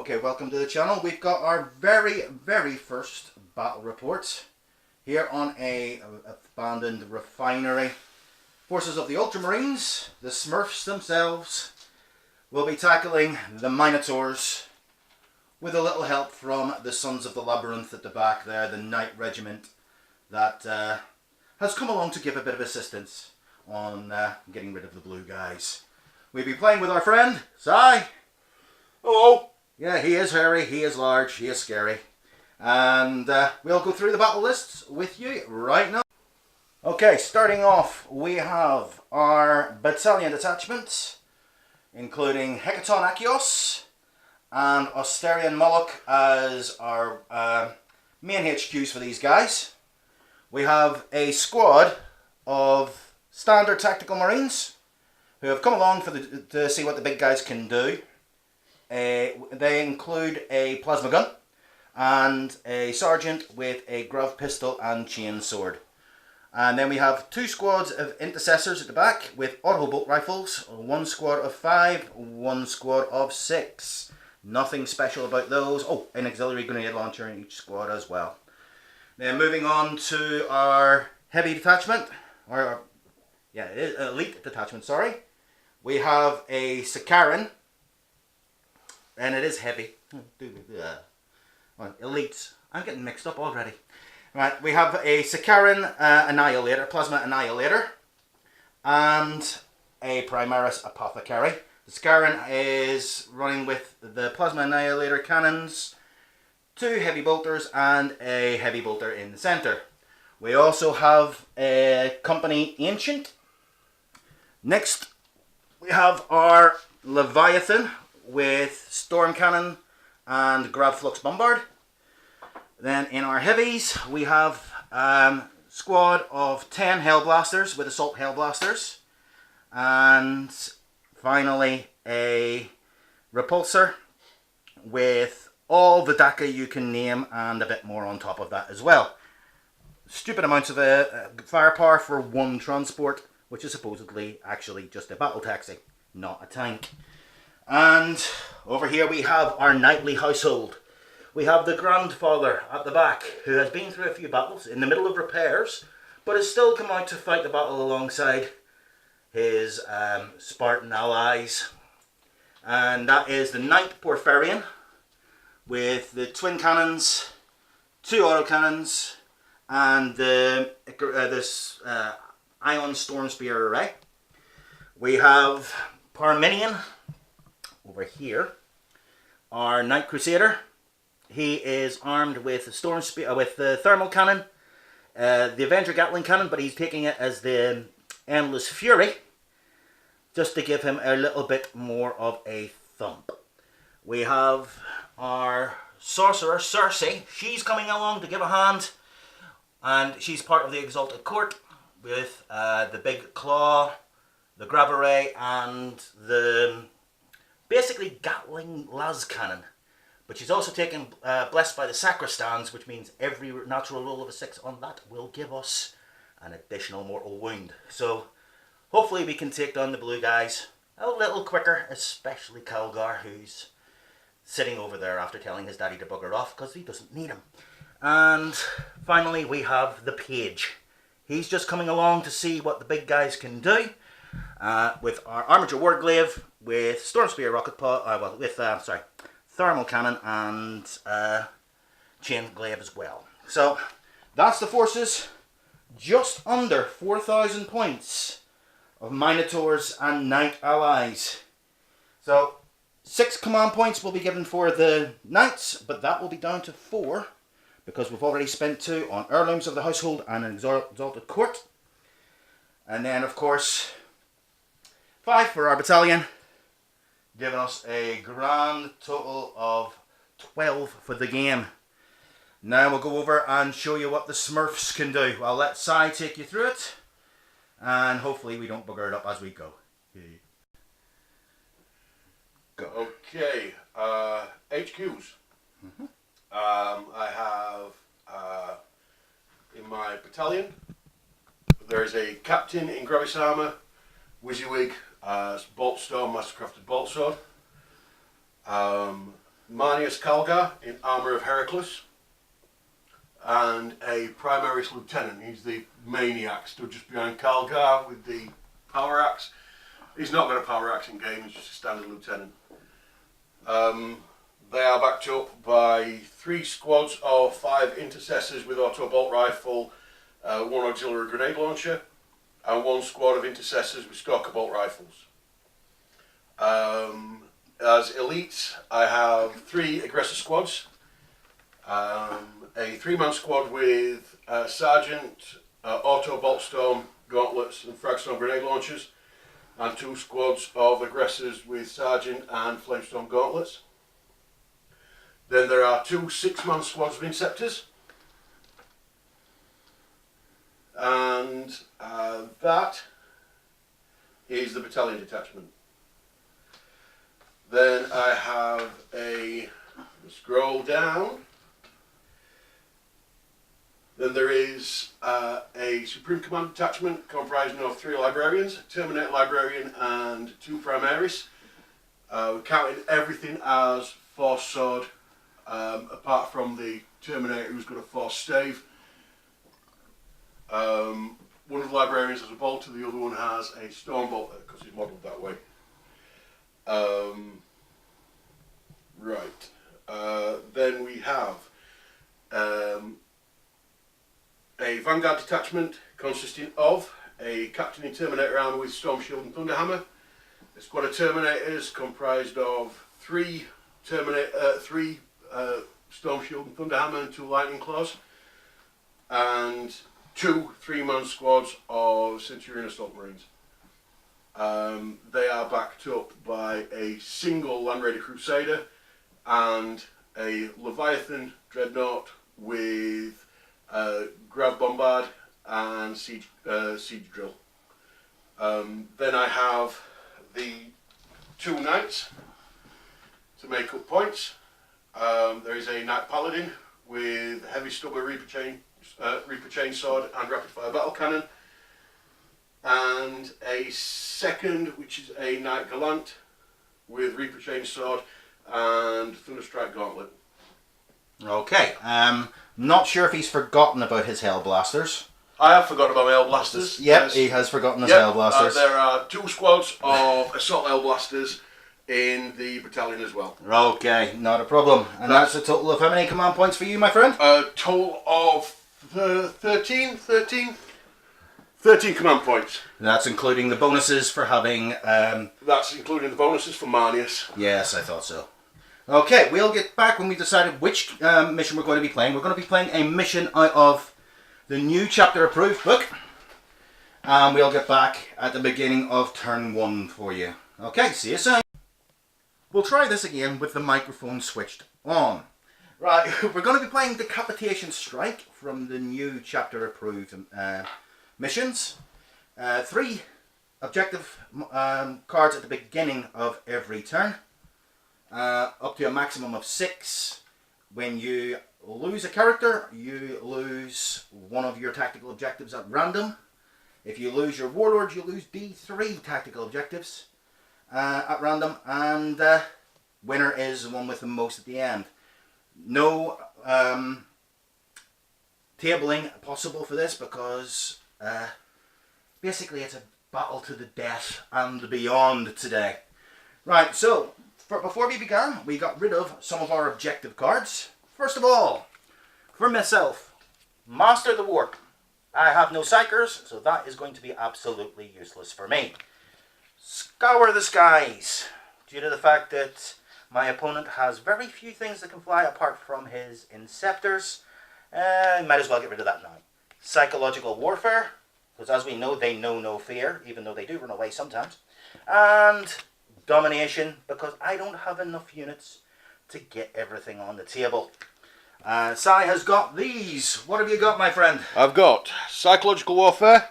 Okay, welcome to the channel. We've got our very first battle report here on a abandoned refinery. Forces of the ultramarines, the Smurfs themselves, will be tackling the minotaurs with a little help from the Sons of the Labyrinth at the back there, the Knight Regiment that has come along to give a bit of assistance on getting rid of the blue guys. We'll be playing with our friend, Si. Hello. Yeah, he is hairy, he is large, he is scary. And we'll go through the battle lists with you right now. Okay, starting off, we have our battalion detachments, including Hecaton Achios and Osterian Moloch as our main HQs for these guys. We have a squad of standard tactical marines who have come along to see what the big guys can do. They include a plasma gun and a sergeant with a grav pistol and chain sword. And then we have two squads of intercessors at the back with auto bolt rifles, one squad of 5, one squad of 6. Nothing special about those. Oh, an auxiliary grenade launcher in each squad as well. Then moving on to our heavy detachment, or yeah, it is elite detachment, sorry. We have a Sakaran, and it is heavy. Elites. I'm getting mixed up already. Right, we have a Sakaran Annihilator, Plasma Annihilator, and a Primaris Apothecary. The Sakaran is running with the Plasma Annihilator cannons, 2 heavy bolters, and a heavy bolter in the centre. We also have a Company Ancient. Next, we have our Leviathan with Storm Cannon and Grav Flux Bombard. Then in our heavies, we have squad of 10 Hellblasters with Assault Hellblasters. And finally, a Repulsor with all the DACA you can name and a bit more on top of that as well. Stupid amounts of firepower for one transport, which is supposedly actually just a battle taxi, not a tank. And over here we have our knightly household. We have the grandfather at the back, who has been through a few battles in the middle of repairs, but has still come out to fight the battle alongside his Spartan allies. And that is the Knight Porphyrion, with the twin cannons, 2 autocannons, and this Ion Storm Spear array. We have Parmenion over here, our Knight Crusader. He is armed with Storm Spear, with the thermal cannon, the Avenger Gatling cannon, but he's taking it as the Endless Fury, just to give him a little bit more of a thump. We have our Sorcerer Cersei. She's coming along to give a hand, and she's part of the Exalted Court with the big claw, the grab array, and the basically Gatling las cannon. But she's also taken Blessed by the Sacristans, which means every natural roll of a 6 on that will give us an additional mortal wound. So hopefully we can take down the blue guys a little quicker, especially Calgar, who's sitting over there after telling his daddy to bugger off because he doesn't need him. And finally we have the Page. He's just coming along to see what the big guys can do with our Armature Warglaive, with Storm Spear Rocket Pod, Thermal Cannon and Chain Glaive as well. So that's the forces, just under 4,000 points of Minotaurs and Knight allies. So 6 command points will be given for the Knights, but that will be down to 4 because we've already spent 2 on Heirlooms of the Household and an Exalted Court. And then of course 5 for our battalion, giving us a grand total of 12 for the game. Now we'll go over and show you what the Smurfs can do. I'll let Si take you through it, and hopefully we don't bugger it up as we go. Go. Okay, HQs. I have, in my battalion, there's a captain in Gravis armour, WYSIWYG, Bolt Stone, Mastercrafted Bolt Sword. Manius Calgar in Armour of Heracles, and a Primaris Lieutenant. He's the maniac, stood just behind Calgar with the power axe. He's not got a power axe in game, he's just a standard lieutenant. They are backed up by 3 squads of 5 intercessors with auto bolt rifle, 1 auxiliary grenade launcher, and 1 squad of intercessors with stalker bolt rifles. As elites, I have 3 aggressor squads, a 3-man squad with sergeant, auto bolt storm gauntlets and frag storm grenade launchers, and 2 squads of aggressors with sergeant and flamestorm gauntlets. Then there are 2 6-man squads of inceptors, and that is the battalion detachment. Then I have scroll down. Then there is a Supreme Command detachment comprising of 3 librarians, a Terminator librarian and 2 Primaris. We counted everything as force sword, apart from the Terminator who's got a force stave. One of the librarians has a bolter, the other one has a storm bolter because he's modelled that way. Then we have a Vanguard detachment consisting of a captain in Terminator armour with Storm Shield and Thunderhammer, a squad of Terminators comprised of 3 Storm Shield and Thunderhammer and 2 Lightning Claws, and 2 3-man squads of Centurion Assault Marines. They are backed up by a single Land Raider Crusader and a Leviathan Dreadnought with Grav Bombard and Siege Drill. Then I have the 2 Knights to make up points. There is a Knight Paladin with Heavy Stubber Reaper Chain Sword and Rapid Fire Battle Cannon, and a second which is a Knight Gallant with Reaper Chain Sword and Thunderstrike Gauntlet. Okay, not sure if he's forgotten about his Hellblasters. I have forgotten about my Hellblasters. Yep, he has forgotten his Hellblasters. There are 2 squads of Assault Hellblasters in the battalion as well. Okay, not a problem. And that's a total of how many command points for you, my friend? A total of 13 command points. That's including the bonuses for having... That's including the bonuses for Manius. Yes, I thought so. Okay, we'll get back when we've decided which mission we're going to be playing. We're going to be playing a mission out of the new chapter approved book. And we'll get back at the beginning of turn 1 for you. Okay, see you soon. We'll try this again with the microphone switched on. Right, we're going to be playing Decapitation Strike from the new chapter approved missions. 3 objective cards at the beginning of every turn. Up to a maximum of 6. When you lose a character, you lose one of your tactical objectives at random. If you lose your warlord, you lose D3 tactical objectives at random, and winner is the one with the most at the end. No tabling possible for this because basically it's a battle to the death and beyond today. Right, so before we began, we got rid of some of our objective cards. First of all, for myself, Master the Warp. I have no psychers, so that is going to be absolutely useless for me. Scour the Skies. Due to the fact that my opponent has very few things that can fly apart from his Inceptors, might as well get rid of that now. Psychological Warfare, because as we know, they know no fear, even though they do run away sometimes. And Domination, because I don't have enough units to get everything on the table. Sai has got these. What have you got, my friend? I've got Psychological Warfare,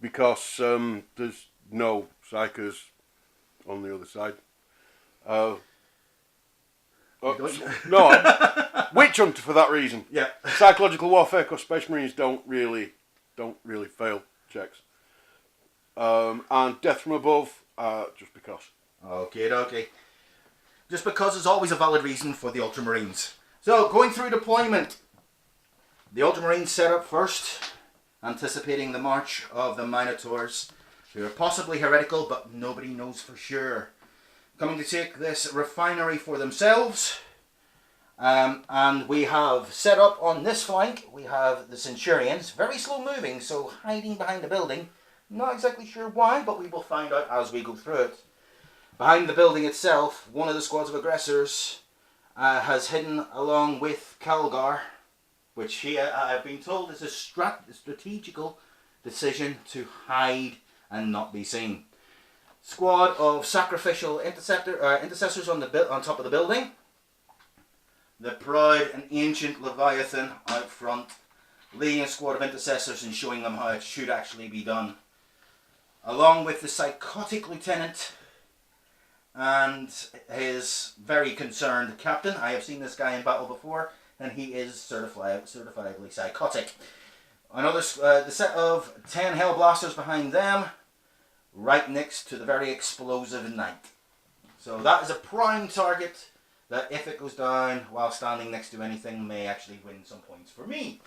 because there's no psychers on the other side. Witch Hunter for that reason. Yeah. Psychological Warfare, because Space Marines don't really fail checks. And Death from Above, just because. Okay. just because there's always a valid reason for the ultramarines. So, going through deployment. The ultramarines set up first, anticipating the march of the minotaurs, who are possibly heretical, but nobody knows for sure. Coming to take this refinery for themselves. And we have set up on this flank, we have the centurions, very slow moving, so hiding behind the building. Not exactly sure why, but we will find out as we go through it. Behind the building itself, one of the squads of aggressors has hidden along with Calgar, which I've been told is a strategical decision to hide and not be seen. Squad of sacrificial intercessors on top of the building. The proud and ancient Leviathan out front, leading a squad of intercessors and showing them how it should actually be done. Along with the psychotic lieutenant and his very concerned captain. I have seen this guy in battle before, and he is certifiably psychotic. Another the set of 10 hell blasters behind them, right next to the very explosive knight. So that is a prime target that, if it goes down while standing next to anything, may actually win some points for me.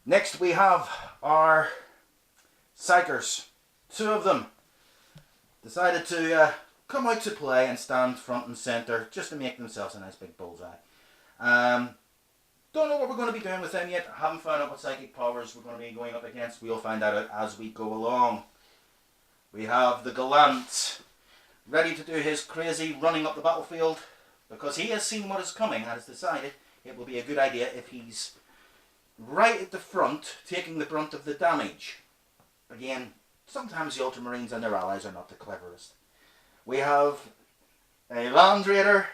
Next we have our psychers. 2 of them decided to come out to play and stand front and centre just to make themselves a nice big bullseye. Don't know what we're going to be doing with them yet. Haven't found out what psychic powers we're going to be going up against. We'll find that out as we go along. We have the Gallant ready to do his crazy running up the battlefield, because he has seen what is coming and has decided it will be a good idea if he's right at the front, taking the brunt of the damage. Again, sometimes the ultramarines and their allies are not the cleverest. We have a Land Raider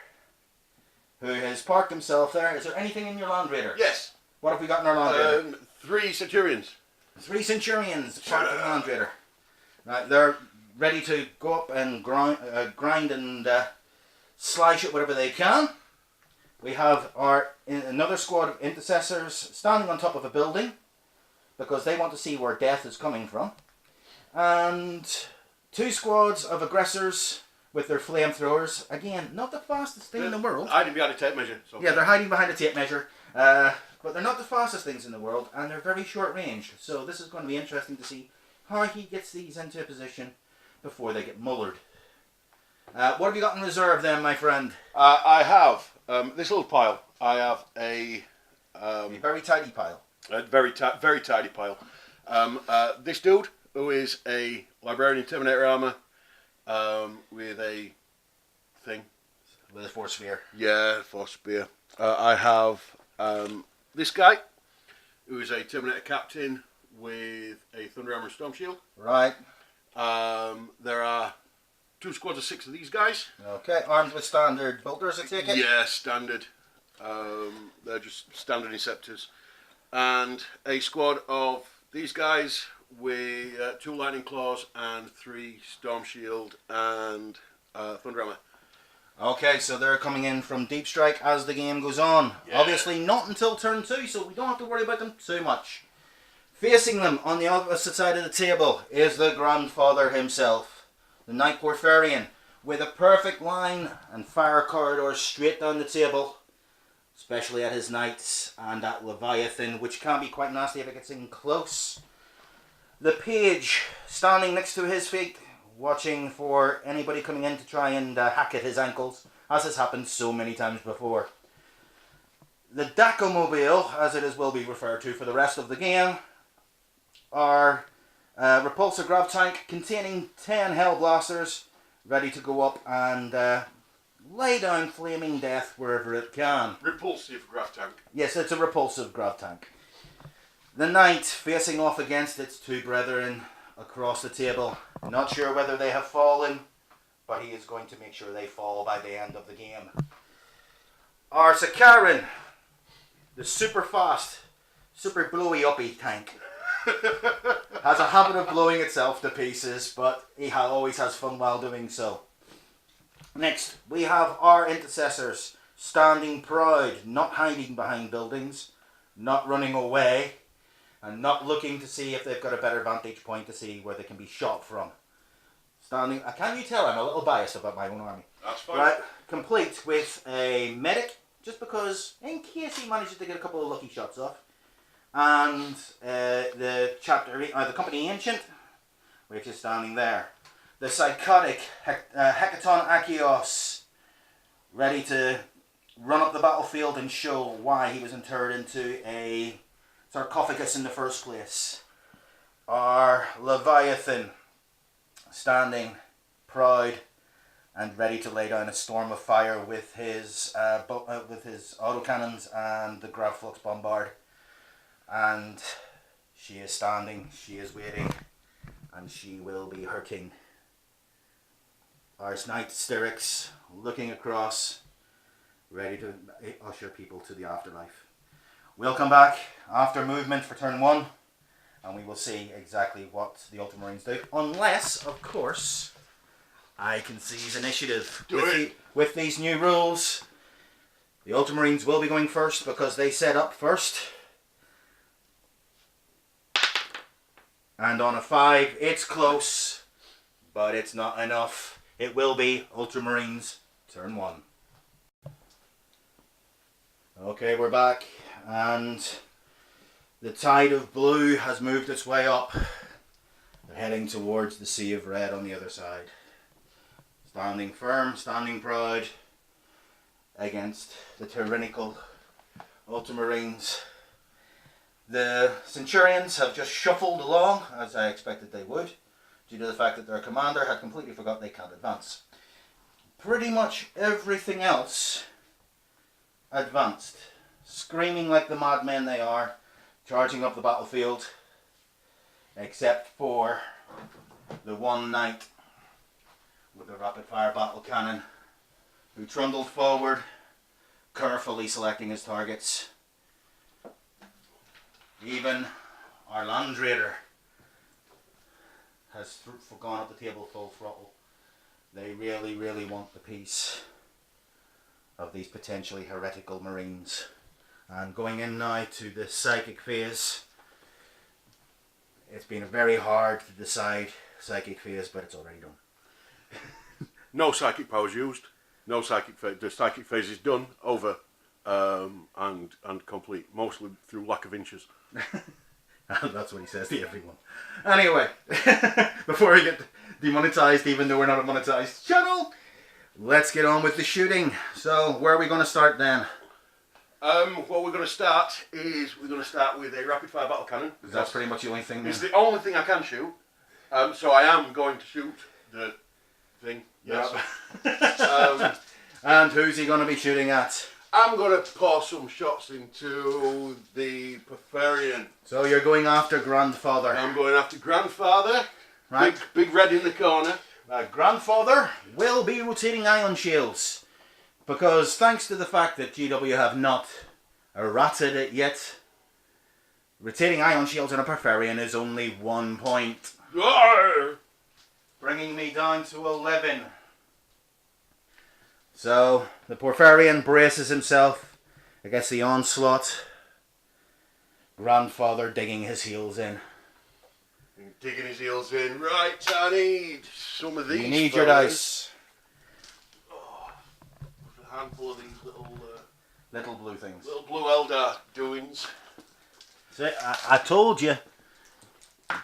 who has parked himself there. Is there anything in your Land Raider? Yes. What have we got in our Land Raider? 3 centurions. 3 centurions parked in Land Raider. Right, they're ready to go up and grind and slash it whatever they can. We have another squad of intercessors standing on top of a building because they want to see where death is coming from. And 2 squads of aggressors with their flamethrowers. Again, not the fastest thing in the world. Hiding behind a tape measure. So. Yeah, they're hiding behind a tape measure. But they're not the fastest things in the world, and they're very short range. So this is going to be interesting to see how he gets these into a position before they get mullered. What have you got in reserve then, my friend? I have this little pile. I have a very tidy pile. A very tidy pile. This dude, who is a librarian in Terminator armour, with a thing. With a force spear. Yeah, force spear. I have this guy, who is a Terminator captain with a Thunder Armor and Storm Shield. Right. There are 2 squads of 6 of these guys. Okay, armed with standard bolters, I take it? Yeah, standard. They're just standard Inceptors. And a squad of these guys with 2 Lightning Claws and 3 Storm Shield and Thunder Armor. Okay, so they're coming in from Deep Strike as the game goes on. Yeah. Obviously not until turn 2, so we don't have to worry about them too much. Facing them on the opposite side of the table is the grandfather himself, the Knight Porphyrian, with a perfect line and fire corridors straight down the table, especially at his knights and at Leviathan, which can be quite nasty if it gets in close. The page standing next to his feet, watching for anybody coming in to try and hack at his ankles, as has happened so many times before. The Dacomobile, as it will be referred to for the rest of the game, are a repulsor grav tank containing 10 hell blasters, ready to go up and lay down flaming death wherever it can. Repulsive grav tank. Yes, it's a repulsive grav tank. The knight facing off against its 2 brethren across the table. Not sure whether they have fallen, but he is going to make sure they fall by the end of the game. Our Sakaran, the super fast, super blowy uppy tank, has a habit of blowing itself to pieces, but he always has fun while doing so. Next, we have our intercessors standing proud, not hiding behind buildings, not running away, and not looking to see if they've got a better vantage point to see where they can be shot from. Standing, can you tell I'm a little biased about my own army? That's fine. Right, complete with a medic, just because in case he manages to get a couple of lucky shots off, and the company ancient, which is standing there. The psychotic Hecaton Achios, ready to run up the battlefield and show why he was interred into a sarcophagus in the first place. Our Leviathan, standing proud and ready to lay down a storm of fire with his autocannons and the Gravflux bombard. And she is standing, she is waiting, and she will be her king. Our Knight Styrax, looking across, ready to usher people to the afterlife. We'll come back after movement for turn 1, and we will see exactly what the Ultramarines do. Unless, of course, I can seize initiative. With these new rules, the Ultramarines will be going first because they set up first. And on a 5, it's close, but it's not enough. It will be Ultramarines turn 1. Okay, we're back, and the tide of blue has moved its way up. They're heading towards the sea of red on the other side. Standing firm, standing proud against the tyrannical Ultramarines. The Centurions have just shuffled along, as I expected they would, due to the fact that their commander had completely forgot they can't advance. Pretty much everything else advanced, screaming like the madmen they are, charging up the battlefield, except for the one knight with the rapid fire battle cannon, who trundled forward, carefully selecting his targets. Even our Land Raider has gone up the table full throttle. They really, really want the peace of these potentially heretical Marines. And going in now to the psychic phase, it's been very hard to decide psychic phase, but it's already done. No psychic powers used. No psychic phase. The psychic phase is done, over, and complete, mostly through lack of inches. That's what he says to everyone. Anyway, before we get demonetized, even though we're not a monetized channel, let's get on with the shooting. So, where are we going to start then? What we're going to start is with a rapid fire battle cannon. That's pretty much the only thing. It's the only thing I can shoot. So I am going to shoot the thing. Yes. Yep. And who's he going to be shooting at? I'm going to pour some shots into the Porphyrion. So you're going after Grandfather. I'm going after Grandfather. Right. Big red in the corner. Grandfather will be rotating ion shields. Because thanks to the fact that GW have not errated it yet, rotating ion shields in a Porphyrion is only 1 point. Arr! Bringing me down to 11. So, the Porphyrion braces himself against the onslaught. Grandfather digging his heels in. Digging his heels in. Right, I need some of these. You need your dice. Oh, a handful of these little blue things. Little blue Eldar doings. See, I told you.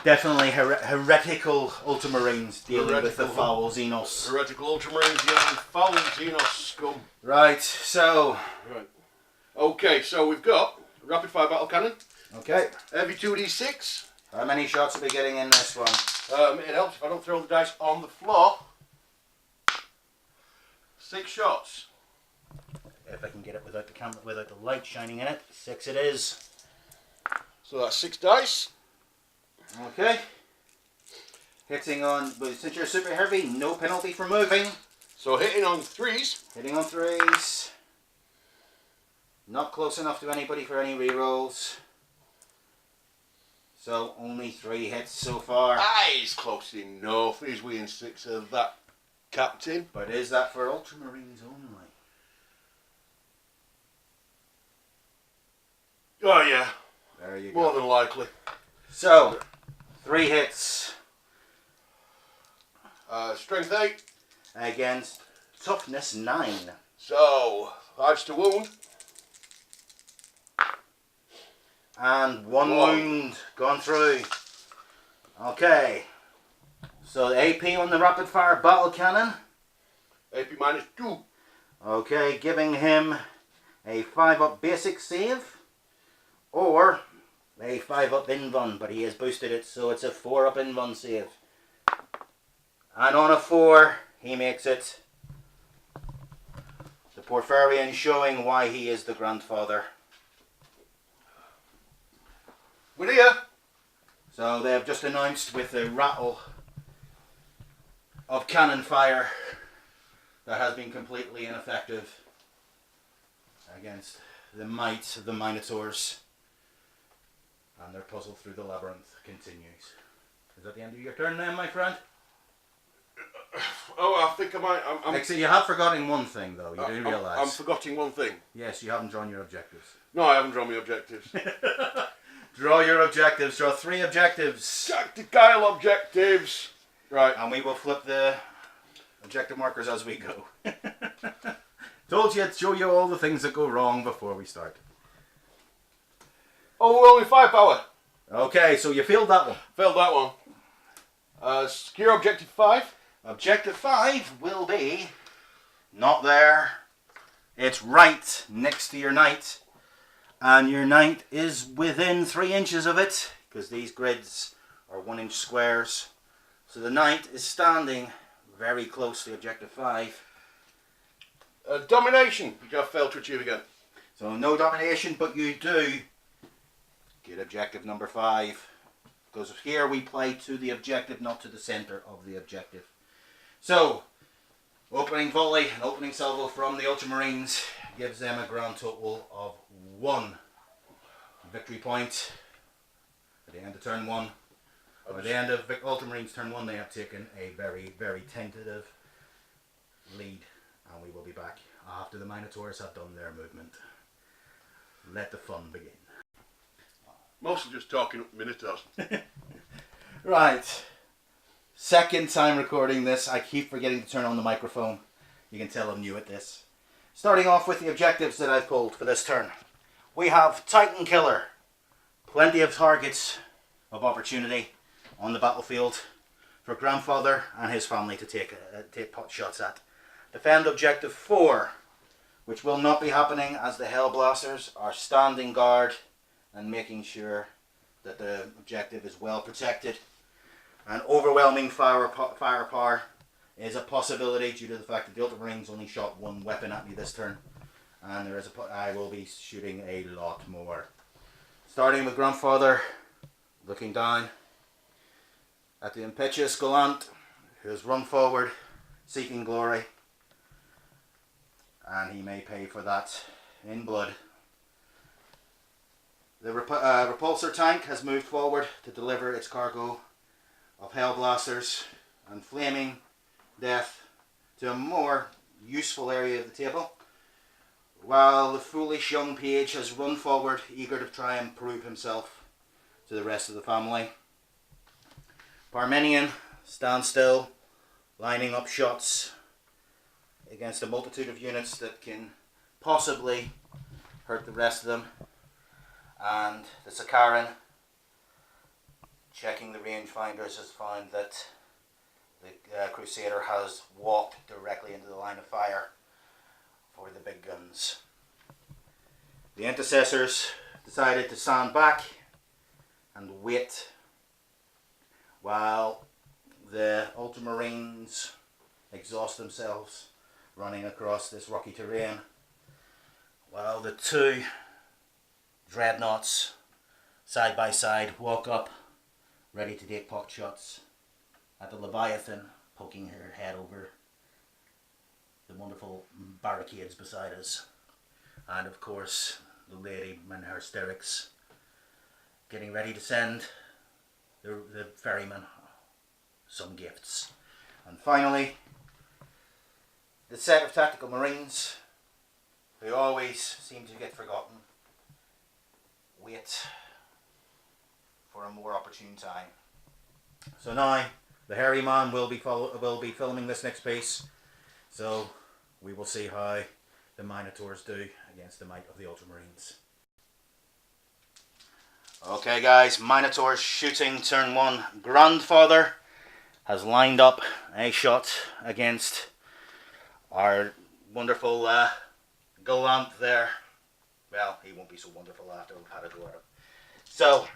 Definitely heretical Ultramarines dealing with the foul Xenos. Heretical Ultramarines dealing with foul Xenos scum. Right, so... Right. Okay, so we've got a rapid fire battle cannon. Okay. Heavy 2d6. How many shots are we getting in this one? It helps if I don't throw the dice on the floor. 6 shots. If I can get it without the camera, without the light shining in it. 6 it is. So that's 6 dice. Okay. Hitting on, but since you're super heavy, no penalty for moving. So hitting on 3s. Hitting on 3s. Not close enough to anybody for any rerolls. So only 3 hits so far. He's close enough. He's within 6 of that captain. But is that for Ultramarines only? Oh yeah. There you More go. than likely. So, 3 hits. Strength 8. Against toughness 9. So, 5's to wound. And one wound gone through. Okay. So the AP on the rapid fire battle cannon. AP -2. Okay, giving him a 5-up basic save. Or a 5-up invuln, but he has boosted it, so it's a 4-up invuln save. And on a 4, he makes it. The Porphyrian showing why he is the grandfather. We're here. So they have just announced with the rattle of cannon fire that has been completely ineffective against the might of the minotaurs. And their puzzle through the labyrinth continues. Is that the end of your turn then, my friend? Oh, I think I might. Actually, you have forgotten one thing, though. You do realise. I'm forgetting one thing. Yes, you haven't drawn your objectives. No, I haven't drawn my objectives. Draw your objectives. Draw 3 objectives. Tactical objectives. Right. And we will flip the objective markers as we go. Told you I'd show you all the things that go wrong before we start. Oh, we're only 5 power. Okay, so you failed that one. Failed that one. Secure objective 5. Objective 5 will be not there. It's right next to your knight. And your knight is within 3 inches of it, because these grids are 1-inch squares. So the knight is standing very close to objective 5. Domination, which I've failed to achieve again. So no domination, but you do get objective number 5. Because here we play to the objective, not to the centre of the objective. So, opening volley and opening salvo from the ultramarines gives them a grand total of 1 victory point at the end of turn 1. Or at the end of ultramarines turn 1, they have taken a very, very tentative lead. And we will be back after the minotaurs have done their movement. Let the fun begin. Mostly just talking up minotaurs. Right. Second time recording this. I keep forgetting to turn on the microphone. You can tell I'm new at this. Starting off with the objectives that I've pulled for this turn. We have Titan Killer. Plenty of targets of opportunity on the battlefield for grandfather and his family to take pot shots at. Defend objective 4, which will not be happening as the Hellblasters are standing guard and making sure that the objective is well protected. An overwhelming firepower is a possibility due to the fact that the Ultramarines only shot 1 weapon at me this turn, and I will be shooting a lot more. Starting with grandfather, looking down at the impetuous gallant who has run forward seeking glory, and he may pay for that in blood. The repulsor tank has moved forward to deliver its cargo of Hellblasters and flaming death to a more useful area of the table, while the foolish young page has run forward eager to try and prove himself to the rest of the family. Parmenion stands still, lining up shots against a multitude of units that can possibly hurt the rest of them. And the Sakaran, checking the rangefinders, has found that the Crusader has walked directly into the line of fire for the big guns. The Intercessors decided to stand back and wait while the Ultramarines exhaust themselves running across this rocky terrain, while the 2 Dreadnoughts side by side walk up ready to take pot shots at the Leviathan, poking her head over the wonderful barricades beside us, and of course the lady in her hysterics getting ready to send the ferryman some gifts. And finally, the set of tactical marines who always seem to get forgotten wait for a more opportune time. So now the hairy man will be filming this next piece, so we will see how the minotaurs do against the might of the ultramarines. Okay guys, minotaurs shooting turn 1. Grandfather has lined up a shot against our wonderful gallant there. Well, he won't be so wonderful after we've had a go at him. So,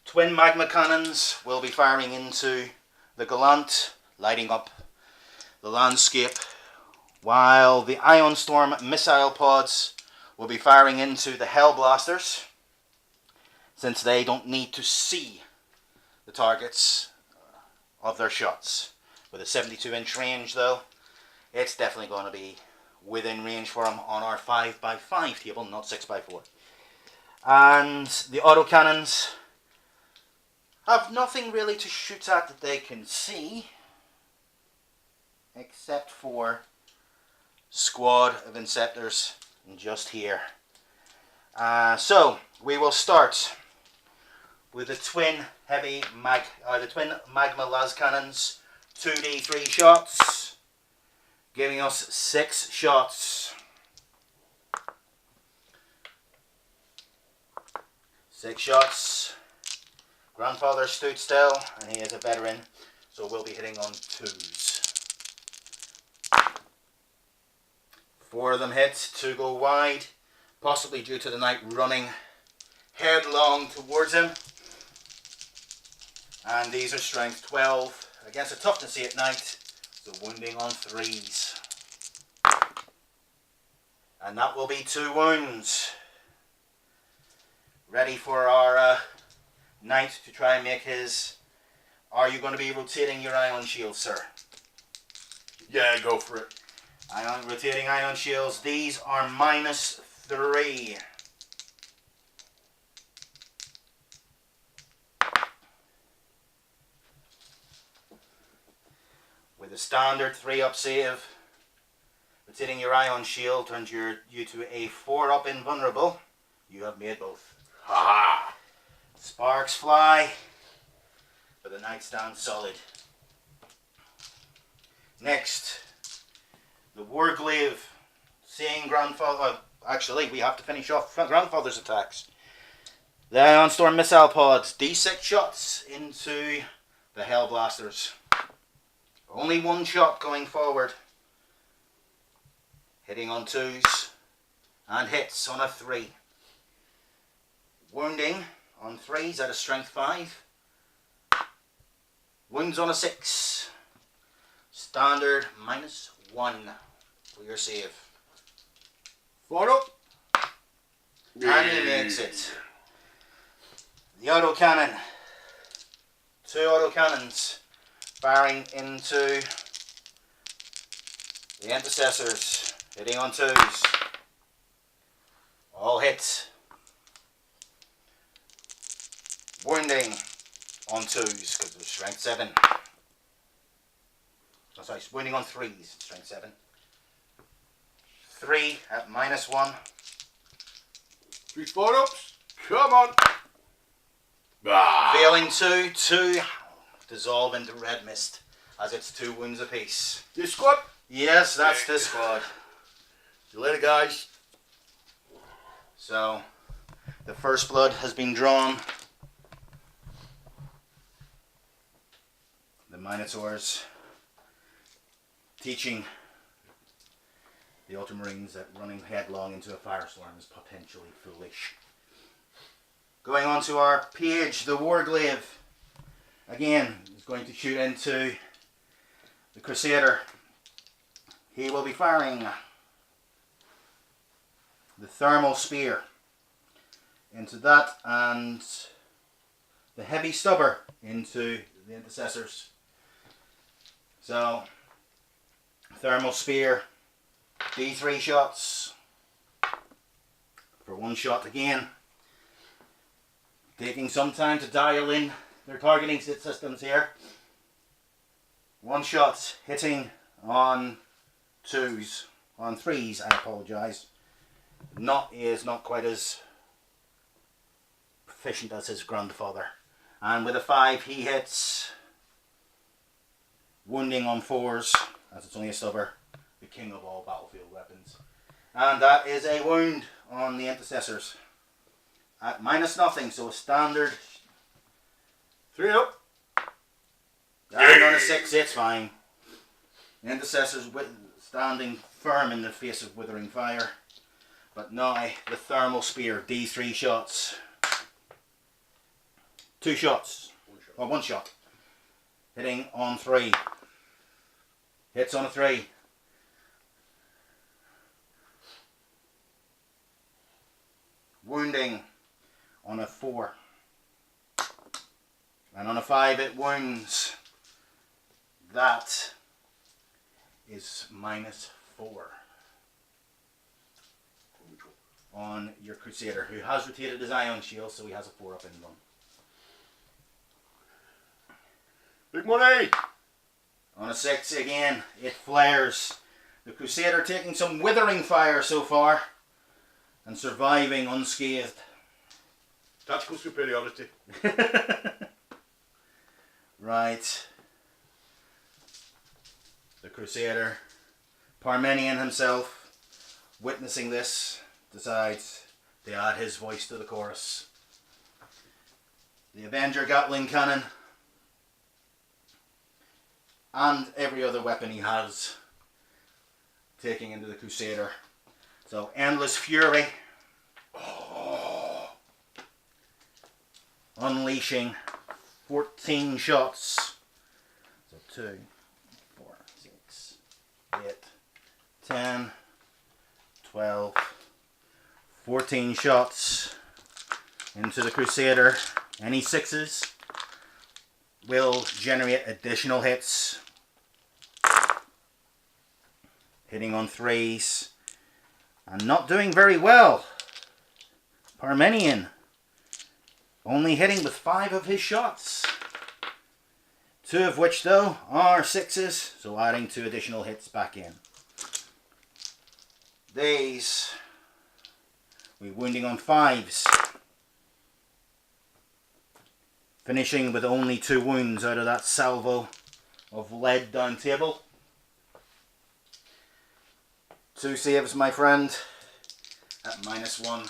twin magma cannons will be firing into the gallant, lighting up the landscape, while the Ion Storm missile pods will be firing into the Hellblasters, since they don't need to see the targets of their shots. With a 72-inch range though, it's definitely going to be within range for them on our 5x5 table, not 6x4. And the autocannons have nothing really to shoot at that they can see, except for squad of Inceptors just here. So we will start with the twin magma las cannons, 2d3 shots, giving us 6 shots. 6 shots. Grandfather stood still, and he is a veteran, so we'll be hitting on 2s. 4 of them hit, 2 go wide, possibly due to the knight running headlong towards him. And these are strength 12 against a toughness 8 knight, so wounding on 3s. And that will be 2 wounds. Ready for our knight to try and make his... Are you going to be rotating your ion shield, sir? Yeah, go for it. Rotating ion shields. These are -3. With a standard 3-up save, rotating your ion shield turns you to a 4-up invulnerable. You have made both. Ha-ha! Sparks fly, but the knight stands solid. Next, the Warglaive, seeing Grandfather... actually, we have to finish off Grandfather's attacks. The Ion Storm missile pods, D6 shots into the Hellblasters. Only 1 shot going forward. Hitting on 2s and hits on a 3. Wounding on 3s at a strength 5. Wounds on a 6. Standard -1 for your save. 4 up. And he makes it. The autocannon. 2 autocannons firing into the intercessors, hitting on 2s. All hit. Wounding on 2s because they're strength 7. Oh, sorry, wounding on 3s, strength 7. 3 at -1. 3 4-ups. Come on. Failing 2 dissolve into red mist as it's 2 wounds apiece. This squad? Yes, that's the squad. See you later, guys. So, the first blood has been drawn. The Minotaurs teaching the Ultramarines that running headlong into a firestorm is potentially foolish. Going on to our page, the Warglaive. Again, is going to shoot into the Crusader. He will be firing the Thermal Spear into that, and the Heavy Stubber into the Intercessors. So, Thermal Spear, D3 shots for 1 shot again. Taking some time to dial in their targeting systems here. 1 shot hitting on 2s, on 3s, I apologise. Is not quite as proficient as his grandfather. And with a 5 he hits, wounding on 4s, as it's only a stubber, the king of all battlefield weapons. And that is a wound on the intercessors. At minus nothing, so a standard. 3 up. And on a 6, it's fine. The intercessors standing firm in the face of withering fire. But now the thermal spear, D3 shots. 2 shots. Or 1 shot. Hitting on 3. Hits on a 3. Wounding on a 4. And on a 5 it wounds. That is minus 4 on your Crusader, who has rotated his ion shield, so he has a 4 up in them. Big money! On a 6 again, it flares. The Crusader taking some withering fire so far and surviving unscathed. Tactical superiority. Right. The Crusader, Parmenion himself, witnessing this, decides to add his voice to the chorus. The Avenger Gatling cannon and every other weapon he has taking into the Crusader. So endless fury. Unleashing 14 shots. So 2, 4, 6, 8, 10, 12, 14 shots into the Crusader. Any 6s will generate additional hits. Hitting on 3s and not doing very well. Parmenion only hitting with 5 of his shots. 2 of which though are 6s, so adding 2 additional hits back in. These we wounding on 5s. Finishing with only 2 wounds out of that salvo of lead down table. 2 saves, my friend, at minus 1.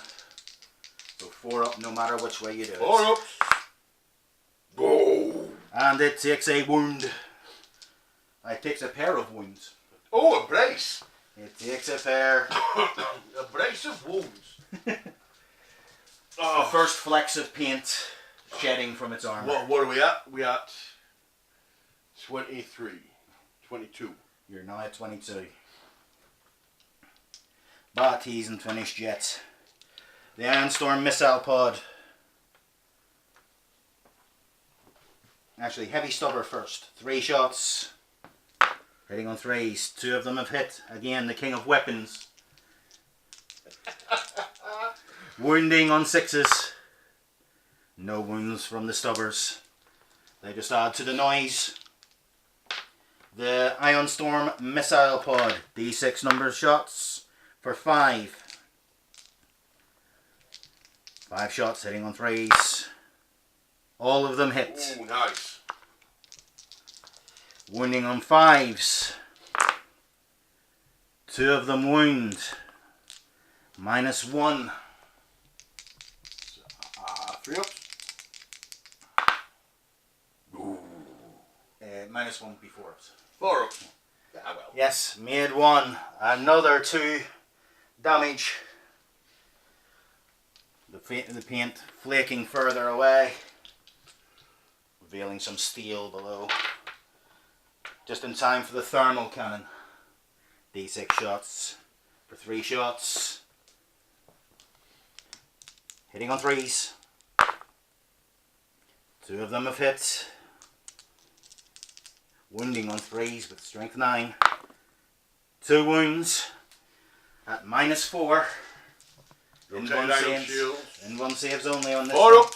So 4 up no matter which way you do it. 4 up. Go. And it takes a wound. It takes a pair of wounds. Oh, a brace. It takes a pair. A brace of wounds. The first flecks of paint shedding from its armor. What are we at? We at 23. 22. You're now at 22. But he isn't finished yet. The Iron Storm missile pod. Actually, heavy stubber first. 3 shots. Hitting on 3s. 2 of them have hit. Again, the king of weapons. Wounding on 6s. No wounds from the stubbers. They just add to the noise. The Iron Storm missile pod. D6 number shots for 5. 5 shots hitting on 3s. All of them hit. Ooh, nice. Wounding on 5s. 2 of them wound. Minus 1. 3 up. Minus 1 before us. 4 up. Ah, well. Yes, made 1. Another 2 damage. The paint flaking further away, revealing some steel below. Just in time for the thermal cannon. D6 shots for 3 shots. Hitting on 3s. 2 of them have hit. Wounding on 3s with strength 9. 2 wounds at minus 4. In one saves only on this 4 one. up.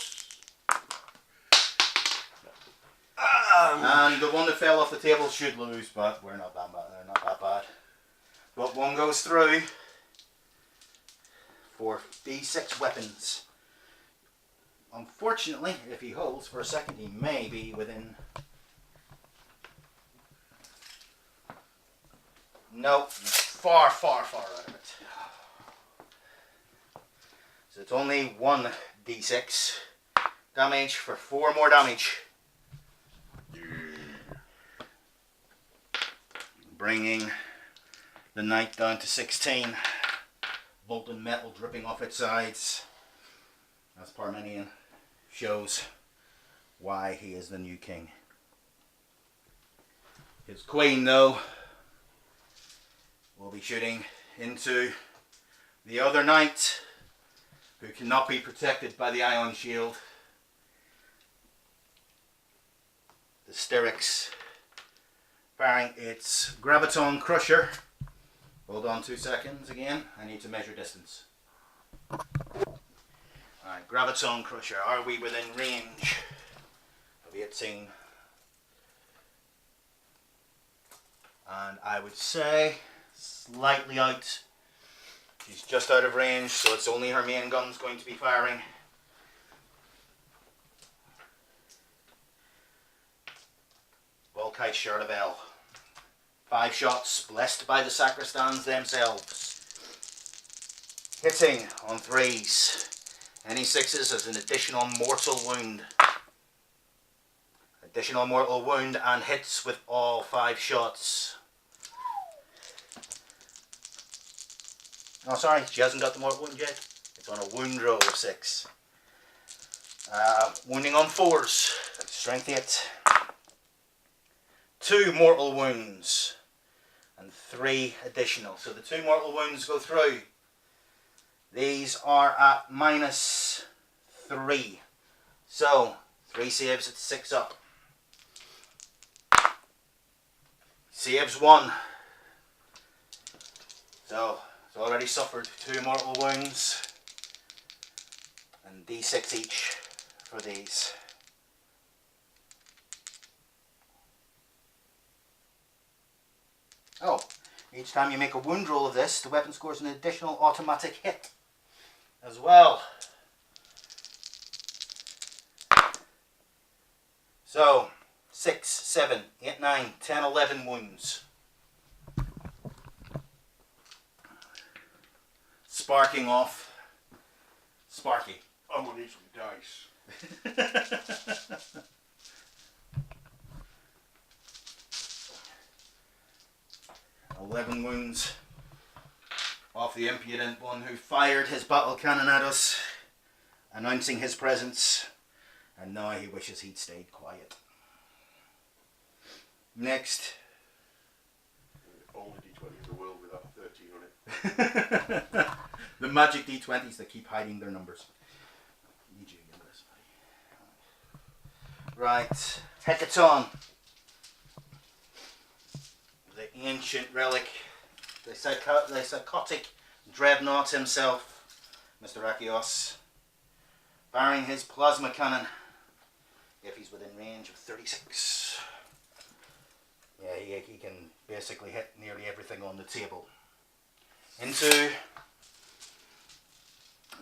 And the one that fell off the table should lose, but we're not that bad. They're not that bad. But 1 goes through for D6 weapons. Unfortunately, if he holds for a second, he may be within. Nope, far, far, far out of it. it's only 1d6 damage for 4 more damage. Bringing the knight down to 16. Molten metal dripping off its sides. As Parmenion shows why he is the new king. His queen, though, will be shooting into the other knight, who cannot be protected by the ion shield. The Styrax firing its graviton crusher. Hold on 2 seconds again. I need to measure distance. Alright, graviton crusher. Are we within range of 18? And I would say slightly out. She's just out of range, so it's only her main gun's going to be firing. Volkite Charleville. 5 shots, blessed by the sacristans themselves. Hitting on 3s. Any 6s as an additional mortal wound. Additional mortal wound and hits with all 5 shots. Oh, sorry, she hasn't got the mortal wound yet. It's on a wound roll of 6. Wounding on 4s. Strength 8. 2 mortal wounds. And 3 additional. So the 2 mortal wounds go through. These are at -3. So 3 saves at 6 up. Saves 1. So it's already suffered 2 mortal wounds. And d6 each for these. Oh, each time you make a wound roll of this, the weapon scores an additional automatic hit as well. So, 6, 7, 8, 9, 10, 11 wounds. Sparking off. Sparky. I'm going to need some dice. 11 wounds off the impudent one who fired his battle cannon at us, announcing his presence, and now he wishes he'd stayed quiet. Next. Only D20 in the world without a 13 on it. The magic D20s that keep hiding their numbers. Right, Hecaton. The ancient relic, the psychotic dreadnought himself, Mr. Achios, firing his plasma cannon if he's within range of 36. Yeah, he can basically hit nearly everything on the table. Into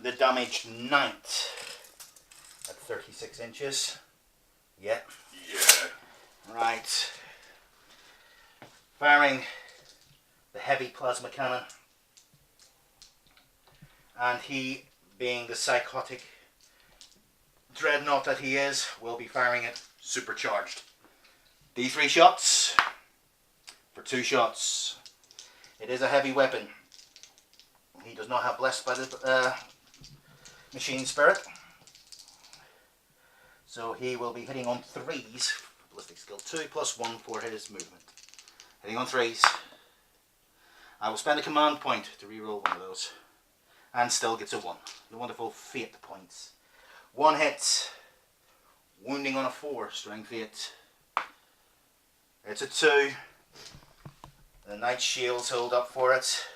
the damaged knight at 36 inches. Yeah. Yeah. Right. Firing the heavy plasma cannon, and he, being the psychotic dreadnought that he is, will be firing it supercharged. D3 shots for 2 shots. It is a heavy weapon. He does not have blessed by the machine spirit, so he will be hitting on 3s. Ballistic skill 2 plus 1 for his movement. Hitting on 3s. I will spend a command point to reroll one of those. And still gets a 1. The wonderful fate points. 1 hit. Wounding on a 4. Strength 8. It's a 2. The knight shields hold up for it.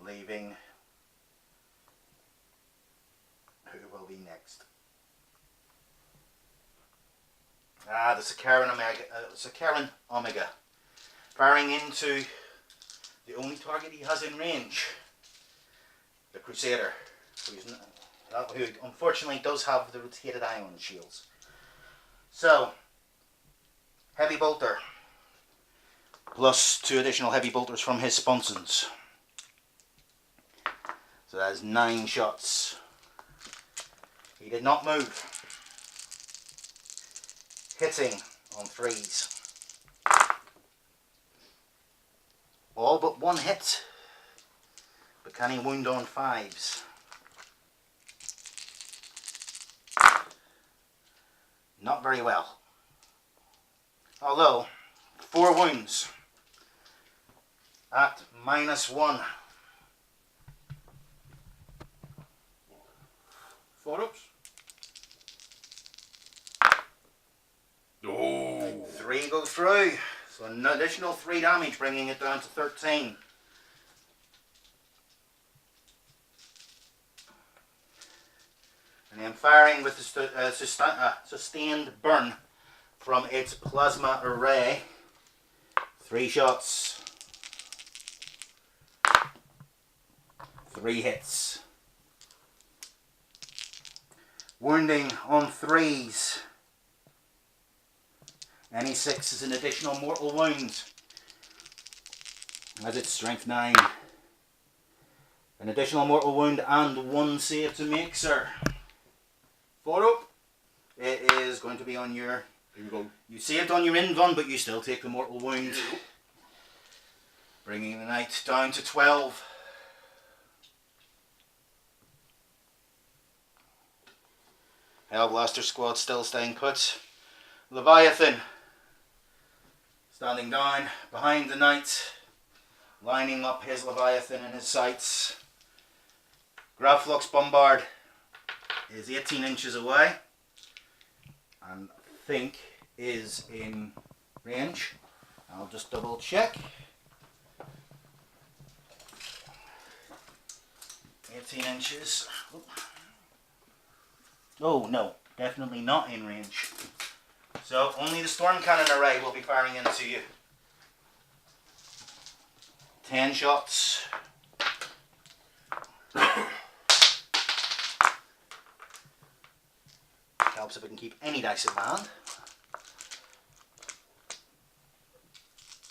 Leaving who will be next. The Sakaran Omega. Firing into the only target he has in range. The Crusader. Who unfortunately does have the rotated ion shields. So, heavy bolter. Plus 2 additional heavy bolters from his sponsons. So that's 9 shots. He did not move. Hitting on 3s. All but 1 hit. But can he wound on 5s? Not very well. Although, 4 wounds at -1. 4 ups. Oh. 3 go through. So an additional 3 damage, bringing it down to 13. And then firing with the sustained burn from its plasma array. 3 shots. 3 hits. Wounding on 3s. Any 6 is an additional mortal wound. As it's strength 9. An additional mortal wound and 1 save to make, sir. 4 up. It is going to be on your... You saved on your invuln, but you still take the mortal wound. Bringing the knight down to 12. Hellblaster squad still staying put. Leviathan standing down behind the knight, lining up his Leviathan in his sights. Gravflux Bombard is 18 inches away and I think is in range. I'll just double check. 18 inches. Oh no, definitely not in range. So only the storm cannon array will be firing into you. 10 shots. Helps if we can keep any dice in hand.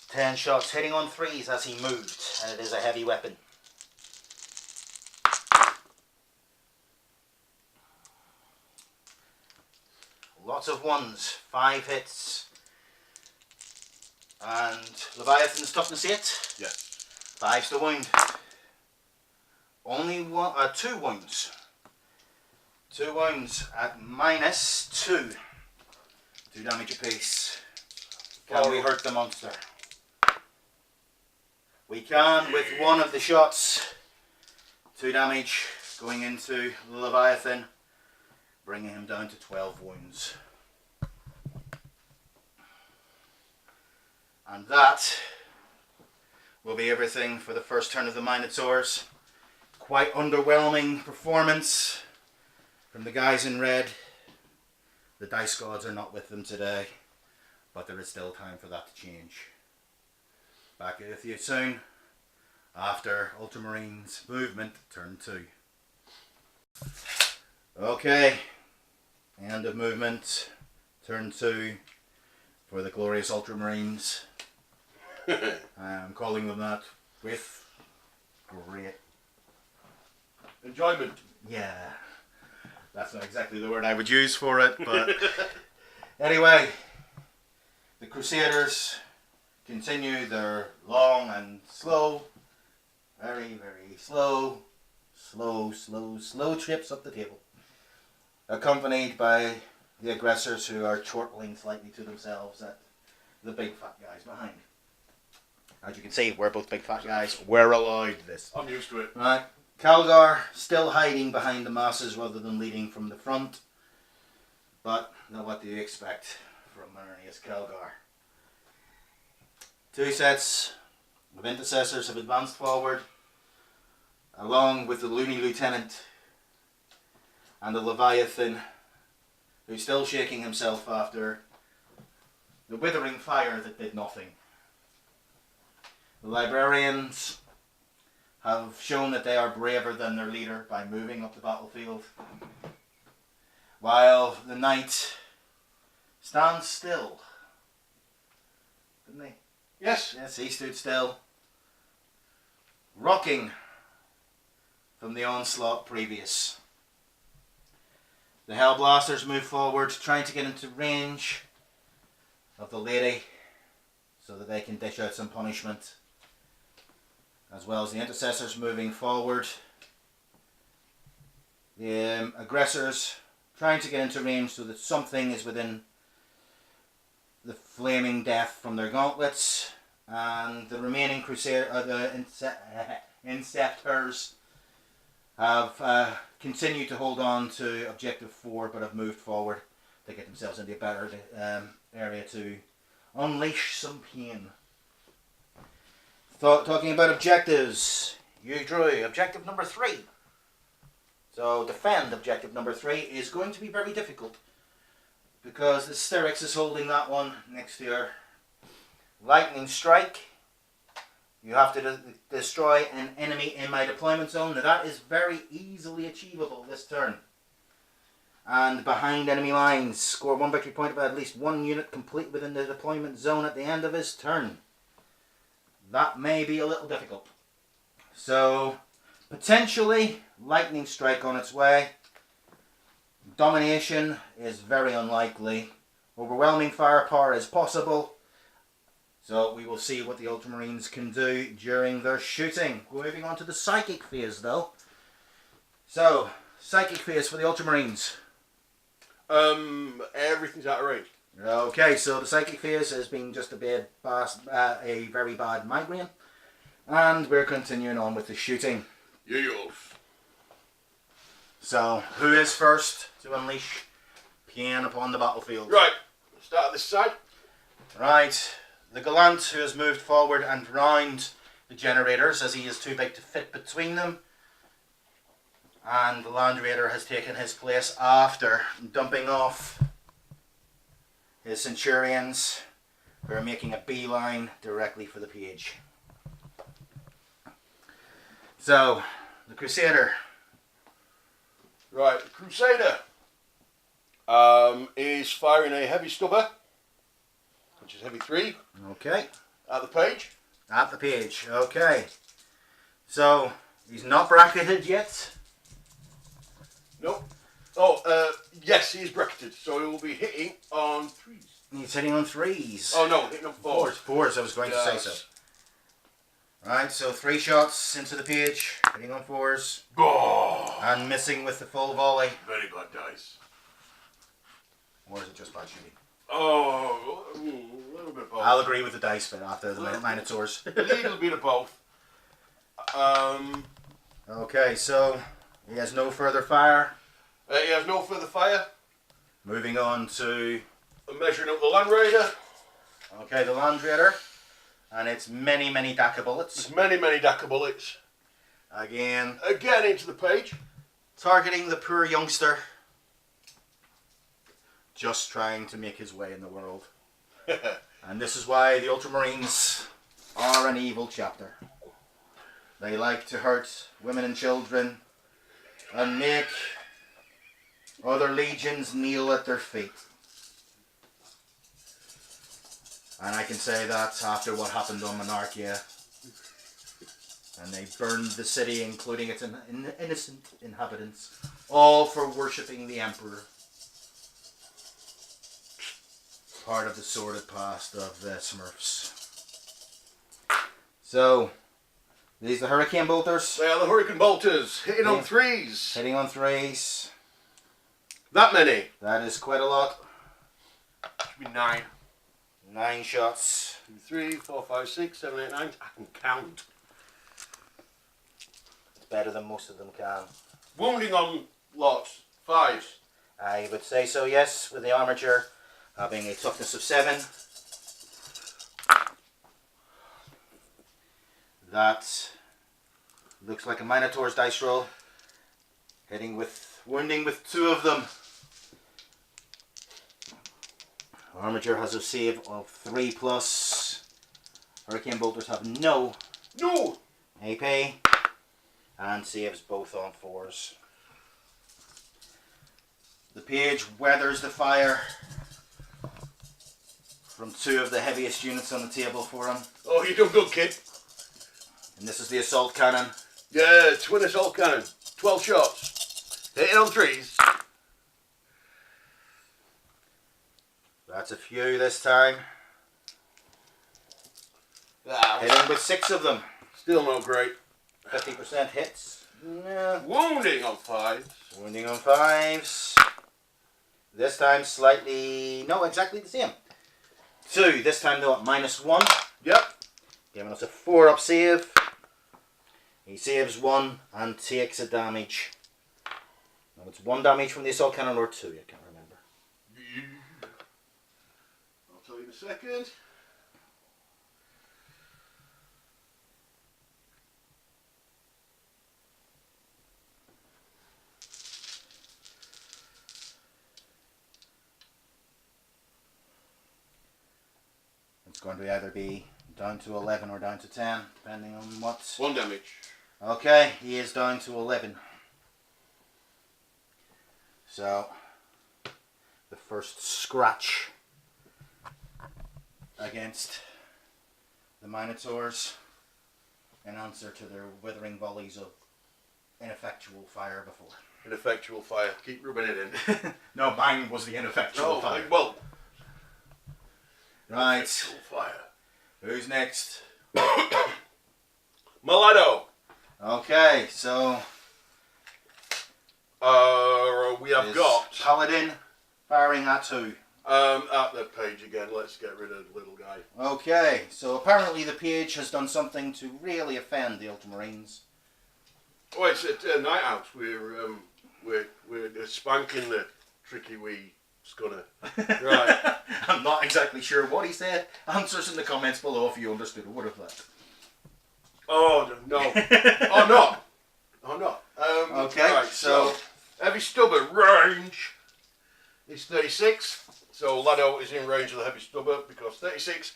10 shots hitting on 3s as he moved, and it is a heavy weapon. Lots of 1s, 5 hits. And Leviathan's toughness 8? Yes. 5's the wound. Only 2 wounds. 2 wounds at -2. 2 damage apiece. Can we hurt the monster? We can with 1 of the shots. 2 damage going into the Leviathan, bringing him down to 12 wounds. And that will be everything for the first turn of the Minotaurs. Quite underwhelming performance from the guys in red. The dice gods are not with them today, but there is still time for that to change. Back with you soon after Ultramarines movement turn 2. Okay, end of movement turn 2 for the glorious Ultramarines. I'm calling them that with great enjoyment. Yeah, that's not exactly the word I would use for it, but anyway, the Crusaders continue their long and slow, very slow trips up the table, accompanied by the aggressors who are chortling slightly to themselves at the big fat guys behind. As you can see, we're both big fat guys. We're allowed this. I'm used to it. Right. Calgar still hiding behind the masses rather than leading from the front. But now what do you expect from Marnius Calgar? 2 sets of intercessors have advanced forward, along with the loony lieutenant and the Leviathan, who's still shaking himself after the withering fire that did nothing. The librarians have shown that they are braver than their leader by moving up the battlefield, while the knight stands still. Didn't he? Yes. Yes, he stood still, rocking from the onslaught previous. The Hellblasters move forward, trying to get into range of the lady so that they can dish out some punishment, as well as the intercessors moving forward. The aggressors trying to get into range so that something is within the flaming death from their gauntlets, and the remaining Inceptors have continued to hold on to objective 4, but have moved forward to get themselves into a better area to unleash some pain. Talking about objectives, you drew objective number 3. So defend objective number 3 is going to be very difficult, because the Styrax is holding that one next to her. Lightning Strike. You have to destroy an enemy in my deployment zone. Now that is very easily achievable this turn. And behind enemy lines. Score 1 victory point of at least 1 unit complete within the deployment zone at the end of his turn. That may be a little difficult. So, potentially, Lightning Strike on its way. Domination is very unlikely. Overwhelming firepower is possible. So we will see what the Ultramarines can do during their shooting. We're moving on to the Psychic phase though. So, Psychic phase for the Ultramarines. Everything's out of range. Okay, so the Psychic phase has been just a very bad migraine. And we're continuing on with the shooting. Yes. So, who is first to unleash pain upon the battlefield? Right, start at this side. Right. The Gallant, who has moved forward and round the generators as he is too big to fit between them. And the Land Raider has taken his place after dumping off his Centurions, who are making a beeline directly for the page. So, the Crusader. Right, the Crusader is firing a heavy stubber, which is heavy 3. Okay. At the page. At the page, okay. So, he's not bracketed yet. Nope. Oh, yes, he is bracketed, so he will be hitting on 3s. He's hitting on 3s. Oh no, hitting on 4s. 4s, I was going to say so. Right, so 3 shots into the page, hitting on 4s. Oh. And missing with the full volley. Very bad dice. Or is it just bad shooting? Oh, a little bit of both. I'll agree with the dice bit after the Minotaurs. A little bit of both. Okay, so he has no further fire. He has no further fire. Moving on to... I'm measuring up the Land Raider. Okay, the Land Raider. And it's many DACA bullets. There's many DACA bullets. Again into the page. Targeting the poor youngster. Just trying to make his way in the world. And this is why the Ultramarines are an evil chapter. They like to hurt women and children and make other legions kneel at their feet. And I can say that after what happened on Monarchia. And they burned the city, including its innocent inhabitants, all for worshipping the Emperor. Part of the sordid past of the Smurfs. So, these are the Hurricane Bolters. They are the Hurricane Bolters, hitting on 3s. Hitting on 3s. That many? That is quite a lot. Should be 9. 9 shots. 2, 3, 4, 5, 6, 7, 8, 9. I can count. It's better than most of them can. Wounding on lots. 5s. I would say so, yes, with the armature having a toughness of 7. That looks like a Minotaur's dice roll. Wounding with 2 of them. Armature has a save of 3+. Hurricane Bolters have no AP. And saves both on 4s. The page weathers the fire from 2 of the heaviest units on the table for him. Oh, you done good, kid. And this is the assault cannon. Yeah, twin assault cannon. 12 shots. Hitting on 3s. That's a few this time. Hitting with 6 of them. Still not great. 50% hits. Yeah. Wounding on 5s. Wounding on 5s. This time slightly, no, exactly the same. 2, this time though at -1. Yep. Giving us a 4-up save. He saves 1 and takes a damage. Now it's 1 damage from the assault cannon or 2, I can't remember. I'll tell you in a second. It's going to either be down to 11 or down to 10, depending on what. 1 damage. Okay, he is down to 11. So, the first scratch against the minotaurs in answer to their withering volleys of ineffectual fire before. Ineffectual fire. Keep rubbing it in. No, mine was the ineffectual fire. Well. Right. Ineffectual fire. Who's next? Mulatto. Okay, so we have got Paladin firing at 2. at the page again. Let's get rid of the little guy. Okay, so apparently the page has done something to really offend the ultramarines. Oh, it's at Night Out. We're spanking the tricky wee scunner. Right. I'm not exactly sure what he said. Answers in the comments below if you understood a word of that. Oh no! Oh no! Oh no! Okay, right, so heavy stubber range is 36. So Lado is in range of the heavy stubber because 36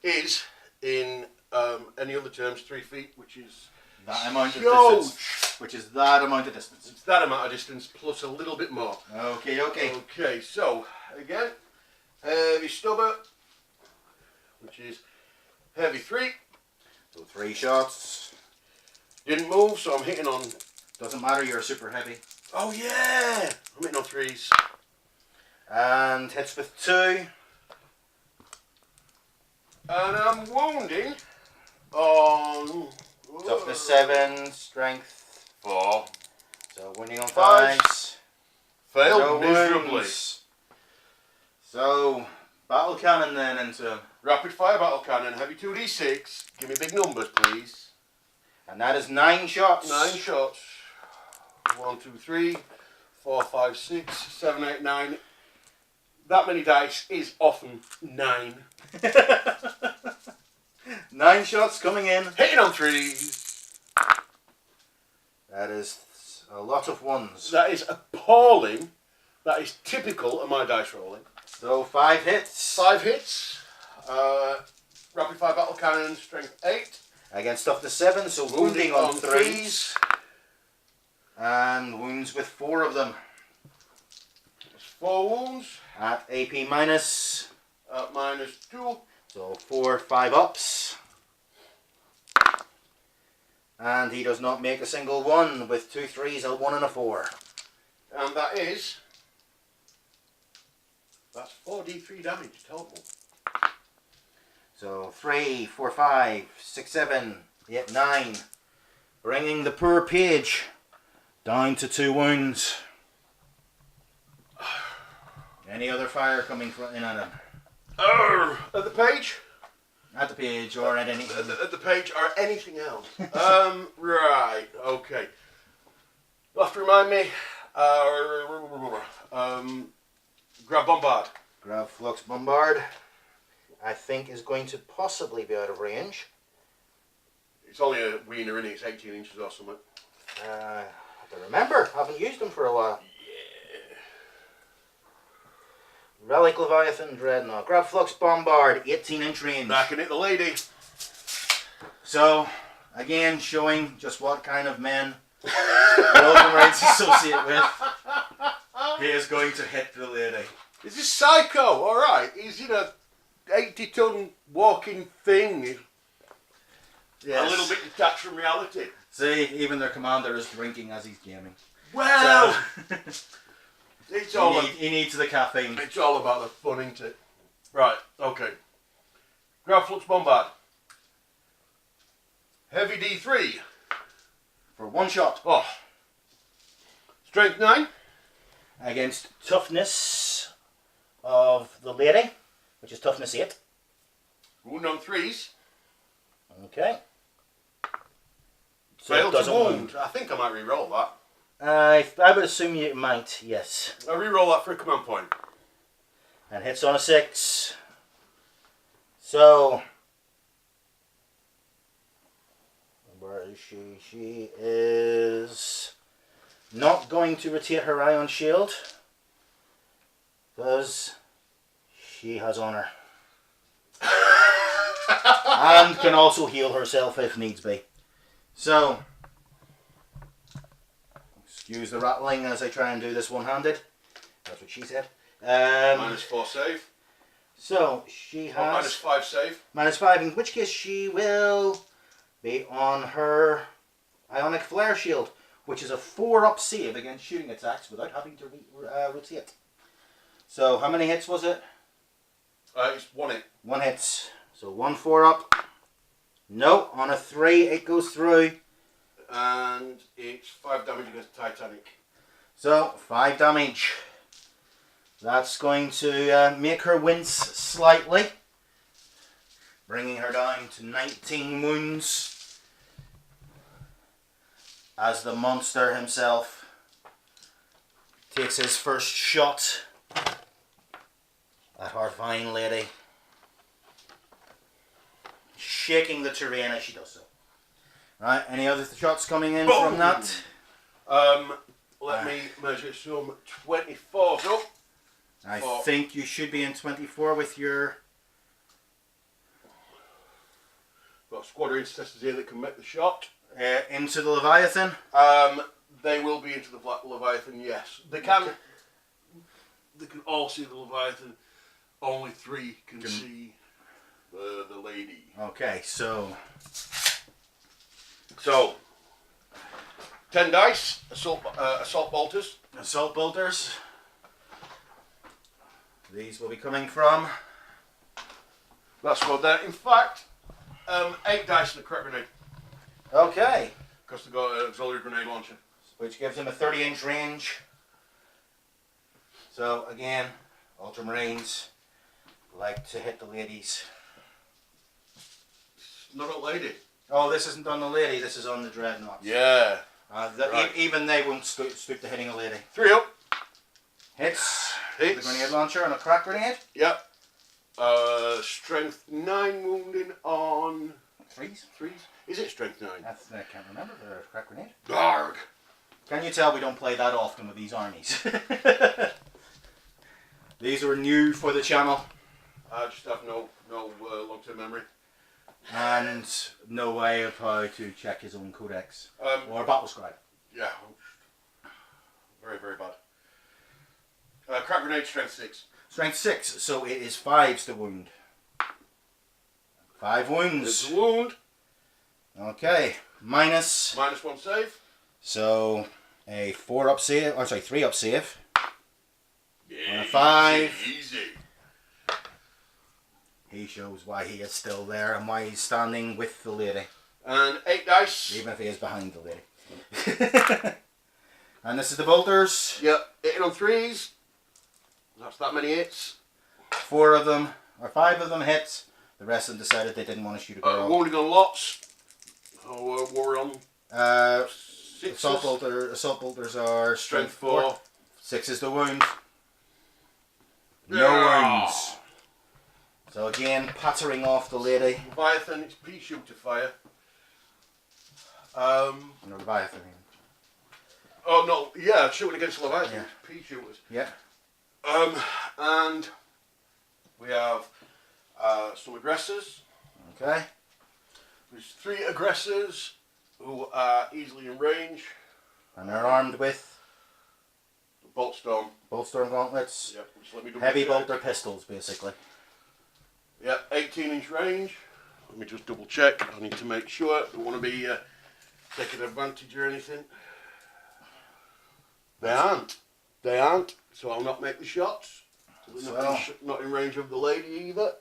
is in any other terms 3 feet, which is that amount of huge. distance. Which is that amount of distance. It's that amount of distance plus a little bit more. Okay, okay. Okay, so again, heavy stubber, which is heavy 3. So 3 shots. Didn't move, so I'm hitting on. Doesn't matter, you're super heavy. Oh yeah, I'm hitting on 3s. And hits with 2. And I'm wounding on. Toughness 7, strength 4. So wounding on 5s. 5s. Failed No miserably. wounds. So battle cannon then into him. Rapid fire battle cannon, heavy 2d6. Give me big numbers, please. And that is 9 shots. 9 shots. 1, 2, 3, 4, 5, 6, 7, 8, 9. That many dice is often 9. 9 shots coming in. Hitting on 3s. That is a lot of 1s. That is appalling. That is typical of my dice rolling. So 5 hits. 5 hits. Rapid fire battle cannon, strength 8. Against toughness 7, so wounding on 3s. And wounds with 4 of them. That's 4 wounds. At AP minus. At -2. So 4, 5 ups. And he does not make a single 1 with 2 3s, a 1 and a 4. And that is. That's 4d3 damage total. So 3, 4, 5, 6, 7, 8, 9. Bringing the poor page down to 2 wounds. Any other fire coming in at him? At the page? At the page or at any... At the page or anything else. Right, okay. You'll have to remind me. Grab bombard. Grab flux bombard. I think is going to possibly be out of range. It's only a wiener in it, it's 18 inches or something. I have to remember, I haven't used them for a while. Yeah. Relic Leviathan Dreadnought. Grab flux bombard, 18-inch range. Back and hit the lady. So, again, showing just what kind of men the ultramarines associate with. He is going to hit the lady. This is psycho, alright. He's in a 80-ton walking thing. Yes. A little bit detached from reality. See, even their commander is drinking as he's gaming. Well, So, it's all he needs the caffeine. it's all about the fun, isn't it? Right. Okay. Grab Flux Bombard. Heavy D3 For one shot. Oh. Strength 9. Against toughness of the lady, which is toughness 8. Wound on 3s. Okay. So Fail it to doesn't wound. I think I might re-roll that. I would assume you might, yes. I'll re-roll that for a command point. And hits on a 6. So, where is she? She is not going to rotate her ion shield because she has honor. And can also heal herself if needs be. So, excuse the rattling as I try and do this one-handed. That's what she said. -4 save. So, she has... -5 save. -5, in which case she will be on her Ionic Flare Shield, which is a 4-up save against shooting attacks without having to rotate. So, how many hits was it? It's 1 hit. 1 hit. So, 1 4-up. No, on a 3 it goes through. And it's 5 damage against Titanic. So, 5 damage. That's going to make her wince slightly, bringing her down to 19 wounds as the monster himself takes his first shot at our fine lady, shaking the terrain as she does so. Right, any other shots coming in Boom. from that? Let me measure some 24. So, I think you should be in 24 with your... got squadron intercessors here that can make the shot. into the Leviathan? They will be into the Leviathan, yes. They can. They can all see the Leviathan. Only 3 can see the lady. Okay, so 10 dice, assault bolters. assault bolters. These will be coming from... That's squad there. In fact, 8 dice and a crack grenade. Okay. Because they've got an auxiliary grenade launcher. Which gives him a 30-inch range. So again, ultramarines like to hit the ladies. Not a lady. Oh, this isn't on the lady, this is on the dreadnoughts. Yeah. Right. Even they won't stoop to hitting a lady. 3 up. Hits. Hits. The grenade launcher and a crack grenade. Yep. Strength 9 wounding on 3s. 3s. Is it strength 9? I can't remember the crack grenade. Garg. Can you tell we don't play that often with these armies? These were new for the channel. I just have no long-term memory. And no way of how to check his own codex. Or battle scribe. Yeah. Very, very bad. Crack grenade, strength 6. Strength 6, so it is 5s to wound. 5 wounds. It's a wound. Okay, minus. -1 save. So a 4-up save, or sorry, 3-up save. Yeah, On a 5. Easy. He shows why he is still there and why he's standing with the lady. And 8 dice. Even if he is behind the lady. And this is the bolters. Yep, 8 on 3s. That's that many hits. 4 of them, or 5 of them hit. The rest of them decided they didn't want to shoot a girl. Wounding on lots. Oh, we're on. Assault bolters are strength 4. 6 is the wound. No wounds. So again, pattering off the lady. Leviathan, it's pea shooter fire. No, Leviathan. Oh no, yeah, shooting against Leviathan. Yeah. Pea shooters. Yeah. And we have some aggressors. Okay. There's 3 aggressors who are easily in range. And they're armed with Bolt storm. boltstorm gauntlets. Yep. Just let me Heavy check. bolter pistols, basically. Yep. 18-inch range. Let me just double check. I need to make sure. I don't want to be taking advantage or anything. They aren't. They aren't. So I'll not make the shots. So they're not in range of the lady either.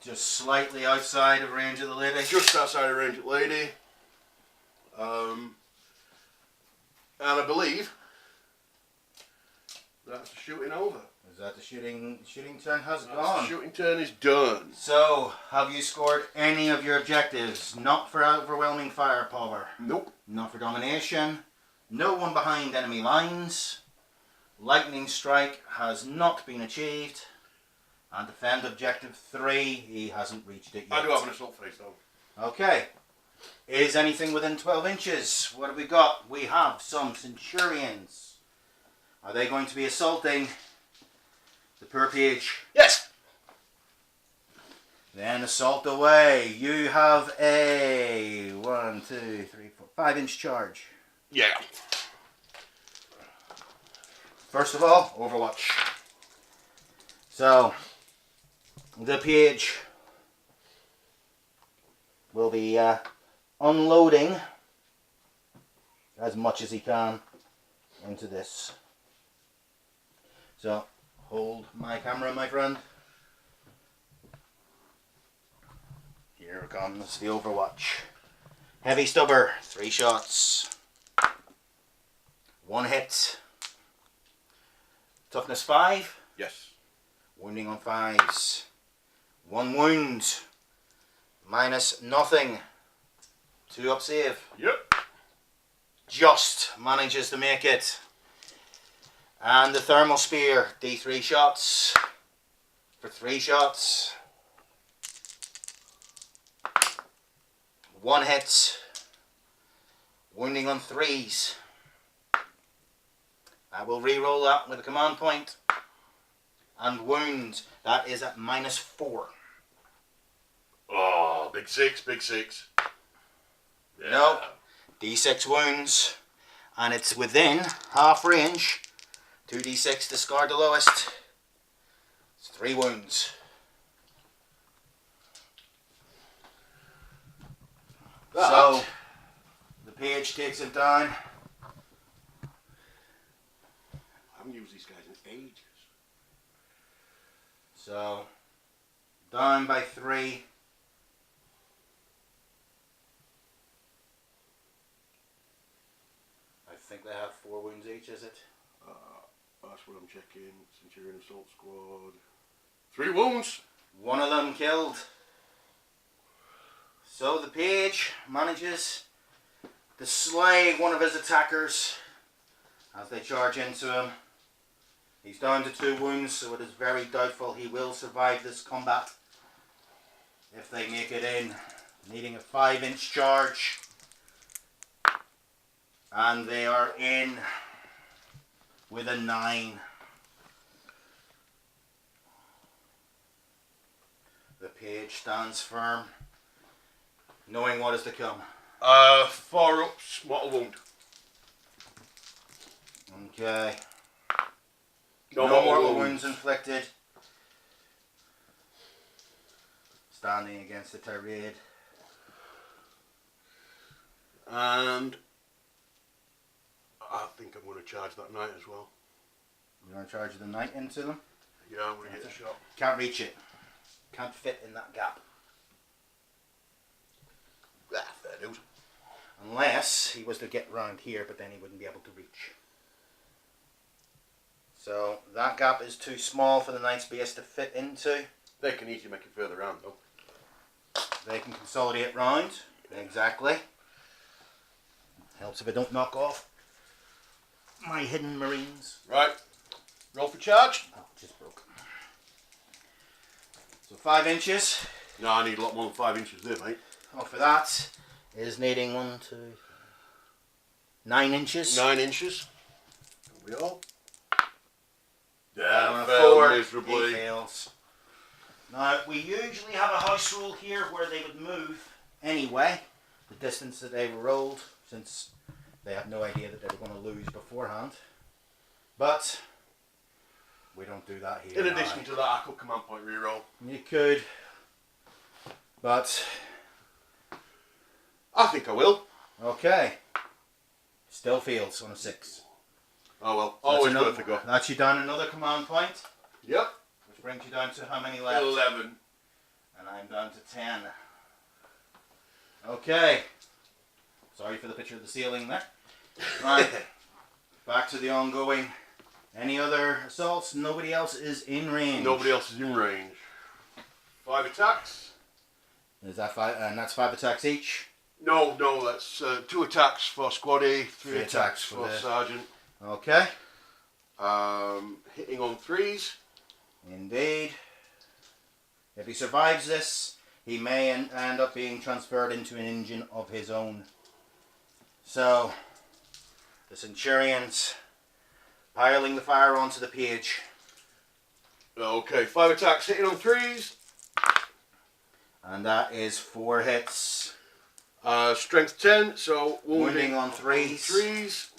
Just slightly outside of range of the lady. Just outside of range of the lady. And I believe that's the shooting over. Is that the shooting turn has That's gone? The shooting turn is done. So, have you scored any of your objectives? Not for overwhelming firepower. Nope. Not for domination. No one behind enemy lines. Lightning strike has not been achieved. And defend objective 3, he hasn't reached it yet. I do have an assault phase though. Okay. Is anything within 12 inches? What have we got? We have some centurions. Are they going to be assaulting the poor page? Yes! Then assault away. You have a 5-inch charge. Yeah. First of all, Overwatch. So, the page will be unloading as much as he can into this. So, hold my camera, my friend. Here comes the Overwatch. Heavy stubber, 3 shots. 1 hit. Toughness 5. Yes. Wounding on 5s. 1 wound. Minus nothing. 2 up save. Yep. Just manages to make it. And the thermal spear, D3 shots. For 3 shots. 1 hit. Wounding on 3s. I will re-roll that with a command point. And wound, that is at -4. Oh, big 6, big 6. Yeah. No, D6 wounds. And it's within half range. 2d6 discard the lowest. It's 3 wounds. So, the page takes it down. I haven't used these guys in ages. So, down by 3. I think they have 4 wounds each, is it? That's what I'm checking. Centurion Assault Squad. 3 wounds. 1 of them killed. So the page manages to slay one of his attackers as they charge into him. He's down to 2 wounds, so it is very doubtful he will survive this combat if they make it in. Needing a 5-inch charge. And they are in with a 9. The page stands firm, knowing what is to come. 4 ups, mortal wound. Okay. No mortal mortal wounds inflicted. Standing against the tirade. And I think I'm going to charge that knight as well. You're going to charge the knight into them? Yeah, I'm going to get a shot. Can't reach it. Can't fit in that gap. Ah, fair dues. Unless he was to get round here, but then he wouldn't be able to reach. So that gap is too small for the knight's base to fit into. They can easily make it further round though. They can consolidate round. Exactly. Helps if I don't knock off my hidden marines. Right. Roll for charge. Oh, just broke. So 5 inches. No, I need a lot more than 5 inches there, mate. Oh, for that is needing 9 inches. 9 inches. Here we are. On Yeah, a failed 4, miserably. he fails. Now, we usually have a house rule here where they would move anyway, the distance that they were rolled, since they had no idea that they were going to lose beforehand. But we don't do that here. In addition to that, I could command point reroll. You could, but I think I will. Okay. Still fields on a 6. Oh well, So always worth a go. That's you down another command point. Yep. Which brings you down to how many left? 11. And I'm down to 10. Okay. Sorry for the picture of the ceiling there. Right. Back to the ongoing. Any other assaults? Nobody else is in range. Nobody else is in range. 5 attacks. Is that 5? And that's 5 attacks each. No, that's 2 attacks for squad A, 3 attacks for sergeant. Okay. Hitting on 3s. Indeed. If he survives this, he may end up being transferred into an engine of his own. So, the Centurions piling the fire onto the page. Okay, 5 attacks hitting on 3s. And that is 4 hits. Strength 10, so Wounding on 3s.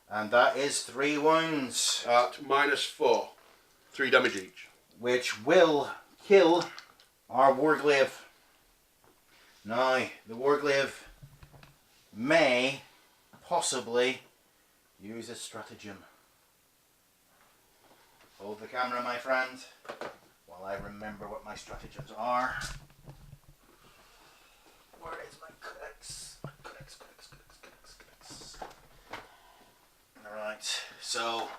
And that is 3 wounds. At -4. 3 damage each. Which will kill our Warglaive. Now, the Warglaive may possibly use a stratagem. Hold the camera, my friend, while I remember what my stratagems are. Where is my codex? Codex. Alright, so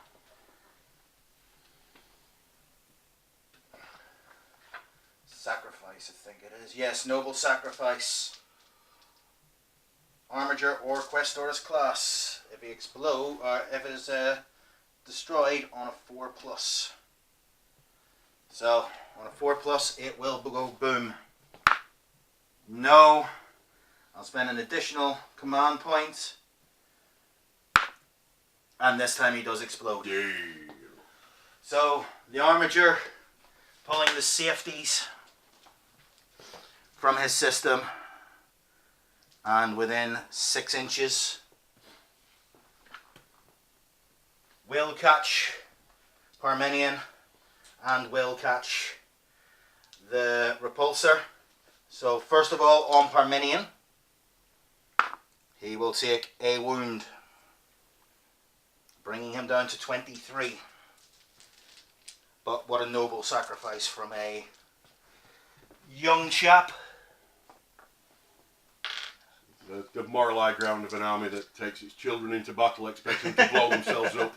sacrifice, I think it is. Yes, noble sacrifice. Armiger or Questor's class. If he explode, or if it is destroyed on a 4+. So on a 4+, it will go boom. No, I'll spend an additional command point, and this time he does explode. Yeah. So the Armiger pulling the safeties from his system, and within 6 inches will catch Parmenion and will catch the repulsor. So first of all, on Parmenion, he will take a wound, bringing him down to 23. But what a noble sacrifice from a young chap. The moral high ground of an army that takes its children into battle expecting to blow themselves up.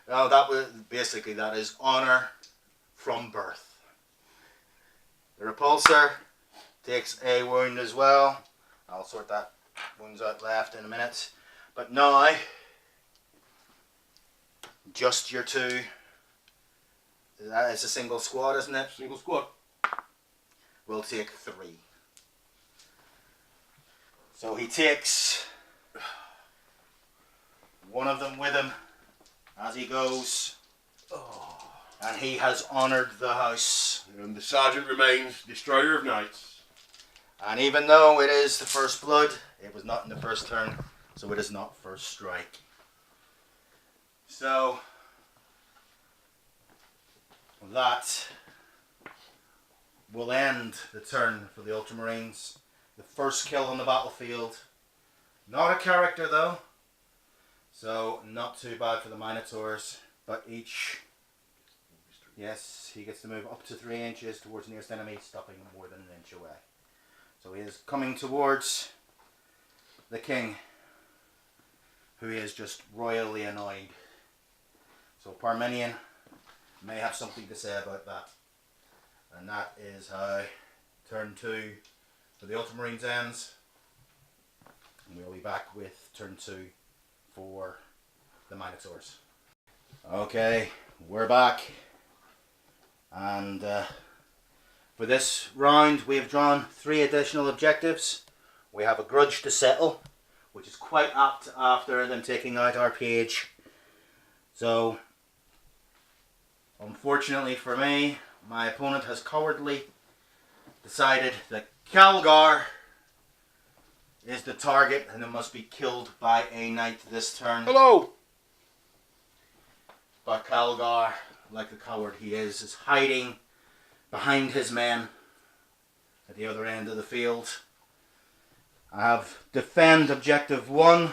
No, that was basically, that is honor from birth. The repulsor takes a wound as well. I'll sort that wounds out left in a minute. But now, just your 2. That is a single squad, isn't it? Single squad. We'll take 3. So he takes one of them with him as he goes. Oh. And he has honoured the house. And the sergeant remains destroyer of knights. And even though it is the first blood, it was not in the first turn, so it is not first strike. So that will end the turn for the Ultramarines. The first kill on the battlefield. Not a character though, so not too bad for the Minotaurs, but each, yes, he gets to move up to 3 inches towards nearest enemy, stopping him more than an inch away. So he is coming towards the king, who is just royally annoyed. So Parmenion may have something to say about that. And that is how turn 2 for the Ultramarines ends. And we'll be back with turn 2 for the Minotaurs. Okay, we're back. And for this round we have drawn 3 additional objectives. We have a grudge to settle, which is quite apt after them taking out our page. So, unfortunately for me, my opponent has cowardly decided that Calgar is the target and it must be killed by a knight this turn. Hello! But Calgar, like the coward he is hiding behind his men at the other end of the field. I have defend objective 1,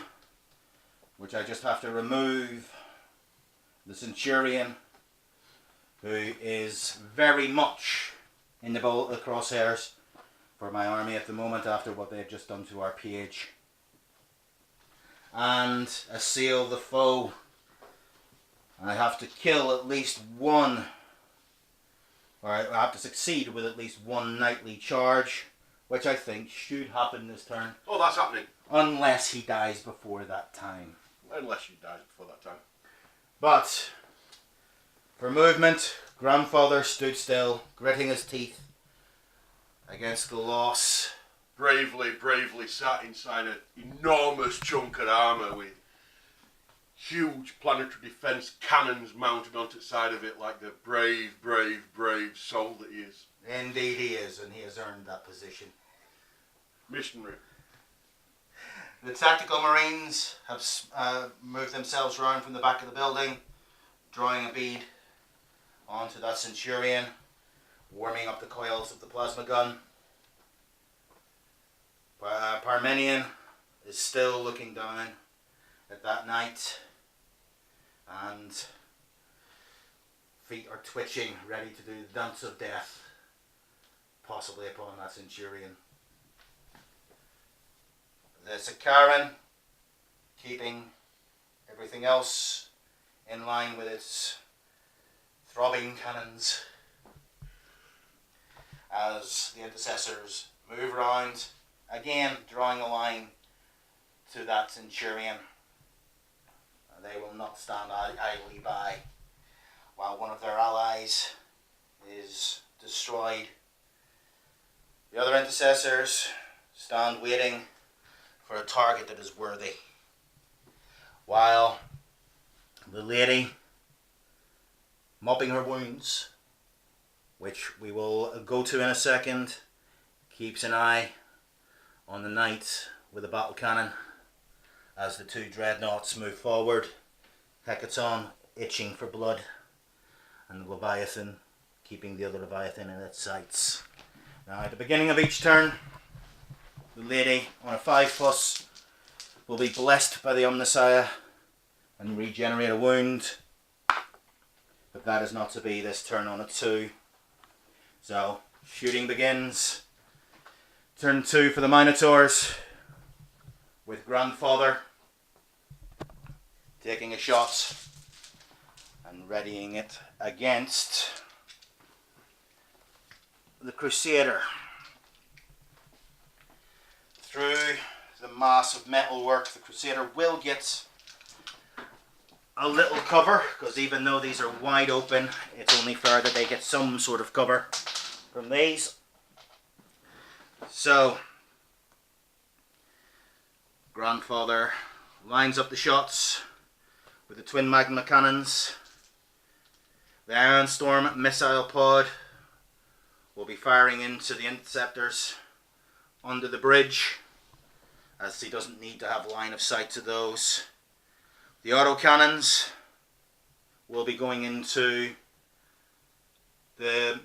which I just have to remove the Centurion, who is very much in the crosshairs for my army at the moment after what they've just done to our page. And assail the foe. I have to kill at least one, or I have to succeed with at least one knightly charge, which I think should happen this turn. Oh, that's happening. Unless he dies before that time. Unless you die before that time. But for movement, grandfather stood still, gritting his teeth against the loss. Bravely sat inside an enormous chunk of armour with huge planetary defence cannons mounted onto the side of it, like the brave soul that he is. Indeed he is, and he has earned that position. Missionary. The tactical marines have moved themselves around from the back of the building, drawing a bead onto that Centurion, warming up the coils of the plasma gun. Parmenion is still looking down at that knight, and feet are twitching, ready to do the dance of death, possibly upon that Centurion. The Sakaran, keeping everything else in line with its throbbing cannons, as the intercessors move around, again drawing a line to that Centurion. They will not stand idly by while one of their allies is destroyed. The other intercessors stand waiting for a target that is worthy, while the lady, mopping her wounds, which we will go to in a second, keeps an eye on the knight with a battle cannon as the two dreadnoughts move forward. Hecaton itching for blood, and the Leviathan keeping the other Leviathan in its sights. Now at the beginning of each turn, the lady on a 5+ will be blessed by the Omnissiah and regenerate a wound, but that is not to be this turn on a 2. So shooting begins. Turn 2 for the Minotaurs, with grandfather taking a shot and readying it against the Crusader. Through the mass of metalwork, the Crusader will get a little cover, because even though these are wide open, it's only fair that they get some sort of cover from these. So grandfather lines up the shots with the twin magma cannons. The Iron Storm missile pod will be firing into the interceptors under the bridge, as he doesn't need to have line of sight to those. The autocannons will be going into the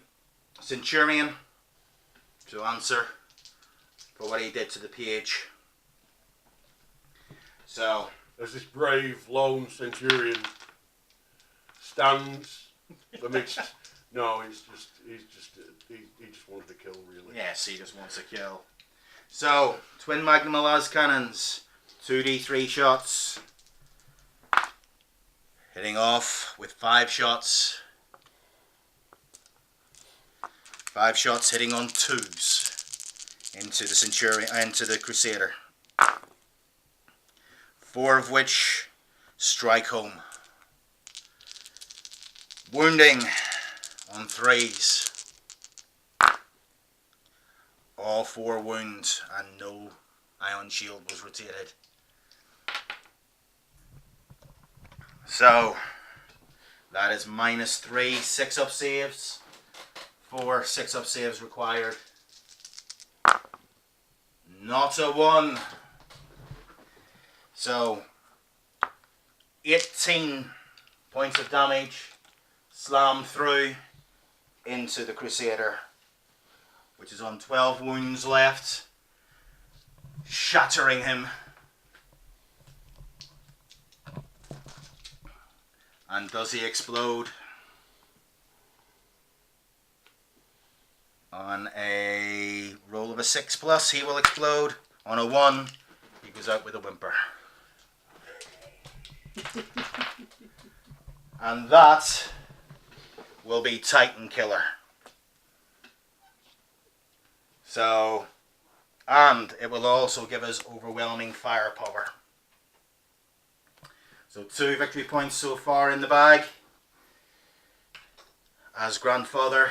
Centurion to answer for what he did to the PH. So, as this brave lone Centurion stands amidst, no, he just wanted to kill, really. Yes, he just wants to kill. So, twin magnum las cannons, 2d3 shots, hitting off with 5 shots. 5 shots hitting on 2s into the Centurion, into the Crusader. 4 of which strike home. Wounding on 3s. All 4 wounds, and no ion shield was rotated. So that is -3 6-up saves. 4 6-up saves required. Not a 1. So 18 points of damage slammed through into the Crusader, which is on 12 wounds left. shattering him. And does he explode? On a roll of a 6+, he will explode. On a 1, he goes out with a whimper. And that will be Titan Killer. So, and it will also give us overwhelming firepower. So 2 victory points so far in the bag, as Grandfather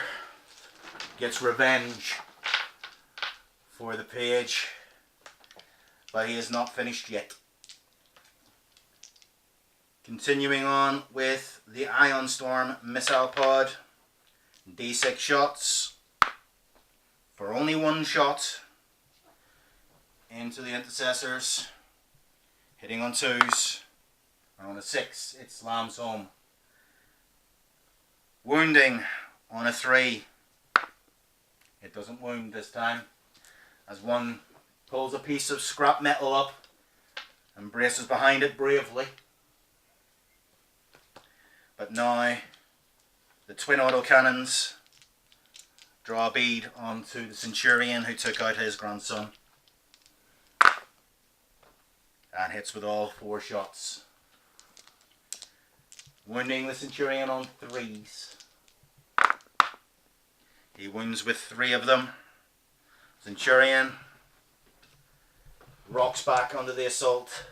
gets revenge for the page, but he is not finished yet. Continuing on with the Ion Storm missile pod, D6 shots for only 1 shot into the intercessors, hitting on 2s, and on a 6 it slams home. Wounding on a 3. It doesn't wound this time, as 1 pulls a piece of scrap metal up and braces behind it bravely. But now the twin autocannons draw a bead onto the Centurion who took out his grandson, and hits with all 4 shots, wounding the Centurion on 3s. He wounds with 3 of them. Centurion rocks back under the assault,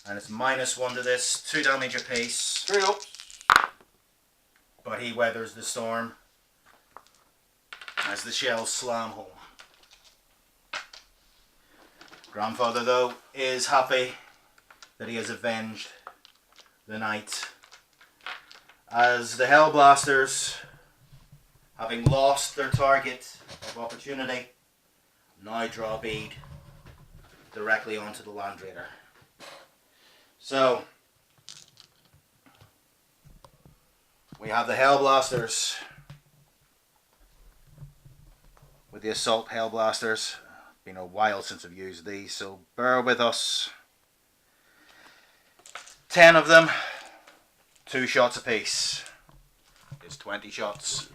and it's -1 to this, 2 damage apiece. Straight up. But he weathers the storm as the shells slam home. Grandfather, though, is happy that he has avenged the night, as the Hellblasters, having lost their target of opportunity, now draw a bead directly onto the Land Raider. So, we have the Hellblasters with the Assault Hellblasters. Been a while since I've used these, so bear with us. 10 of them, 2 shots apiece. It's 20 shots.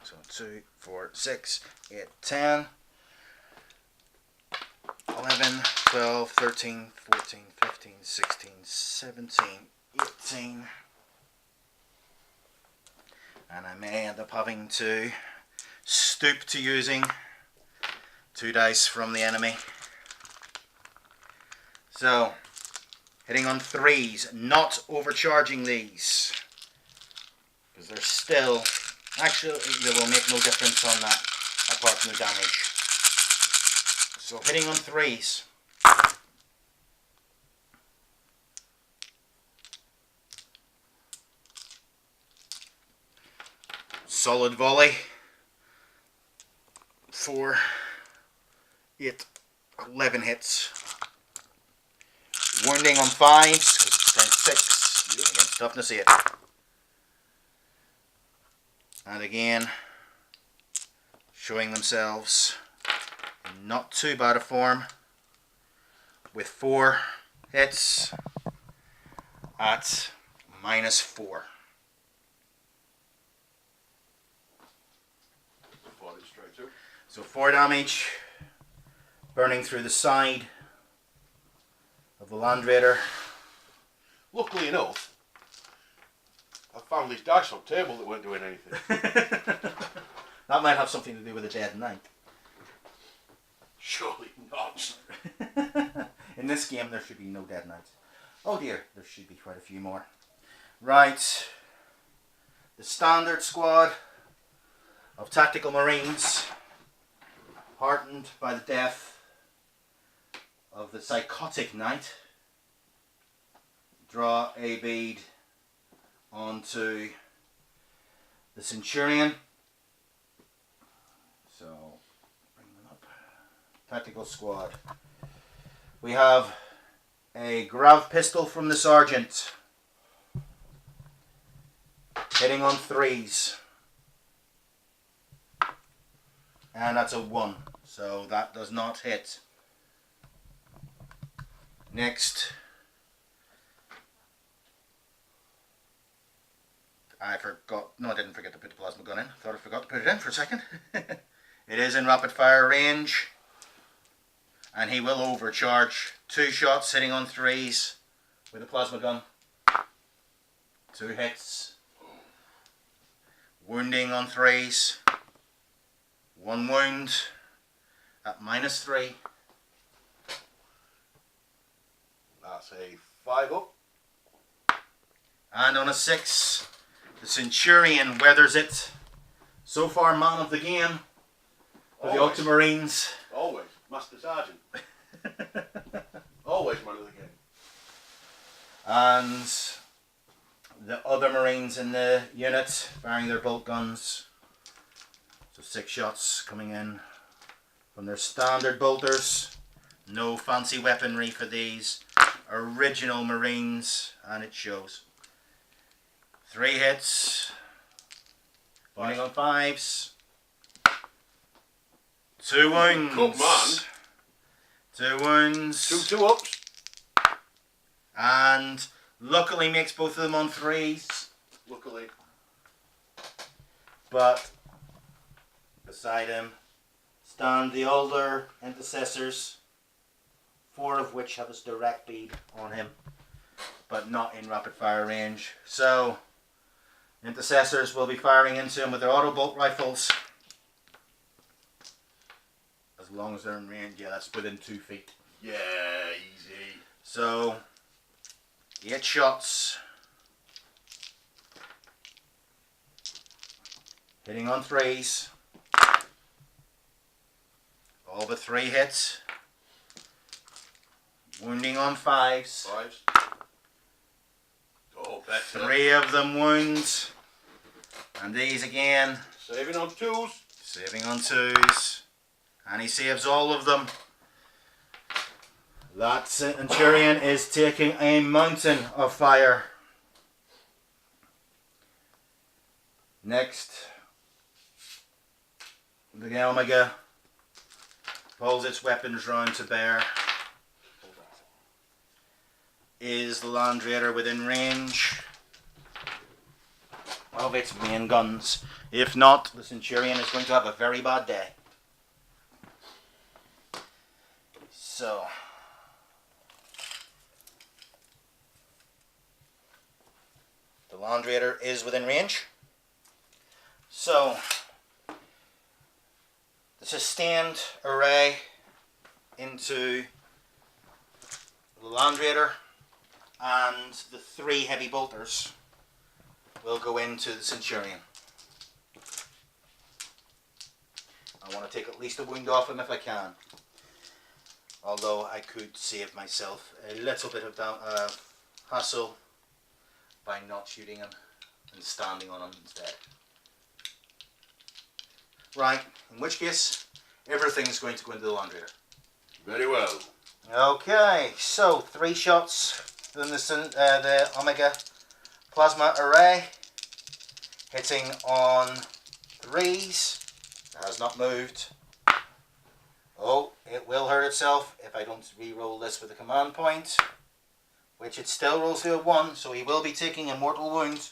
So 2, 4, 6, 8, 10, 11, 12, 13, 14, 15, 16, 17, 18. And I may end up having to stoop to using 2 dice from the enemy. So, hitting on 3s, not overcharging these, because they're still, actually they will make no difference on that apart from the damage. So hitting on 3s. Solid volley. 4, 8, 11 hits. Wounding on 5s, because it's strength 6 against toughness 8. And again, showing themselves in not too bad a form, with 4 hits at -4. So 4 damage, burning through the side of the Land Raider. Luckily enough, I found these dice on the table that weren't doing anything. That might have something to do with the dead knight. Surely not. In this game there should be no dead knights. Oh dear, there should be quite a few more. Right, the standard squad of tactical marines, heartened by the death of the psychotic knight, draw a bead onto the Centurion. So, bring them up. Tactical squad. We have a grav pistol from the sergeant, Hitting on 3s. And that's a 1. So that does not hit. Next. I forgot. No, I didn't forget to put the plasma gun in. Thought I forgot to put it in for a second. It is in rapid fire range. And he will overcharge. 2 shots hitting on 3s with a plasma gun. 2 hits. Wounding on 3s. 1 wound at -3. That's a 5 up. And on a 6, the Centurion weathers it. So far, man of the game for the Always. ultramarines. Always. Master Sergeant. Always man of the game. And the other marines in the unit firing their bolt guns. So 6 shots coming in from their standard bolters. No fancy weaponry for these. Original marines, and it shows. 3 hits. Wounding on 5s. 2 wounds. Good man. 2 wounds. 2 ups. And luckily makes both of them on 3s. Luckily. But beside him stand the older intercessors, 4 of which have a direct bead on him, but not in rapid fire range. So intercessors will be firing into him with their auto bolt rifles. As long as they're in range, yeah, that's within 2 feet. Yeah, easy. So 8 shots. Hitting on 3s. All but 3 hits. Wounding on 5s. 5s. Oh, better. 3 of them wounds. And these again. Saving on 2s. Saving on 2s. And he saves all of them. That Centurion is taking a mountain of fire. Next, the Omega pulls its weapons round to bear. Is the Land Raider within range of its main guns? If not, the Centurion is going to have a very bad day. So, the Land Raider is within range. So, the sustained array into the Land Raider and the 3 heavy bolters will go into the Centurion. I want to take at least a wound off him if I can. Although I could save myself a little bit of hassle by not shooting him and standing on him instead. Right, in which case, everything's going to go into the Land Raider. Very well. Okay, so 3 shots from the Omega plasma array, hitting on 3s. It has not moved. Oh, it will hurt itself if I don't re-roll this with a command point, which it still rolls to a 1, so he will be taking a mortal wound.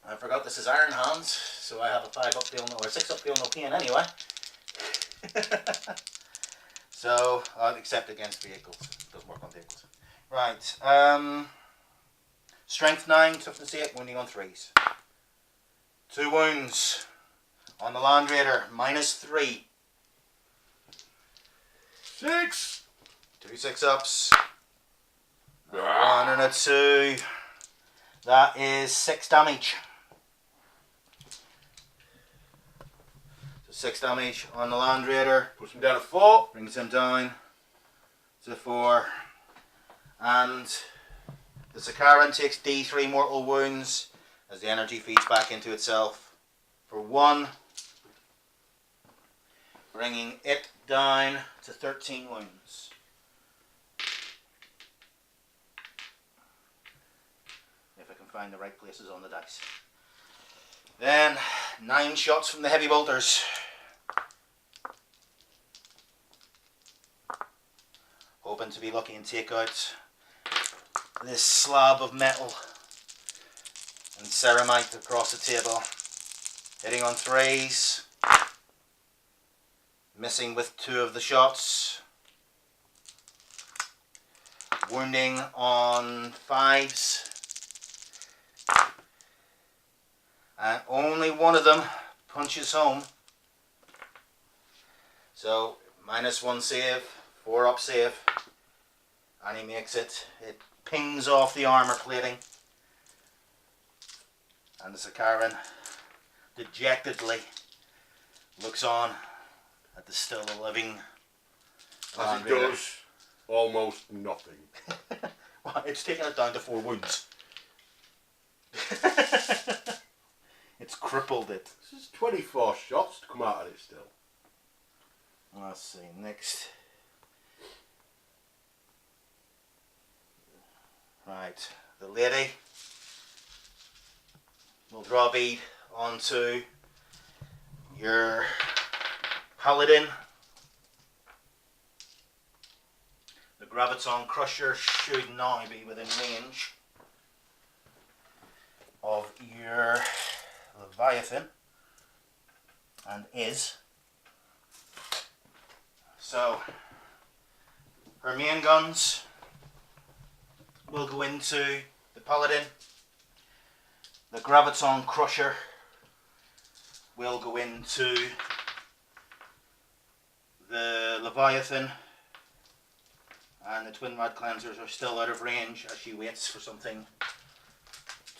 I forgot this is Iron Hands, so I have a 5 up feel or a 6 up feel no pain anyway. So, except against vehicles. It doesn't work on vehicles. Right. Strength 9, toughness 8, wounding on 3s. 2 wounds on the Land Raider, -3. 6. 2 6-ups. 1 and a 2. That is 6 damage. So 6 damage on the Land Raider. Puts him down to 4. Brings him down to 4. And the Sakaran takes D3 mortal wounds as the energy feeds back into itself for 1. Bringing it down to 13 wounds. If I can and find the right places on the dice. Then 9 shots from the heavy bolters. Hoping to be lucky and take out this slab of metal and ceramite across the table. Hitting on 3s. Missing with 2 of the shots. Wounding on 5s. And only one of them punches home. So, -1 save, 4 up save. And he makes it. It pings off the armour plating. And the Sakaran dejectedly looks on at the still living as it does almost nothing. Well, it's taken it down to 4 wounds. It's crippled it. This is 24 shots to come out of it still. Let's see, next. Right, the lady will draw a bead onto your paladin. The graviton crusher should now be within range of your Leviathan, and is. So her main guns will go into the paladin. The graviton crusher will go into the Leviathan, and the twin rod cleansers are still out of range as she waits for something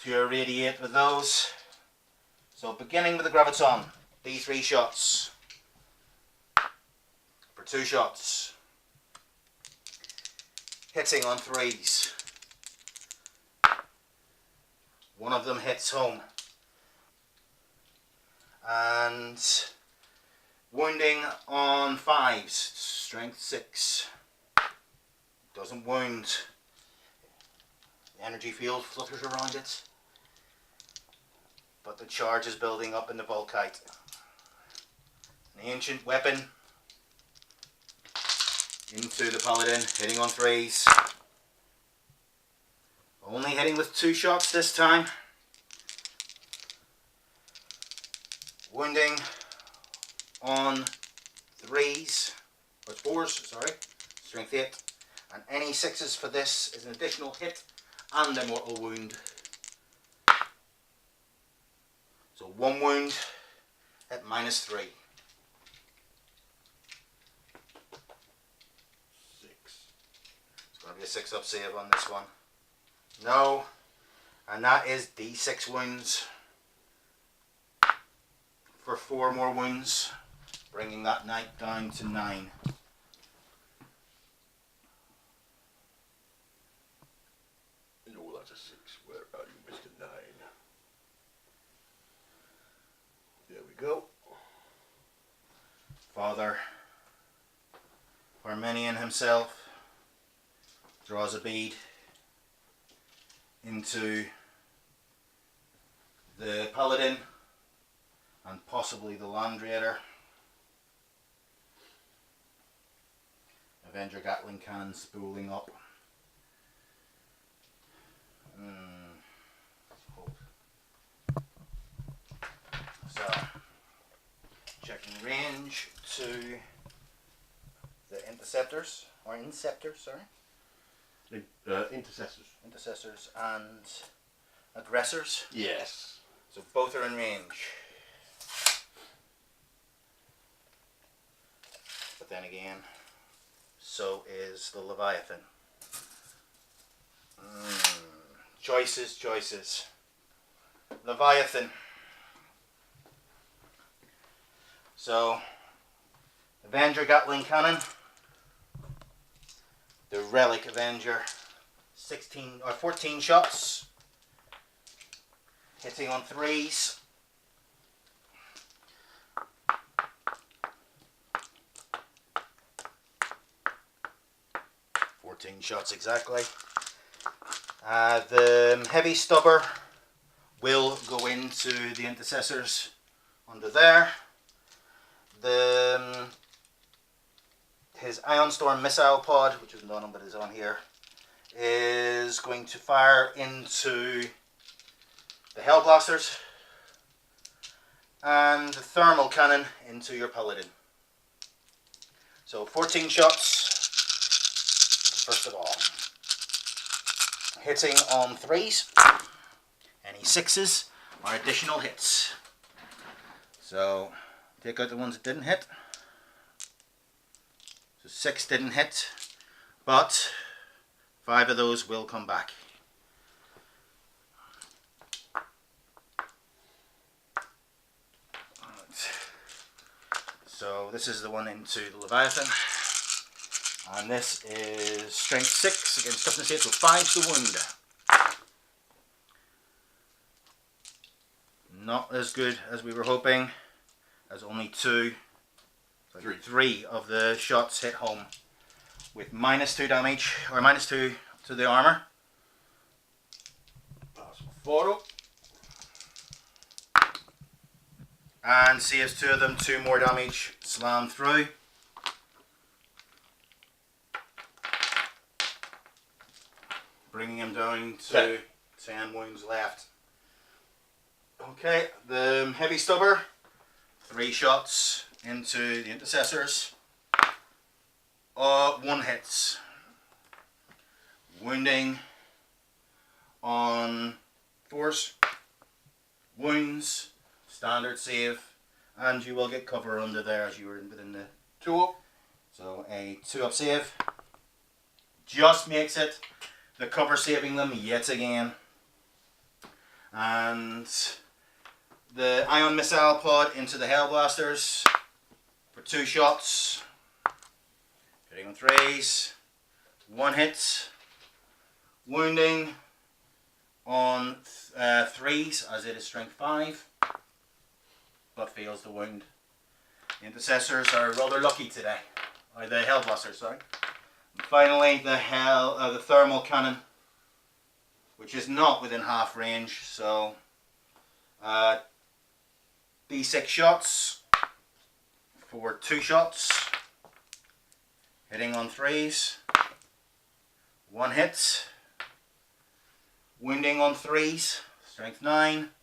to irradiate with those. So beginning with the graviton, D3 shots for 2 shots, hitting on 3s. One of them hits home, and wounding on 5s, strength 6, doesn't wound. The energy field flutters around it, but the charge is building up in the bulkite. An ancient weapon into the paladin, hitting on 3s. Only hitting with 2 shots this time. Wounding on 3s, or 4s, sorry, strength 8. And any 6s for this is an additional hit and a mortal wound. So 1 wound at -3. 6. It's going to be a 6 up save on this one. No, and that is D6 wounds for 4 more wounds, bringing that knight down to 9. No, that's a 6. Where are you, Mr. 9? There we go. Father Parmenion himself draws a bead into the paladin and possibly the land raider. Avenger Gatling cannon spooling up. So, checking range to the interceptors, or inceptors, sorry. Intercessors. Intercessors and aggressors. Yes. So both are in range. But then again, so is the Leviathan. Choices, choices. Leviathan. So, Avenger Gatling Cannon. The Relic Avenger. 16 or 14 shots. Hitting on 3s. Shots exactly, The heavy stubber will go into the intercessors under there. His Ion Storm missile pod, which isn't on him but is on here, is going to fire into the Hell Blasters, and the thermal cannon into your paladin. So 14 shots, first of all. Hitting on 3s. Any 6s are additional hits. So take out the ones that didn't hit. So 6 didn't hit, but 5 of those will come back. So this is the one into the Leviathan, and this is strength 6 against toughness 8, so 5 to wound. Not as good as we were hoping, as only 3 of the shots hit home, with -2 damage, or -2 to the armor. That's 4 up. And saves 2 of them, 2 more damage, slam through. Bringing him down to 10 wounds left. Okay, the heavy stubber, 3 shots into the intercessors. 1 hits. Wounding on 4s. Wounds. Standard save, and you will get cover under there as you were within the 2 up. So a 2 up save just makes it. The cover saving them yet again. And the ion missile pod into the Hell Blasters for 2 shots. Hitting on 3s. 1 hit. Wounding on 3s as it is strength 5. But fails the wound. The intercessors are rather lucky today. Or the Hell Blasters, sorry. And finally, the thermal cannon, which is not within half range. So, D6 shots for 2 shots. Hitting on 3s. 1 hit. Wounding on 3s. Strength 9.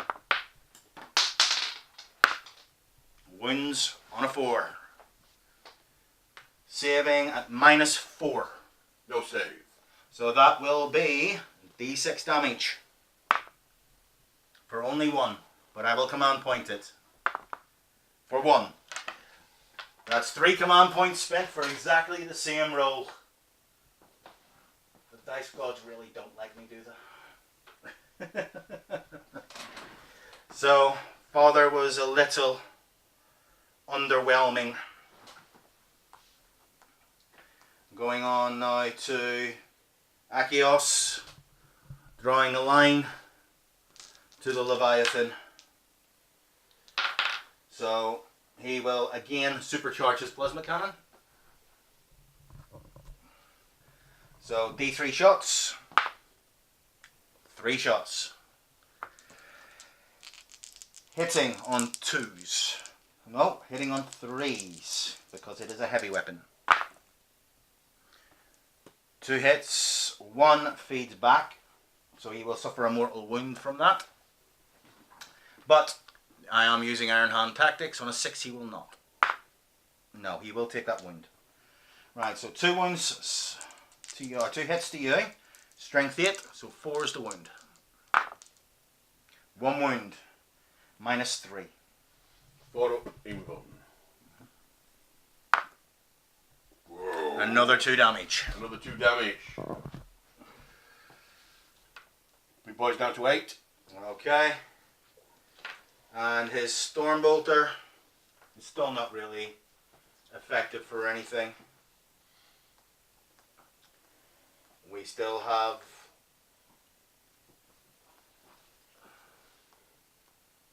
Wounds on a 4. Saving at -4. No save. So that will be D6 damage. For only 1. But I will command point it. For 1. That's 3 command points spent for exactly the same roll. The dice gods really don't like me, do they? So, Father was a little underwhelming. Going on now to Achios, drawing a line to the Leviathan. So he will again supercharge his plasma cannon. So D3 shots, 3 shots. Hitting on 2s. No, hitting on 3s, because it is a heavy weapon. 2 hits, 1 feeds back, so he will suffer a mortal wound from that. But I am using Iron Hand tactics. On a 6 he will not. No, he will take that wound. Right, so 2 wounds to you, or 2 hits to you. Strength 8, so 4 is the wound. 1 wound, -3. 4 up, inbound. Whoa. Another 2 damage. Another 2 damage. Big boy's down to 8. Okay. And his Stormbolter is still not really effective for anything. We still have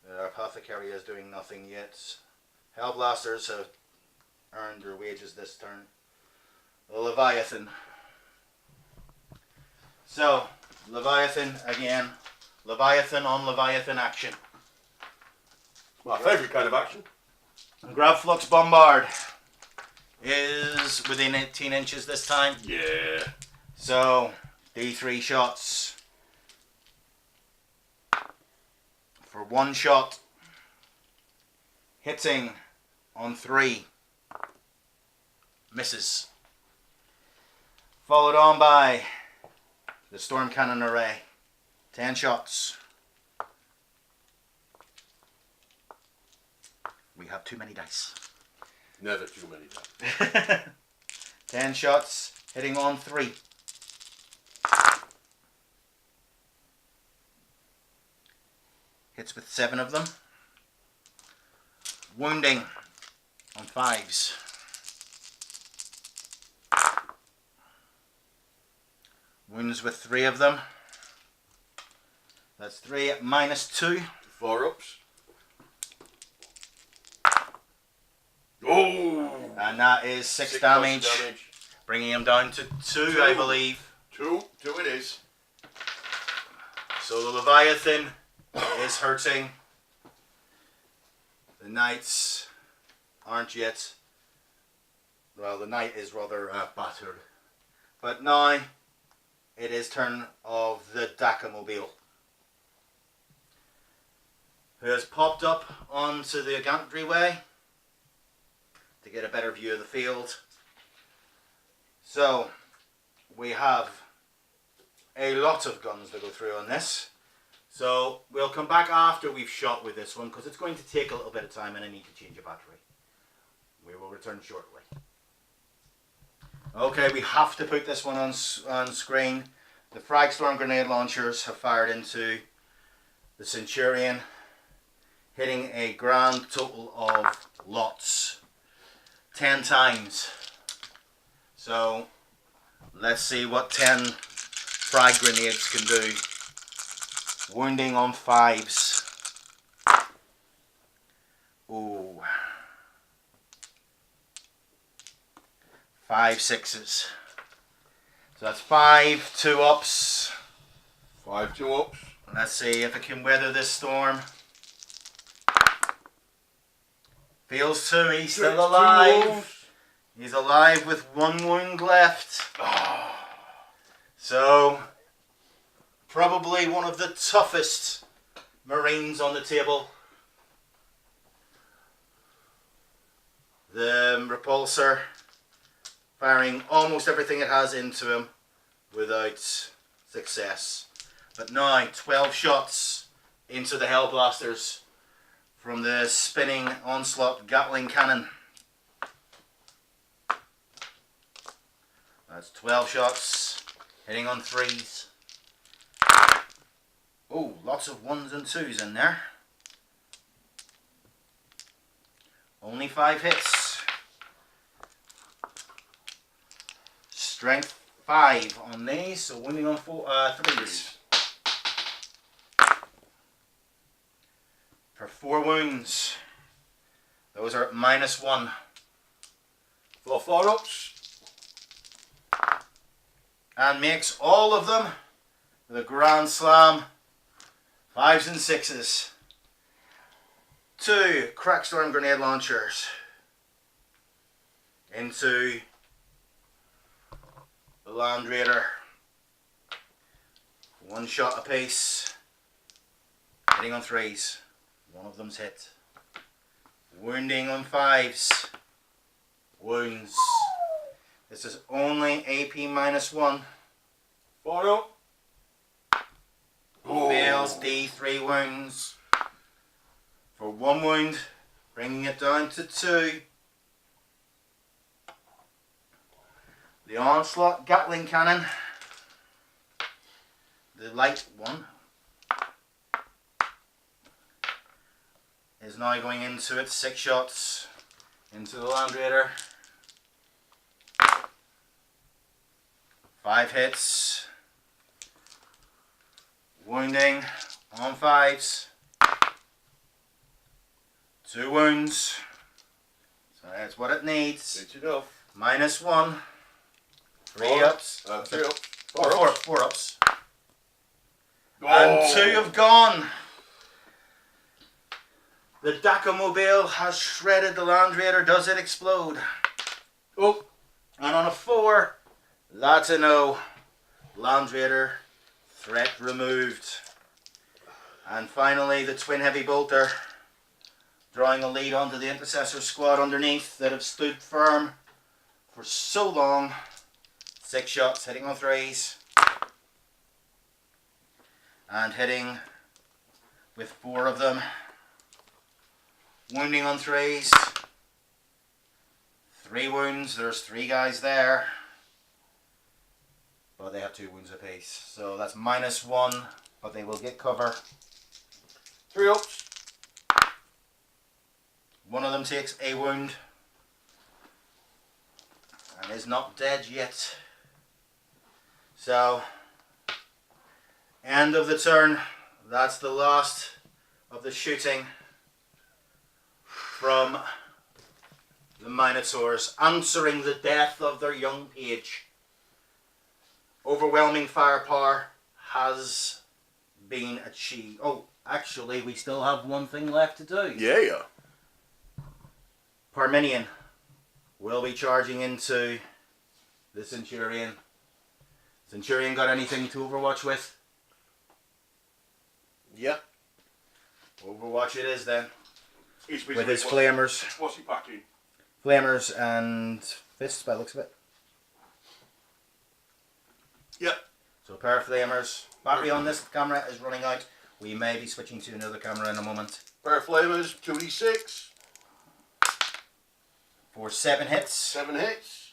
the Apothecary is doing nothing yet. Hellblasters have earned their wages this turn. The Leviathan. So, Leviathan again. Leviathan on Leviathan action. My favourite kind of action. Grav Flux Bombard is within 18 inches this time. Yeah. So, D3 shots. For 1 shot. Hitting on 3. Misses. Followed on by the Storm Cannon Array. 10 shots. We have too many dice. Never too many times. 10 shots, hitting on 3. Hits with 7 of them. Wounding on 5s. Wounds with 3 of them. That's 3 at -2. 4 ups. Oh! And that is 6 6 damage, damage. bringing him down to 2, 2. I believe. 2 it is. So the Leviathan is hurting. The Knights aren't yet. Well, the Knight is rather battered. But now it is turn of the Dakamobile, who has popped up onto the gantry-way to get a better view of the field. So we have a lot of guns to go through on this. So we'll come back after we've shot with this one, because it's going to take a little bit of time and I need to change a battery. We will return shortly. Okay, we have to put this one on screen. The Fragstorm grenade launchers have fired into the Centurion, hitting a grand total of lots. 10 times. So let's see what 10 frag grenades can do. Wounding on 5s. Ooh. 5 6s. So that's 5 2-ups. 5 2-ups. Let's see if it can weather this storm. Feels 2, he's still alive. He's alive with 1 wound left. So, probably one of the toughest Marines on the table. The repulsor firing almost everything it has into him without success. But now 12 shots into the Hellblasters from the spinning onslaught Gatling cannon. That's 12 shots hitting on 3s. Oh, lots of 1s and 2s in there. Only 5 hits. Strength 5 on these, so winning on 3s. For 4 wounds. Those are at -1. For 4-ups. And makes all of them with a grand slam. 5s and 6s. 2 Crackstorm grenade launchers into the Land Raider. 1 shot apiece. Hitting on 3s. One of them's hit. Wounding on 5s. Wounds. This is only AP -1. 4-up. Fails D3 wounds. For 1 wound, bringing it down to 2. The Onslaught Gatling cannon, the light one, is now going into it. 6 shots into the Land Raider. 5 hits. Wounding on 5s. 2 wounds. So that's what it needs. It's enough. -1. 3 ups. 3 ups. 4 ups. And 2 have gone. The Dakar-mobile has shredded the Land Raider. Does it explode? Oh. And on a 4, that's a no. Land Raider, threat removed. And finally, the twin heavy bolter, drawing a lead onto the intercessor squad underneath that have stood firm for so long. 6 shots, hitting on 3s. And hitting with 4 of them. Wounding on 3s. 3 wounds, there's 3 guys there. But they have 2 wounds apiece. So that's -1, but they will get cover. 3 ups. One of them takes a wound and is not dead yet. So, end of the turn. That's the last of the shooting from the Minotaurs, answering the death of their young page. Overwhelming firepower has been achieved. Oh, actually, we still have one thing left to do. Yeah. Parmenion will be charging into the Centurion. Centurion got anything to overwatch with? Yeah. Overwatch it is then. With his what, flamers. What's he packing? Flamers and fists by the looks of it. Yep. So a pair of flamers. Battery on this camera is running out. We may be switching to another camera in a moment. Pair of flamers, 2d6. For 7 hits. 7 hits.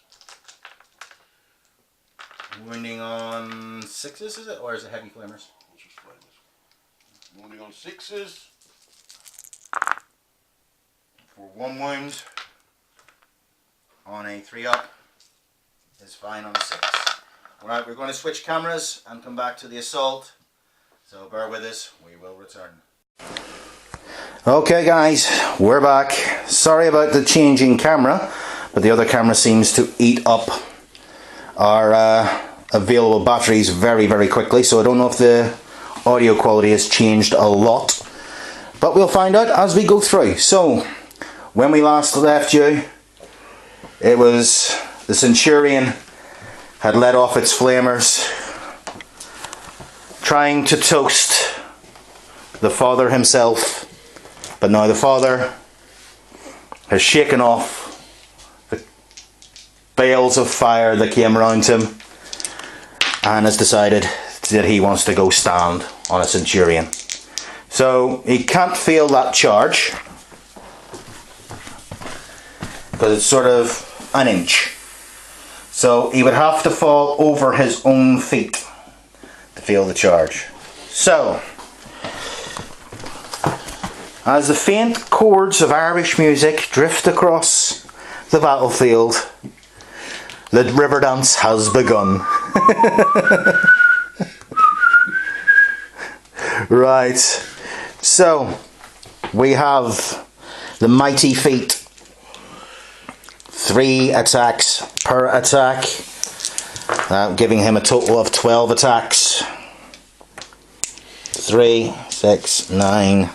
Wounding on 6s, is it? Or is it heavy flamers? It's just flamers. Wounding on 6s. For 1 wound on a 3-up is fine on a 6. Alright, we're going to switch cameras and come back to the assault. So bear with us, we will return. Okay guys, we're back. Sorry about the changing camera, but the other camera seems to eat up our available batteries very, very quickly. So I don't know if the audio quality has changed a lot, but we'll find out as we go through. So, when we last left you, it was the Centurion had let off its flamers, trying to toast the father himself, but now the father has shaken off the bales of fire that came around him and has decided that he wants to go stand on a Centurion. So he can't feel that charge because it's sort of an inch. So he would have to fall over his own feet to feel the charge. So, as the faint chords of Irish music drift across the battlefield, the river dance has begun. Right, so we have the mighty feat. 3 attacks per attack, giving him a total of 12 attacks. 3, 6, 9,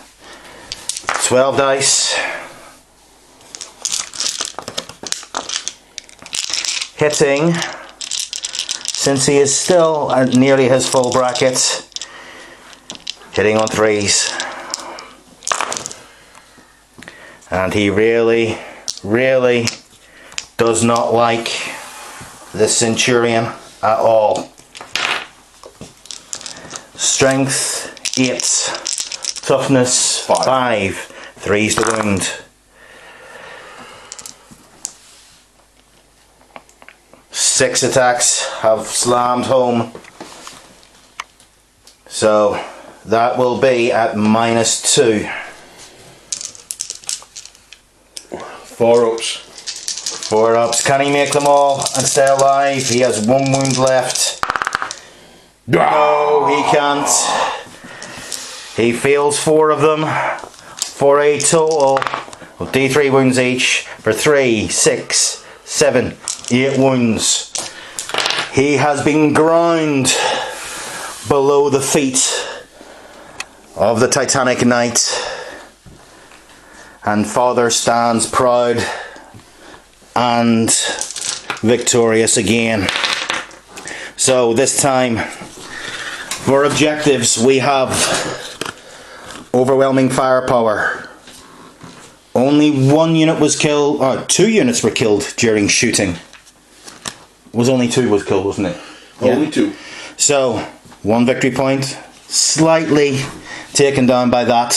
12 dice. Hitting, since he is still at nearly his full bracket, hitting on 3s. And he really, really does not like the Centurion at all. Strength 8, toughness 5, 3's the wound. Six attacks have slammed home, so that will be at -2. 4 ups. 4 ups. Can he make them all and stay alive? He has 1 wound left. No, he can't. He fails 4 of them for a total of D3 wounds each for 3, 6, 7, 8 wounds. He has been ground below the feet of the Titanic Knight, and Father stands proud and victorious again. So this time, for objectives, we have overwhelming firepower. Only one unit was killed, 2 units were killed during shooting. It was only 2 was killed, wasn't it? Only 2. So, 1 victory point, slightly taken down by that.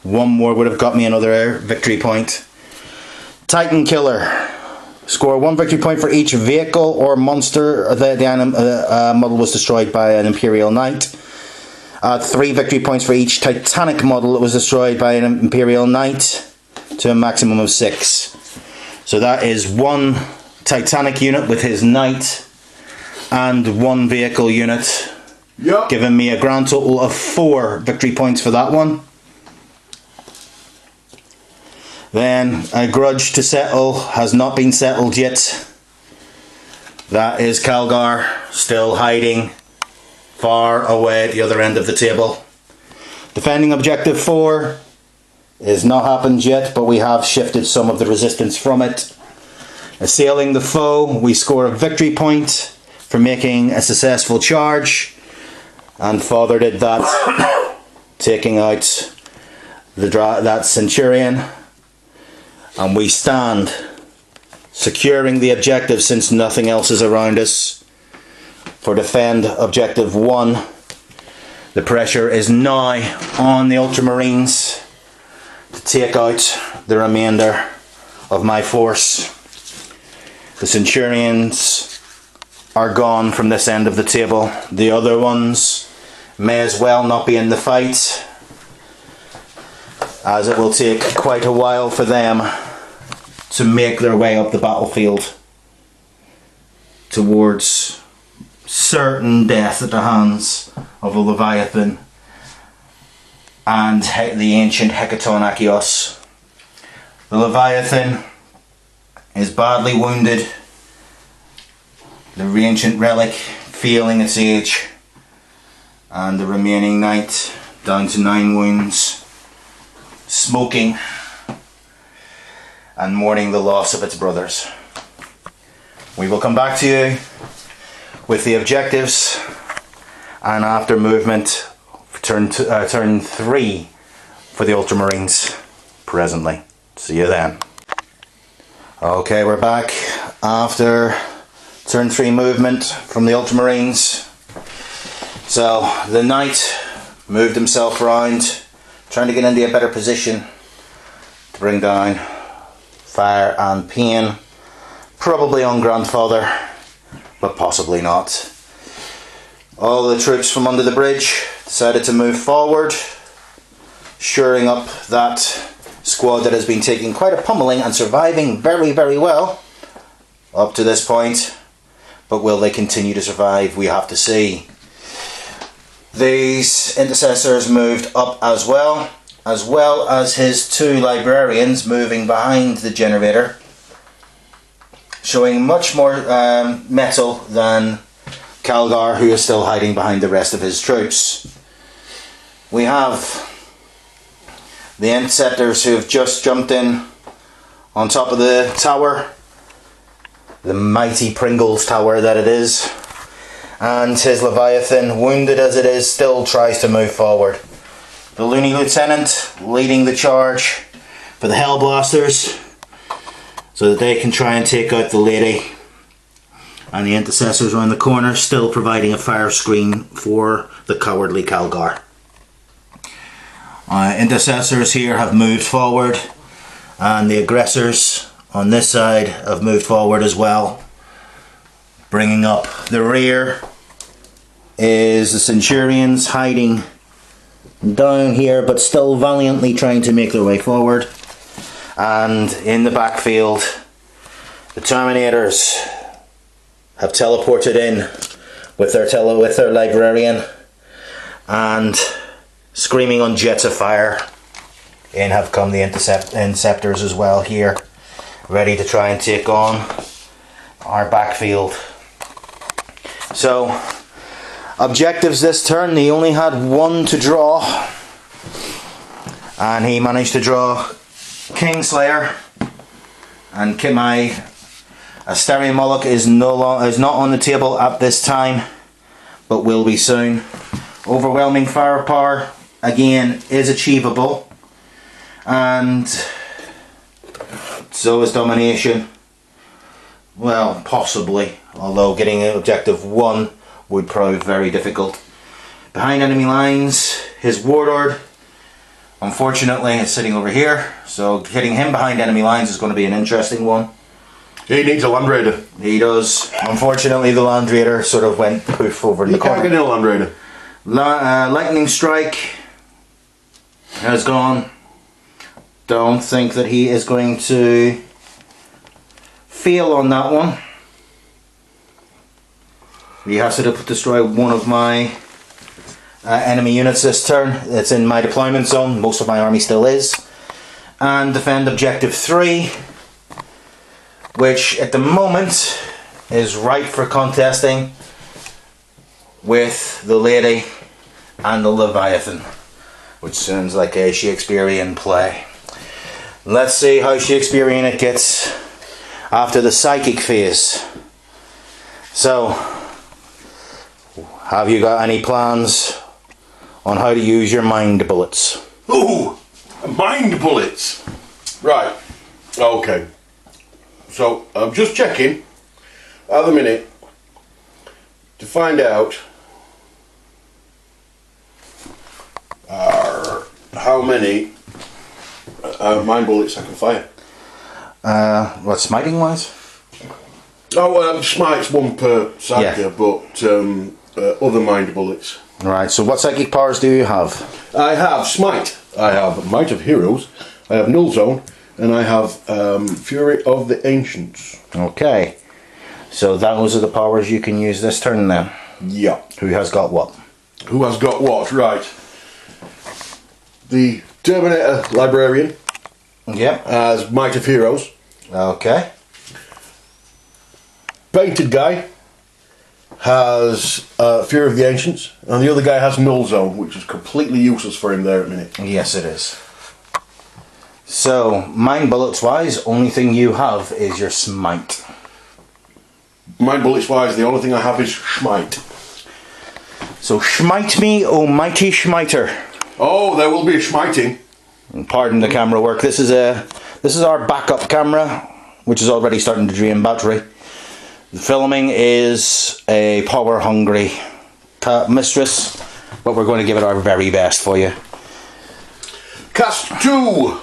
1 more would have got me another victory point. Titan Killer. Score 1 victory point for each vehicle or monster the model was destroyed by an Imperial Knight. 3 victory points for each Titanic model that was destroyed by an Imperial Knight, to a maximum of 6. So that is 1 Titanic unit with his Knight and 1 vehicle unit, giving me a grand total of 4 victory points for that one. Then a grudge to settle has not been settled yet. That is Calgar, still hiding far away at the other end of the table. Defending objective 4 is not happened yet, but we have shifted some of the resistance from it. Assailing the foe, we score a victory point for making a successful charge, and Father did that, taking out that Centurion, and we stand securing the objective since nothing else is around us. For defend objective 1, the pressure is now on the ultramarines to take out the remainder of my force. The Centurions are gone from this end of the table. The other ones may as well not be in the fight, as it will take quite a while for them to make their way up the battlefield towards certain death at the hands of a Leviathan and the ancient Hecaton Achios. The Leviathan is badly wounded, the ancient relic feeling its age, and the remaining knight down to 9 wounds, smoking and mourning the loss of its brothers. We will come back to you with the objectives and after movement turn 3 for the Ultramarines presently. See you then. Okay, we're back after turn 3 movement from the Ultramarines. So the knight moved himself around, trying to get into a better position to bring down Fire and Pain, probably on Grandfather, but possibly not. All the troops from under the bridge decided to move forward, shoring up that squad that has been taking quite a pummeling and surviving very, very well up to this point. But will they continue to survive? We have to see. These intercessors moved up as well as his 2 librarians moving behind the generator, showing much more mettle than Calgar, who is still hiding behind the rest of his troops. We have the interceptors who have just jumped in on top of the tower, the mighty Pringles tower that it is, and his Leviathan, wounded as it is, still tries to move forward. The Looney Lieutenant leading the charge for the Hellblasters so that they can try and take out the lady, and the intercessors around the corner still providing a fire screen for the cowardly Calgar. Intercessors here have moved forward, and the aggressors on this side have moved forward as well. Bringing up the rear is the Centurions, hiding down here but still valiantly trying to make their way forward. And in the backfield, the Terminators have teleported in with their librarian, and screaming on jets of fire, in have come the interceptors as well here, ready to try and take on our backfield. So objectives this turn, they only had 1 to draw, and he managed to draw Kingslayer, and my Asterion Moloch is not on the table at this time, but will be soon. Overwhelming firepower again is achievable, and so is domination. Well, possibly, although getting objective 1 would prove very difficult. Behind enemy lines, his Warlord, unfortunately, is sitting over here, so getting him behind enemy lines is going to be an interesting one. He needs a Land Raider. He does. Unfortunately, the Land Raider sort of went poof over in the corner. You can't get a Land Raider. Lightning Strike has gone. Don't think that he is going to fail on that one. He has to destroy one of my enemy units this turn. It's in my deployment zone. Most of my army still is. And defend objective 3, which at the moment is ripe for contesting with the Lady and the Leviathan, which sounds like a Shakespearean play. Let's see how Shakespearean it gets after the psychic phase. So, have you got any plans on how to use your mind bullets? Ooh, mind bullets. Right. Okay. So I'm just checking at the minute to find out how many mind bullets I can fire. What, smiting wise? Oh, smite's 1 per psychic, Yeah. but other mind bullets. Right, so what psychic powers do you have? I have smite. I have Might of Heroes. I have Null Zone, and I have Fury of the Ancients. Okay, so those are the powers you can use this turn then. Yeah. Who has got what? Who has got what? Right. The Terminator Librarian Yep. has Might of Heroes. Okay. Painted guy has Fear of the Ancients, and the other guy has Null Zone, which is completely useless for him there at the minute. Yes, it is. So, mind bullets wise, only thing you have is your smite. Mind bullets wise, the only thing I have is Smite. So, smite me, oh mighty smiter. Oh, there will be a smiting. Pardon the camera work. This is our backup camera, which is already starting to drain battery. The filming is a power hungry mistress, but we're going to give it our very best for you. Cast 2,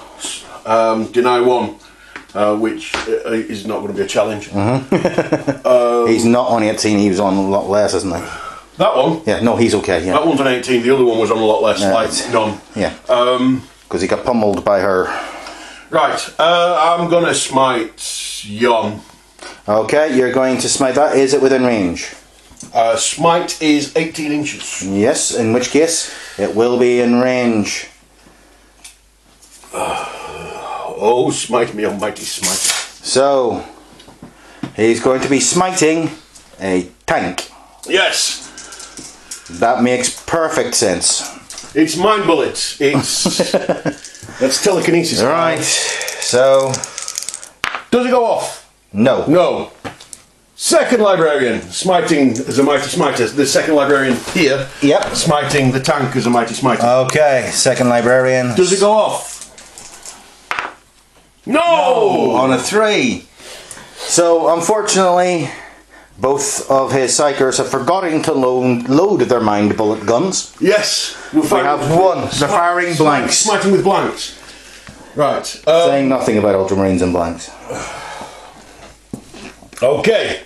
deny 1, which is not going to be a challenge. He's not on 18, he was on a lot less, isn't he? That one? Yeah, no, he's okay. Yeah. That one's on 18, the other one was on a lot less, like none. Yeah. Because he got pummeled by her. Right, I'm going to smite Yon. Okay, you're going to smite that. Is it within range? Smite is 18 inches. Yes, in which case it will be in range. Oh, smite me, almighty smite. So, he's going to be smiting a tank. Yes. That makes perfect sense. It's mind bullets. It's that's telekinesis. Right. So, does it go off? No. No. Second librarian smiting as a mighty smiter. The second librarian here. Yep. Smiting the tank as a mighty smiter. Okay. Second librarian. Does it go off? No. On a 3. So, unfortunately, both of his psychers have forgotten to load their mind bullet guns. Yes. We have one. They're firing blanks. Smiting with blanks. Right. Saying nothing about ultramarines and blanks. Okay.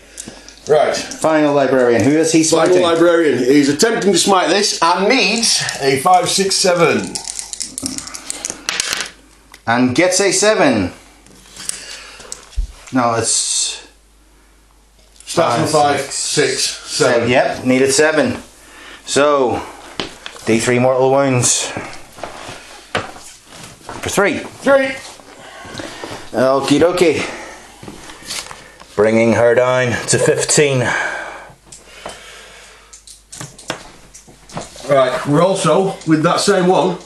Right. Final librarian. Who is he smiting? Final librarian. He's attempting to smite this and needs a 5, 6, 7. And gets a 7. No, it's... Starts from 5, 6, 7. Yep, needed 7. So, D3 mortal wounds. For 3. 3. Okie dokie. Bringing her down to 15. Right, we're also, with that same one,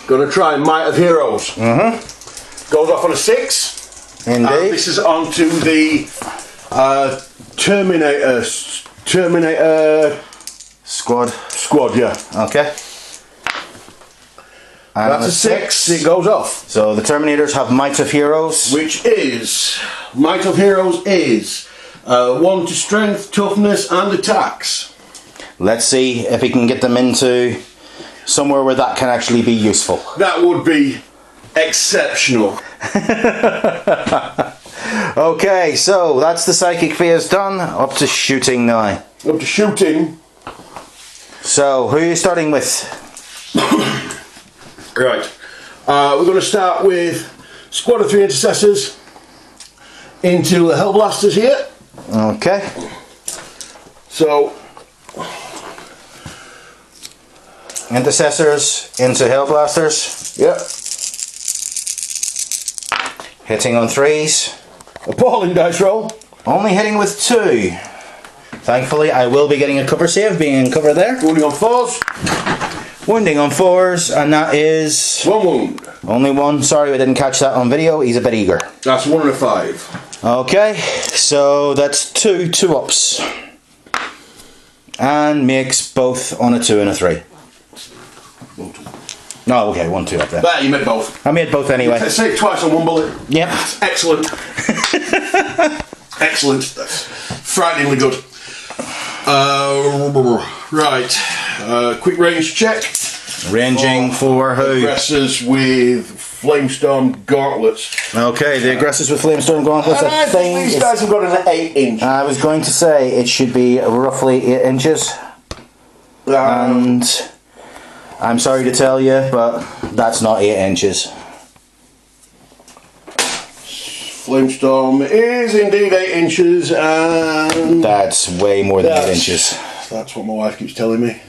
Gonna try Might of Heroes. Goes off on a 6. Indeed. And this is onto the Terminator squad, yeah. Okay. And That's a 6. It goes off. So the Terminators have Might of Heroes. Which is, Might of Heroes is 1 to strength, toughness, and attacks. Let's see if we can get them into somewhere where that can actually be useful. That would be exceptional. Okay, so that's the psychic phase done. Up to shooting now. Up to shooting. So, who are you starting with? Right. We're going to start with squad of 3 intercessors into the Hellblasters here. Okay. So, Intercessors into Hellblasters. yeah. Hitting on 3s. Appalling dice roll. Only hitting with 2. Thankfully, I will be getting a cover save, being in cover there. Wounding on 4s. Wounding on 4s, and that is... 1 wound. Only 1. Sorry, I didn't catch that on video. He's a bit eager. That's 1 and a 5. Okay, so that's 2 2-ups. And makes both on a 2 and a 3. No, okay, 1 2 up there. There, you made both. I made both anyway. Say it twice on 1 bullet. Yep. Excellent. Excellent. That's frighteningly good. Right. Quick range check. Ranging for who? Aggressors with Flamestorm gauntlets. Okay, the aggressors with Flamestorm gauntlets. And I think these guys have got an 8 inch. I was going to say it should be roughly 8 inches. And I'm sorry to tell you, but that's not 8 inches. Flamestorm is indeed 8 inches, and That's way more than 8 inches. That's what my wife keeps telling me.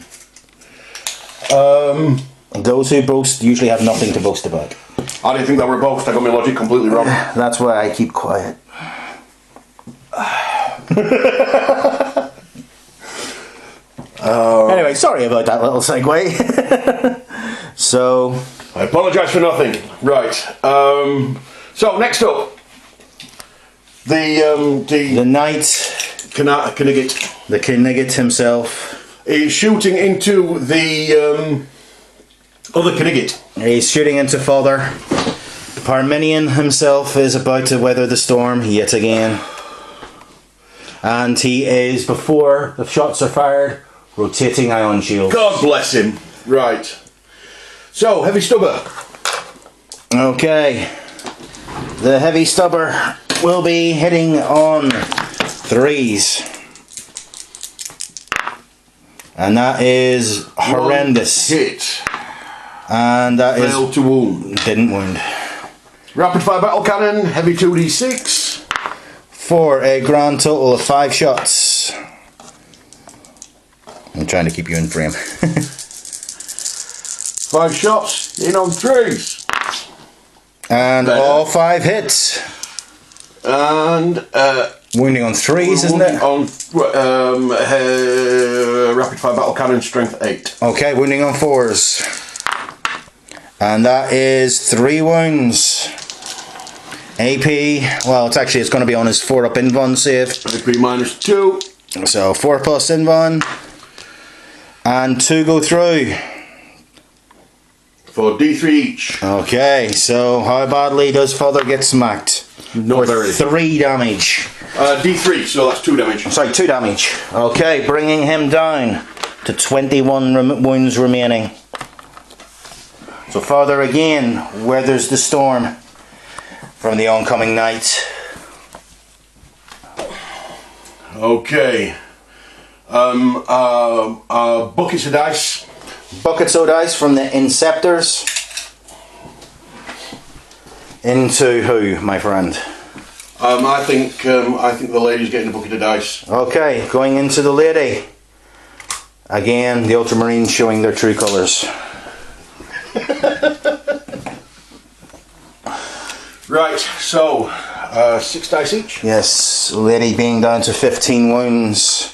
Those who boast usually have nothing to boast about. I didn't think that were a boast. I got my logic completely wrong. That's why I keep quiet. Anyway, sorry about that little segue. So, I apologise for nothing. Right. So next up, the Knight, Knigget the Knigget himself, is shooting into the other Knigget. he's shooting into Father. Parmenion himself is about to weather the storm yet again. And he is, before the shots are fired, rotating ion shield. God bless him. Right. So, heavy stubber. Okay. The heavy stubber will be hitting on 3s. And that is horrendous. 1 hit. And that is... Failed to wound. Didn't wound. Rapid fire battle cannon, heavy 2d6. For a grand total of 5 shots. I'm trying to keep you in frame. 5 shots, in on 3s. And Better. all 5 hits. And Wounding on 3s, isn't it? On rapid fire battle cannon, strength 8. Okay, wounding on 4s. And that is 3 wounds. AP, well, it's going to be on his 4-up invuln save. AP minus 2. So 4 plus invuln. And 2 go through. For D3 each. Okay, so how badly does Father get smacked? Not very. 3 damage. D3, so that's 2 damage. Sorry, 2 damage. Okay, bringing him down to 21 wounds remaining. So Father again weathers the storm from the oncoming night. Okay. Buckets of dice. Buckets of dice from the Inceptors. Into who, my friend? I think the lady's getting a bucket of dice. Okay, going into the lady. Again, the ultramarines showing their true colours. Right, so 6 dice each. Yes, lady being down to 15 wounds.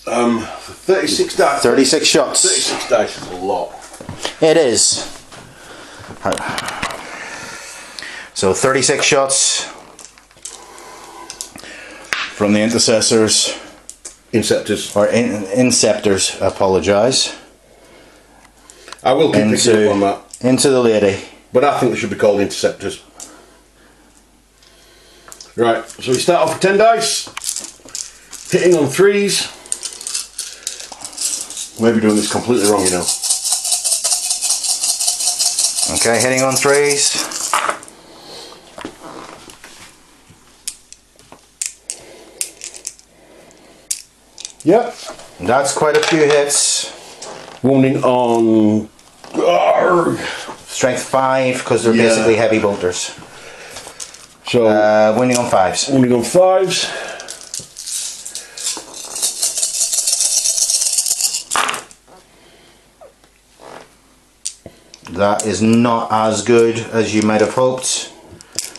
For 36 dice. 36 shots. 36 dice is a lot. It is. So 36 shots from the intercessors. Inceptors. Or inceptors, apologise. I will keep picking up on that. Into the lady. But I think they should be called interceptors. Right, so we start off with 10 dice. Hitting on 3s. Maybe doing this completely wrong, you know. Okay, hitting on 3s. Yep. That's quite a few hits. Wounding on... Strength 5, because they're basically heavy bolters. So... wounding on 5s. wounding on 5s. That is not as good as you might have hoped.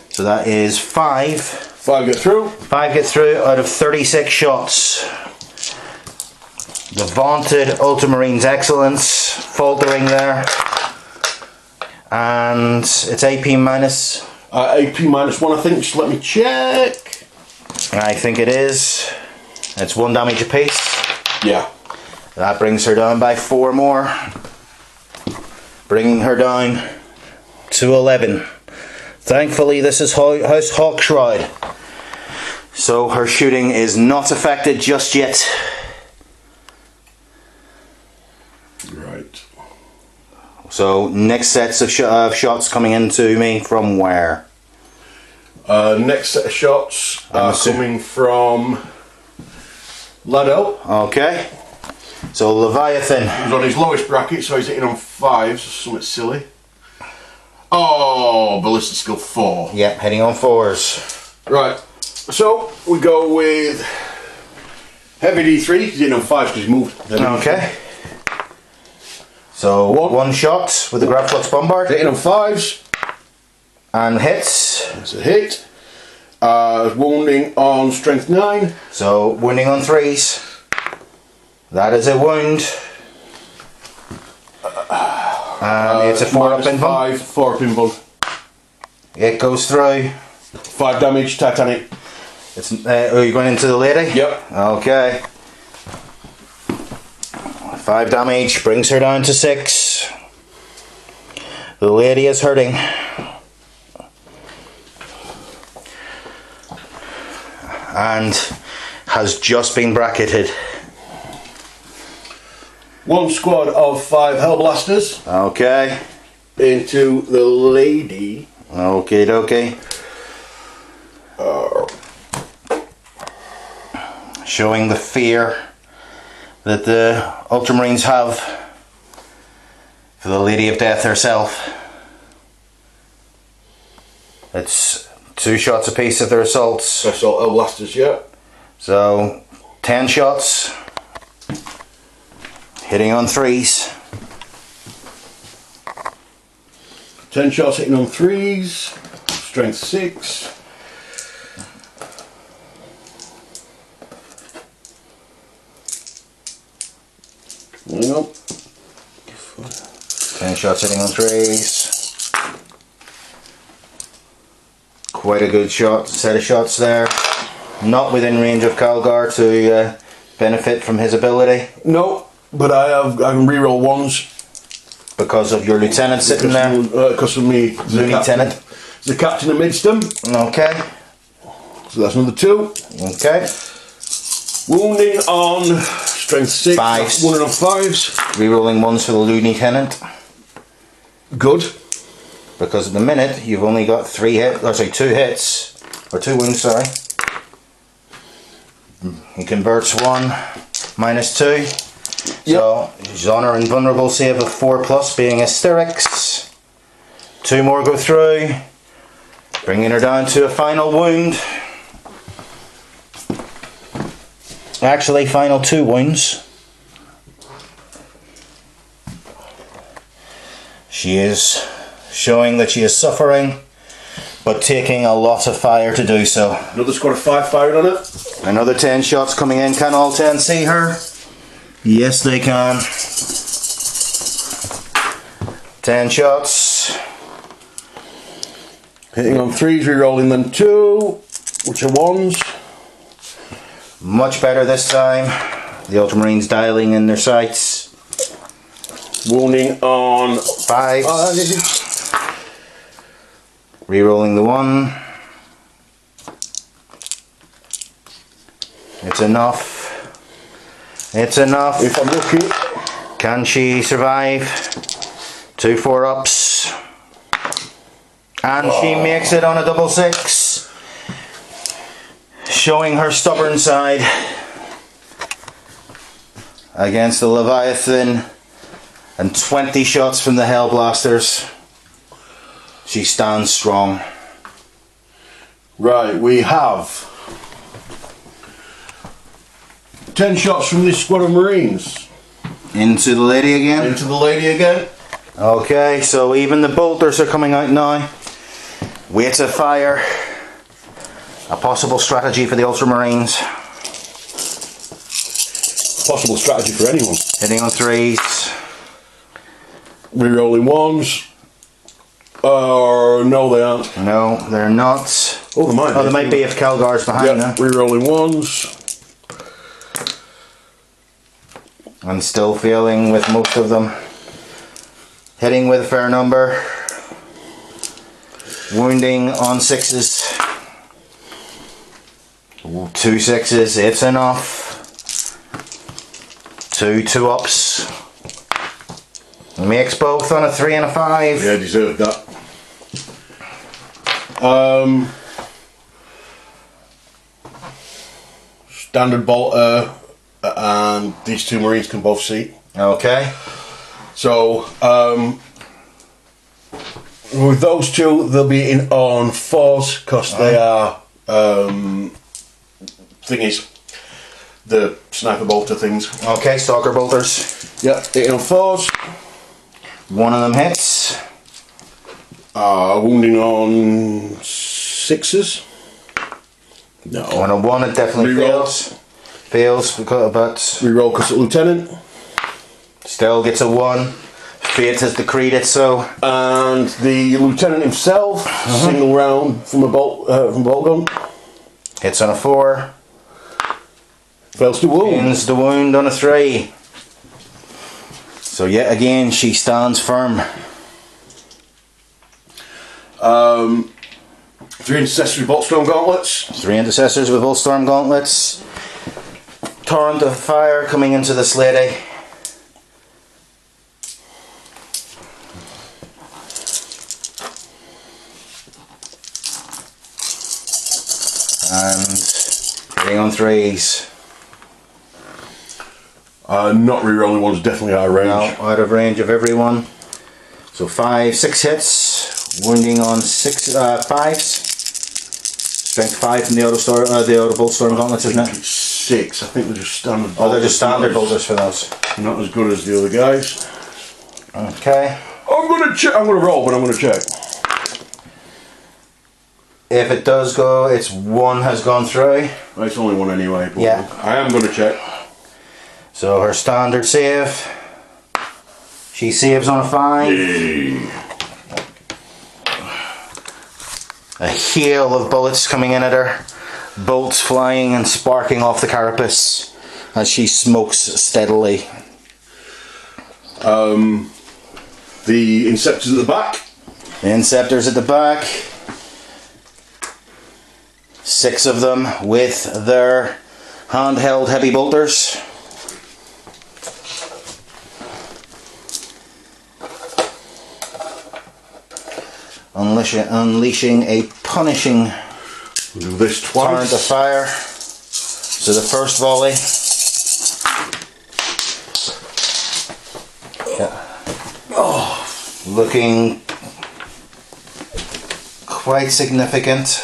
So that is 5. 5 get through. 5 get through out of 36 shots. The vaunted ultramarines excellence faltering there. And it's AP minus. AP minus 1, I think. Just let me check. I think it is. It's 1 damage apiece. Yeah. That brings her down by 4 more. Bringing her down to 11. Thankfully, this is House Hawkshroud. So her shooting is not affected just yet. Right. So next sets of shots coming into me from where? Next set of shots are coming from Lado. Okay. So Leviathan. He's on his lowest bracket, so he's hitting on 5s, something silly. Oh, ballistic skill 4. Yep, hitting on 4s. Right, so we go with heavy D3, he's hitting on 5s because he moved. Okay. So one shot with the Grav Flux Bombard. Hitting on 5s. And hits. That's a hit. Wounding on strength 9. So wounding on 3s. That is a wound. And it's a 4-up invuln. 4-up invuln. It goes through. 5 damage, Titanic. It's are you going into the lady? Yep. Okay. 5 damage brings her down to 6. The lady is hurting. And has just been bracketed. 1 squad of 5 Hellblasters. Okay. Into the lady. Okay, dokie. Showing the fear that the Ultramarines have for the Lady of Death herself. It's 2 shots apiece of their assaults. Assault Hellblasters, yeah. So 10 shots. Hitting on 3s. 10 shots hitting on 3s. Strength 6. Hang on. 10 shots hitting on 3s. Quite a good set of shots there. Not within range of Calgar to benefit from his ability. No, but I can reroll 1s. Because of your lieutenant sitting there? Because of me. Lieutenant. The captain amidst them. Okay. So that's another 2. Okay. Wounding on strength 6. 5s. Wounding on 5s. Rerolling 1s for the lieutenant. Good. Because at the minute you've only got 2 hits. Or 2 wounds, sorry. He converts 1, minus 2. So his honor and vulnerable save of 4+ being hysterics. 2 more go through, bringing her down to a final wound. Actually, final 2 wounds. She is showing that she is suffering, but taking a lot of fire to do so. Another squad of 5 firing on it. Another 10 shots coming in. Can all 10 see her? Yes, they can. 10 shots. Hitting on 3s, re-rolling them 2, which are 1s. Much better this time. The ultramarines dialing in their sights. Wounding on 5s. Re-rolling the 1. It's enough. It's enough. If I'm lucky. Can she survive? 2 4-ups. And she makes it on a double 6. Showing her stubborn side against the Leviathan. And 20 shots from the Hellblasters. She stands strong. Right, we have 10 shots from this squad of Marines. Into the lady again. Into the lady again. Okay, so even the bolters are coming out now. Weights of fire. A possible strategy for the ultramarines. Possible strategy for anyone. Hitting on 3s. Re-rolling 1s. No, they aren't. No, they're not. Oh, they might be. Oh, they might be if Calgar's behind Yep, them. re-rolling 1s. I'm still failing with most of them. Hitting with a fair number. Wounding on 6s. 2 6s, it's enough. 2 2-ups. Makes both on a 3 and a 5. Yeah, deserved that. Standard bolter and these 2 Marines can both see. Okay. So, with those 2, they'll be in on 4s because they are thingies, the sniper bolter things. Okay, stalker bolters. Yep, hitting on 4s. One of them hits. Wounding on 6s. No. On a 1 it definitely Reroll. Fails, but Reroll because it's Lieutenant. still gets a 1. Fate has decreed it so. And the Lieutenant himself, single round from a bolt gun. Hits on a 4. Fails to wound. Ends the wound on a 3. So yet again she stands firm. 3 intercessory boltstorm gauntlets. 3 intercessors with Volstorm gauntlets. Torrent of fire coming into this lady. And hitting on 3s. Not re-rolling 1s, definitely out of range. No, out of range of everyone. So 5, 6 hits. Wounding on 5s. Strength 5 from the auto Volstorm gauntlets, isn't it? 6. I think they're just standard. Oh, they're just standard bolters. bolters for those. Not as good as the other guys. Okay. I'm gonna check. I'm gonna roll, but I'm gonna check. If it does go, it's 1 has gone through. It's only 1 anyway. But Yeah. I am gonna check. So her standard save. She saves on a 5. A hail of bullets coming in at her. Bolts flying and sparking off the carapace as she smokes steadily. The Inceptors at the back. The Inceptors at the back. 6 of them with their handheld heavy bolters. Unleashing a punishing We'll do this torrent of twice. fire. So the first volley. Looking quite significant.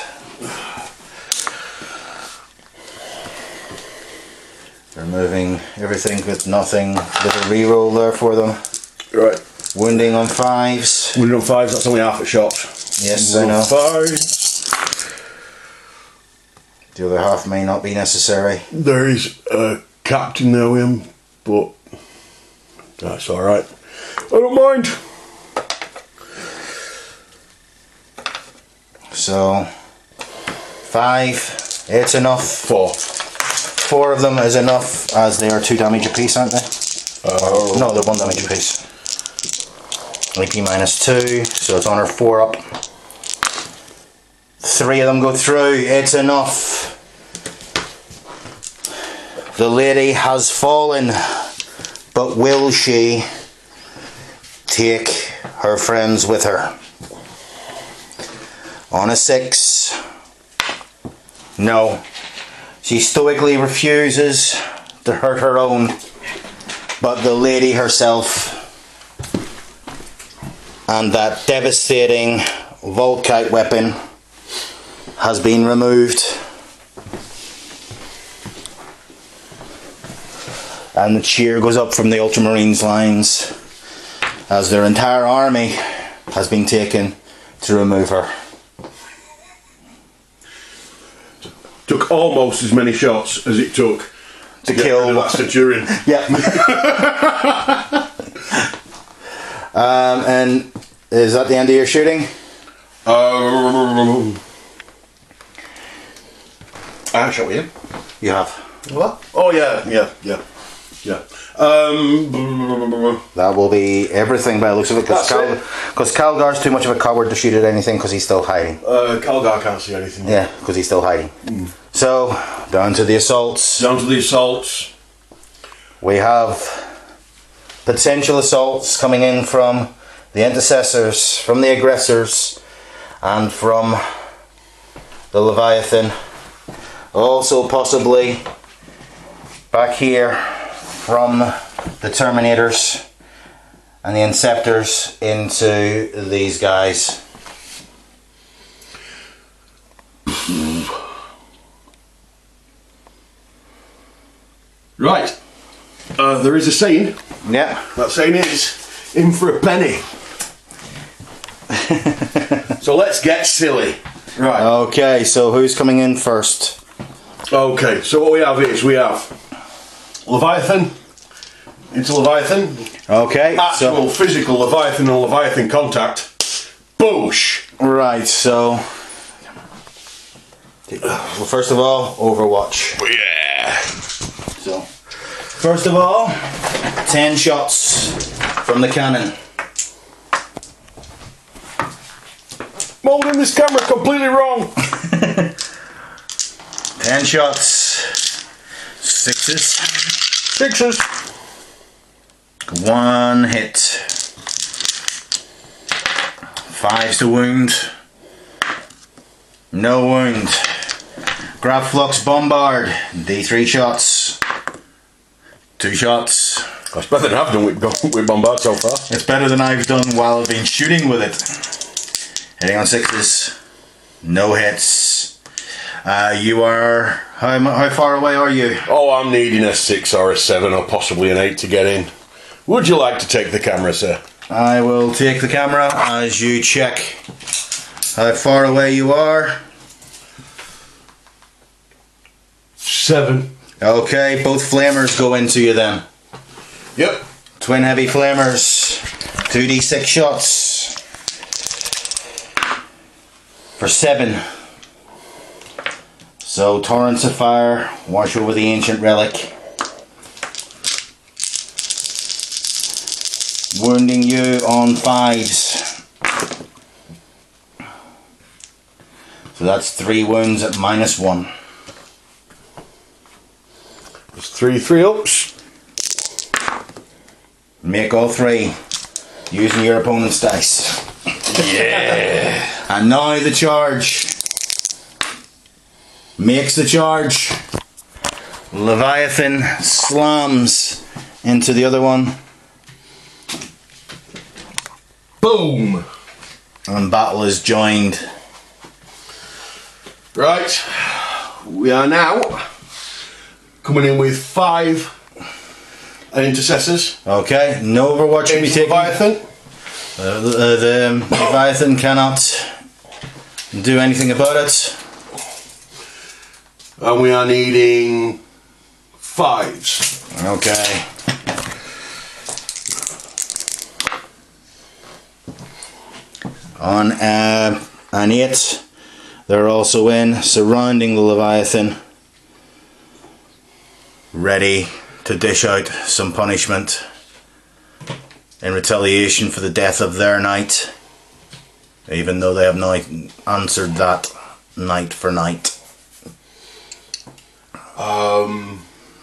Removing everything with nothing. Little reroll there for them. Right. Wounding on 5s. Wounded on 5s. That's only half a shot. Yes, I Wounded know. on 5s. The other half may not be necessary. There is a captain there with him. but that's alright. I don't mind. So 5, it's enough. 4. 4 of them is enough, as they are 2 damage apiece, aren't they? No, they're 1 damage apiece. AP -2, so it's on her 4 up. 3 of them go through, it's enough. The lady has fallen, but will she take her friends with her? On a 6, no. She stoically refuses to hurt her own, but the lady herself and that devastating Volkite weapon has been removed. And the cheer goes up from the ultramarines lines as their entire army has been taken to remove her. Took almost as many shots as it took to kill that centurion. Yeah. And is that the end of your shooting? I have shot with him. You have. What? Oh yeah. That will be everything by the looks of it, because Calgar's too much of a coward to shoot at anything because he's still hiding. Calgar can't see anything. Yeah, because he's still hiding. So, down to the assaults. Down to the assaults. We have potential assaults coming in from the intercessors, from the aggressors, and from the Leviathan. Also possibly back here from the Terminators and the Inceptors into these guys. Right. There is a saying. Yeah. That saying is, in for a penny. So let's get silly. Right. Okay, so who's coming in first? Okay, so what we have is, we have Leviathan into Leviathan. Okay. Actual physical Leviathan and Leviathan contact. Boosh! Right, so... Well, first of all, Overwatch. Yeah! So, first of all, 10 shots from the cannon. Molding this camera completely wrong! 10 shots. 6s. 6s. 1 hit. 5's to wound. No wound. Grab Flux Bombard. D3 shots. 2 shots. That's better than I've done with Bombard so far. It's better than I've done while I've been shooting with it. Hitting on 6s. No hits. You are... How far away are you? Oh, I'm needing a 6 or a 7 or possibly an 8 to get in. Would you like to take the camera, sir? I will take the camera as you check how far away you are. 7. Okay, both flamers go into you then. Yep. Twin heavy flamers. 2d6 shots. For 7. So torrents of fire wash over the ancient relic, wounding you on 5s. So that's 3 wounds at -1. There's 3 ups. Make all 3 using your opponent's dice. Yeah. And now the charge. Makes the charge. Leviathan slams into the other one. Boom. And battle is joined. Right. We are now coming in with 5 intercessors. Okay, no Overwatch can be taken. Leviathan. The Leviathan cannot do anything about it. And we are needing 5s. Okay. on an 8. They're also in, surrounding the Leviathan, ready to dish out some punishment in retaliation for the death of their knight, even though they have not answered that knight for knight.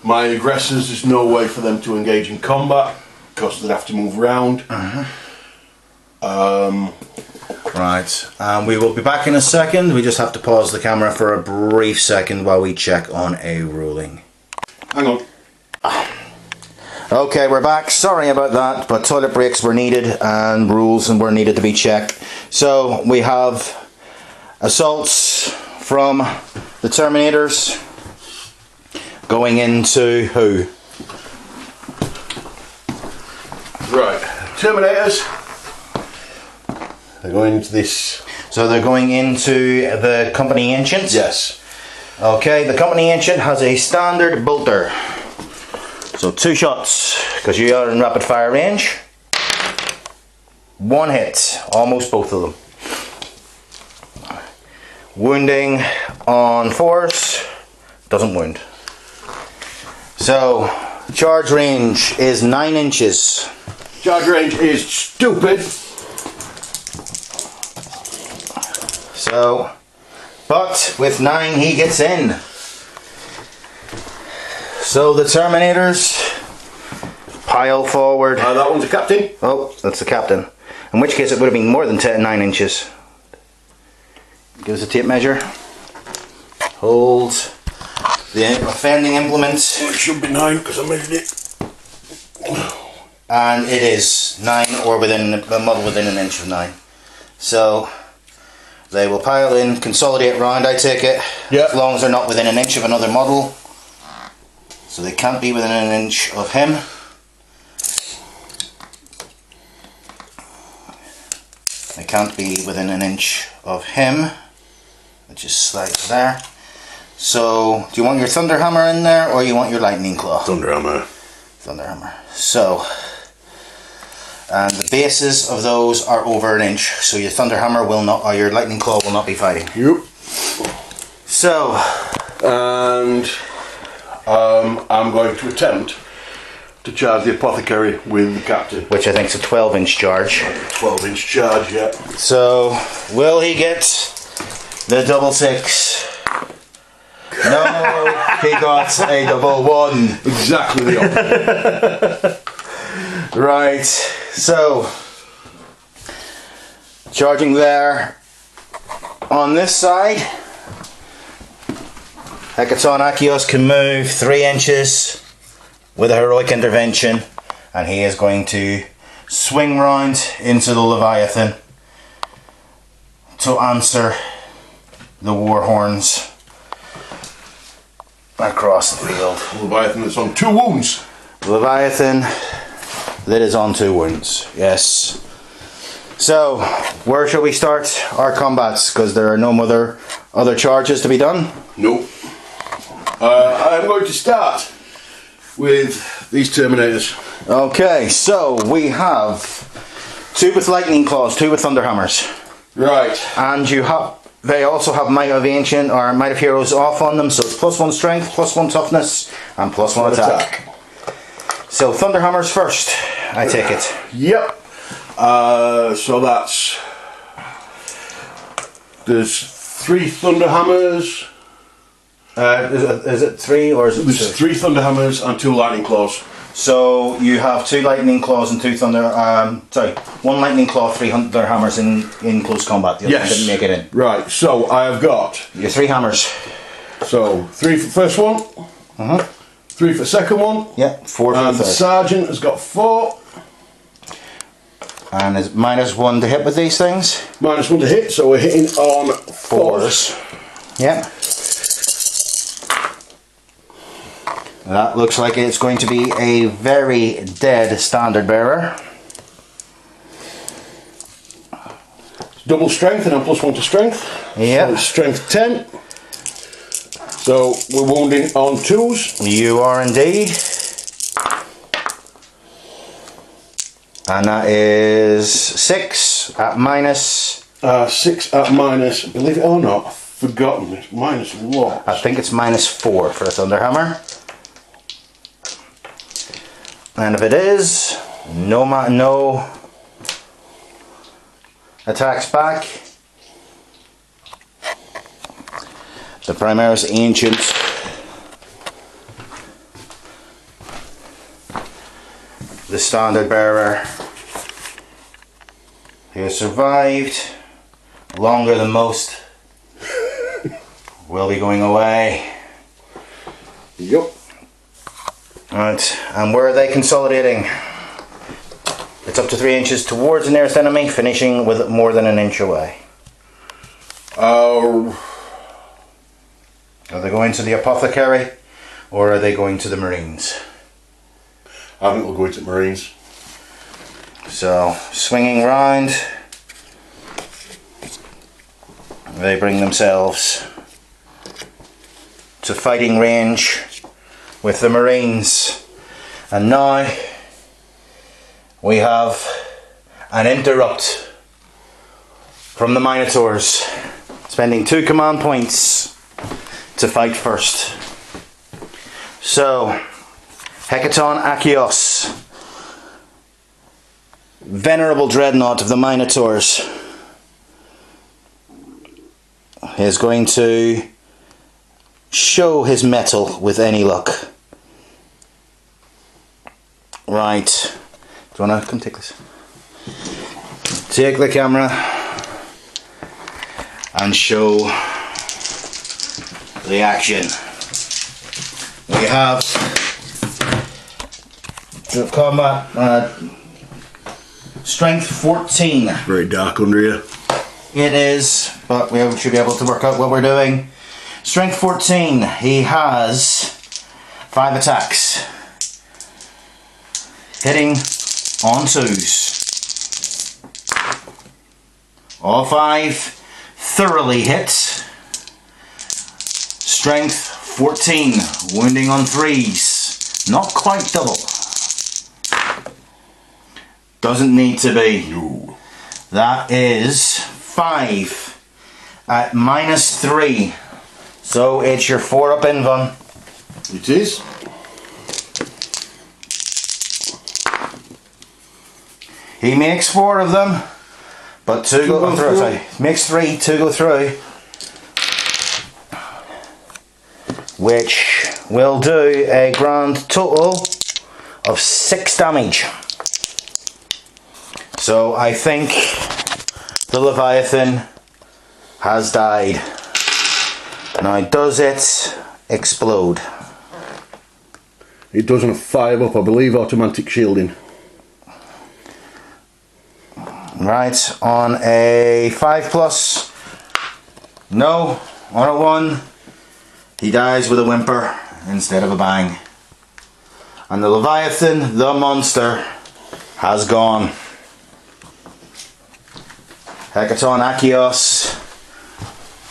My aggressors, there's no way for them to engage in combat because they'd have to move around. Right, we will be back in a second. We just have to pause the camera for a brief second while we check on a ruling. Hang on. Okay, we're back. Sorry about that, but toilet breaks were needed and rules were needed to be checked. So we have assaults from the Terminators going into who? Right, Terminators. They're going into this. So they're going into the Company Ancient? Yes. Okay, the Company Ancient has a standard bolter. So 2 shots, because you are in rapid fire range. 1 hit, almost both of them. Wounding on 4s, doesn't wound. So, charge range is 9 inches. Charge range is stupid. So, but with 9 he gets in. So the Terminators pile forward. That one's a captain. Oh, that's the captain. In which case it would have been more than 9 inches. Give us a tape measure. Hold the offending implement. Well, it should be 9 because I measured it. And it is 9 or within a model within an inch of 9. So they will pile in, consolidate round, I take it. Yeah. As long as they're not within an inch of another model. So they can't be within an inch of him. They can't be within an inch of him, which is slightly there. So, do you want your Thunderhammer in there, or you want your Lightning Claw? Thunderhammer. Thunderhammer. So, and the bases of those are over an inch, so your Thunderhammer will not, or your Lightning Claw will not be fighting. Yep. So, and I'm going to attempt to charge the Apothecary with the captain. which I think is a 12-inch charge. 12-inch charge, yeah. So, will he get the double 6? No, he got a double 1. Exactly the opposite. Right, so charging there on this side. Hecaton Achios can move 3 inches with a heroic intervention, and he is going to swing round into the Leviathan to answer the war horns across the field. Leviathan that's on 2 wounds. Leviathan that is on 2 wounds, yes. So, where shall we start our combats? Because there are no other charges to be done. Nope. I'm going to start with these Terminators. Okay, so we have 2 with Lightning Claws, 2 with Thunderhammers. Right. And they also have Might of Ancient or Might of Heroes off on them, so it's +1 strength, +1 toughness, and +1 attack. So Thunderhammers first, I take it. Yep. So that's... There's 3 Thunderhammers. Is it 3 or is it 2? There's 3 Thunderhammers and 2 Lightning Claws. So you have 2 Lightning Claws and 2 1 Lightning Claw, 3 Thunderhammers in close combat. The other one didn't make it in. Right, so I have got... Your 3 hammers. So 3 for the first one. 3 for the second one. Yeah, 4 for the And the third. Sergeant has got 4. And is -1 to hit with these things? -1 to hit, so we're hitting on 4s. Yeah. That looks like it's going to be a very dead standard bearer. Double strength and I'm +1 to strength. Yeah. So it's strength 10. So we're wounding on 2s. You are indeed. And that is 6 at 6 at minus, believe it or not, I've forgotten, it's minus what? I think it's -4 for a Thunderhammer. And if it is, no attacks back. The Primaris Ancient the Standard Bearer who has survived longer than most will be going away. Yup. Right, and where are they consolidating? It's up to 3 inches towards the nearest enemy, finishing with it more than an inch away. Oh. Are they going to the Apothecary or are they going to the Marines? I think we'll go into Marines. So, swinging round, they bring themselves to fighting range with the Marines. And now we have an interrupt from the Minotaurs, spending 2 command points to fight first. So, Hecaton Achios, venerable dreadnought of the Minotaurs, is going to show his mettle with any luck. Right, do you want to come take this? Take the camera and show the action. We have combat strength 14. Very dark under here. It is, but we should be able to work out what we're doing. Strength 14. He has 5 attacks, hitting on 2s. All 5 thoroughly hit. Strength 14, wounding on 3s. Not quite double. Doesn't need to be. No. That is 5 at -3. So it's your 4 up invuln. It is. He makes 4 of them, but 2 go through. Sorry, makes 3, 2 go through, which will do a grand total of 6 damage. So I think the Leviathan has died. Now, does it explode? It does on a 5 up, I believe, automatic shielding. Right, on a 5+, no, on a 1, he dies with a whimper instead of a bang. And the Leviathan, the monster, has gone. Hecaton Achios,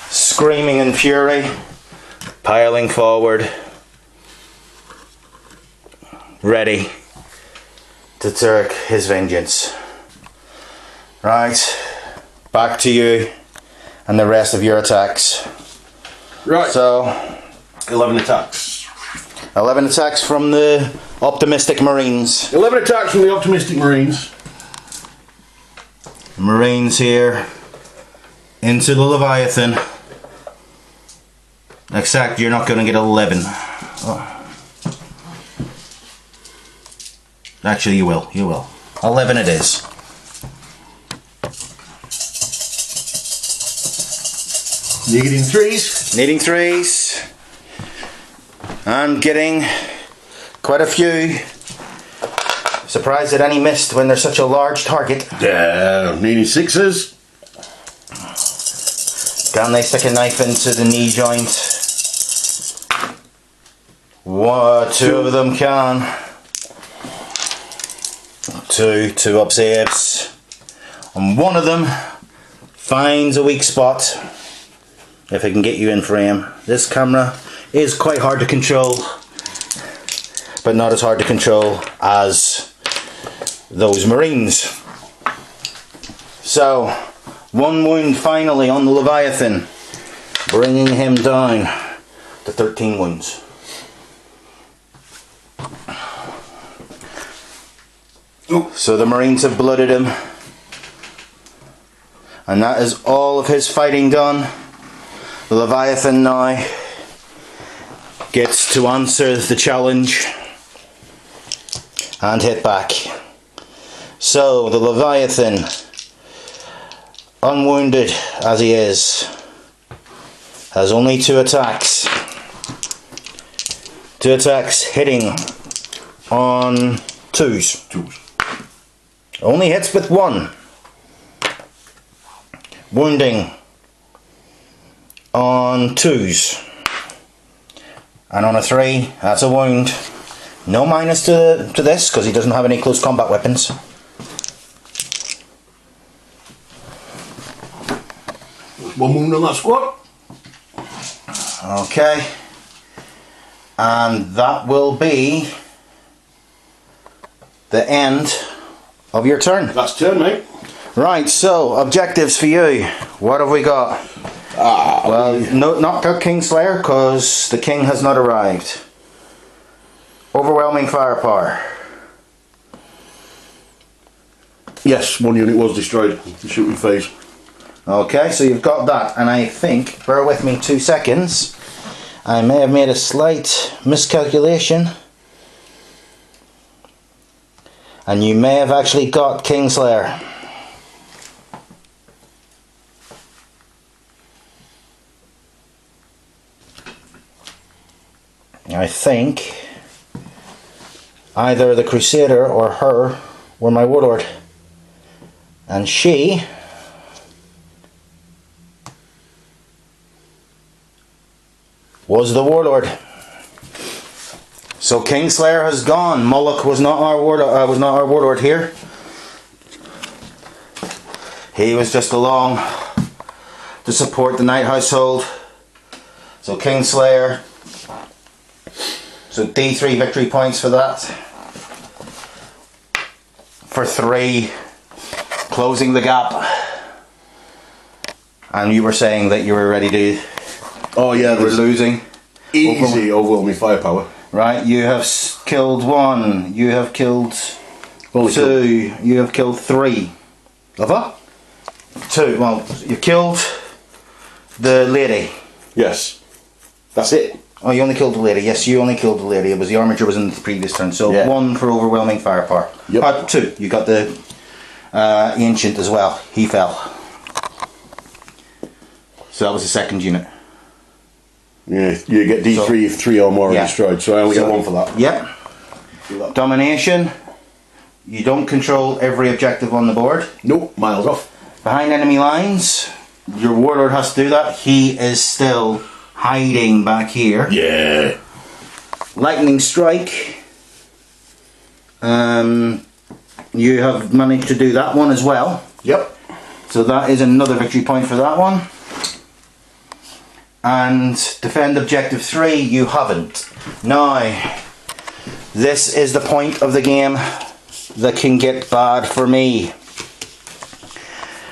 screaming in fury, piling forward, ready to take his vengeance. Right, back to you and the rest of your attacks. Right. So, 11 attacks. 11 attacks from the optimistic Marines. 11 attacks from the optimistic Marines. Marines here into the Leviathan. Except you're not going to get 11. Oh. Actually, you will. You will. 11 it is. Needing 3s. Needing 3s. I'm getting quite a few. Surprised that any missed when they're such a large target. Yeah, needing 6s. Can they stick a knife into the knee joint? 2 of them can. 2 up saves. And 1 of them finds a weak spot. If it can get you in frame. This camera is quite hard to control, but not as hard to control as those Marines. So, 1 wound finally on the Leviathan, bringing him down to 13 wounds. So the Marines have blooded him, and that is all of his fighting done. The Leviathan now gets to answer the challenge and hit back. So the Leviathan, unwounded as he is, has only 2 attacks. 2 attacks hitting on 2s. Only hits with 1. Wounding on 2s. And on a 3, that's a wound. No minus to this, because he doesn't have any close combat weapons. One wound on that squad. Okay. And that will be the end of your turn. That's turn, mate. Right, so objectives for you. What have we got? Well, no, not got Kingslayer, because the king has not arrived. Overwhelming firepower. Yes, 1 unit was destroyed. The shooting phase. Okay, so you've got that, and I think, bear with me 2 seconds, I may have made a slight miscalculation, and you may have actually got Kingslayer. I think either the Crusader or her were my warlord, and she was the warlord. So Kingslayer has gone. Moloch was not our warlord here. He was just along to support the Knight household. So Kingslayer. So D3 victory points for that. For 3, closing the gap. And you were saying that you were ready to. Oh yeah, we're losing. Easy overwhelming firepower. Right, you have killed 1. You have killed 2. You have killed 3. Have I? 2. Well, you killed the lady. Yes. That's it. Oh, you only killed the lady. Yes, you only killed the lady. It was the armature was in the previous turn. So yeah. 1 for overwhelming firepower. Yep. 2. You got the ancient as well. He fell. So that was the 2nd unit. Yeah, you get D3 if 3 or more are destroyed. So I only get 1 for that. Yep. Domination. You don't control every objective on the board. Nope, miles off. Behind enemy lines, your warlord has to do that. He is still hiding back here. Yeah. Lightning strike. You have managed to do that one as well. Yep. So that is another victory point for that one. And defend objective 3, you haven't. Now, this is the point of the game that can get bad for me.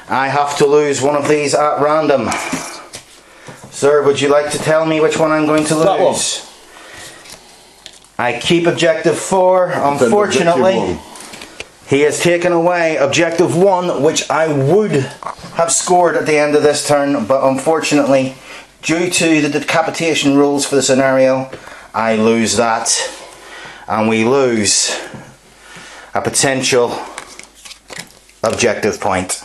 I have to lose one of these at random. Sir, would you like to tell me which one I'm going to lose? That one. I keep objective 4. Unfortunately, he has taken away objective 1, which I would have scored at the end of this turn, but unfortunately, due to the decapitation rules for the scenario, I lose that, and we lose a potential objective point.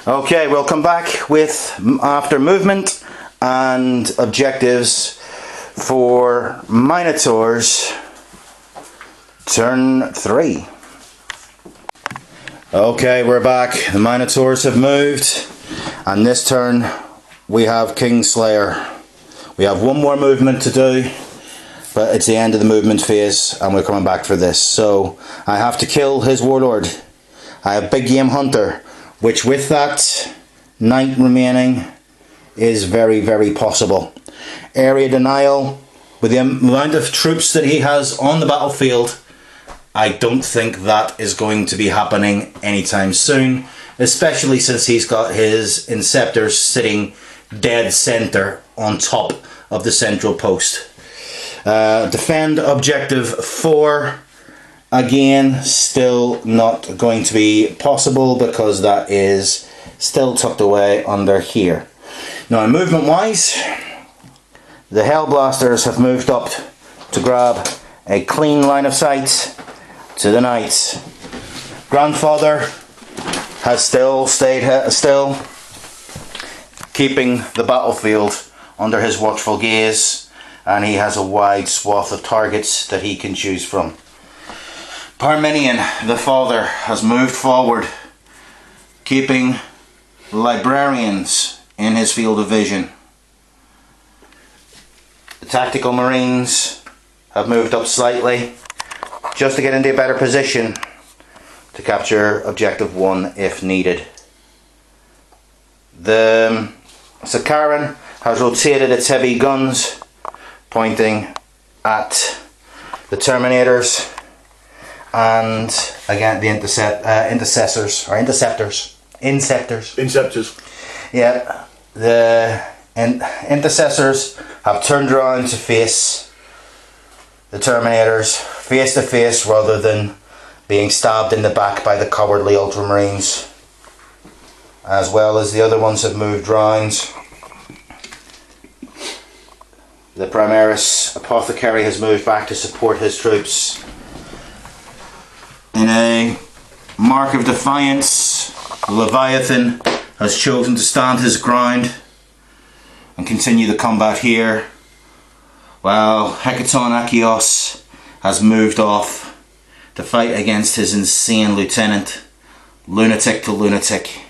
Okay, we'll come back with after movement and objectives for Minotaurs turn 3. Okay, we're back. The Minotaurs have moved, and this turn we have Kingslayer. We have 1 more movement to do, but it's the end of the movement phase and we're coming back for this. So I have to kill his warlord. I have Big Game Hunter, which with that Knight remaining is very, very possible. Area denial, with the amount of troops that he has on the battlefield, I don't think that is going to be happening anytime soon. especially since he's got his inceptors sitting dead center on top of the central post. Defend objective 4. Again, still not going to be possible because that is still tucked away under here. Now, movement wise, the Hellblasters have moved up to grab a clean line of sight to the knights. Grandfather has still stayed still, keeping the battlefield under his watchful gaze, and he has a wide swath of targets that he can choose from. Parmenion, the father, has moved forward, keeping librarians in his field of vision. The tactical marines have moved up slightly, just to get into a better position to capture objective 1 if needed. The Sakaran has rotated its heavy guns, pointing at the Terminators, and again the Inceptors. Yeah, the Intercessors have turned around to face the Terminators face to face rather than being stabbed in the back by the cowardly ultramarines, as well as the other ones have moved round. The Primaris Apothecary has moved back to support his troops. In a mark of defiance, Leviathan has chosen to stand his ground and continue the combat here, while Hecaton Achios has moved off to fight against his insane lieutenant, lunatic to lunatic.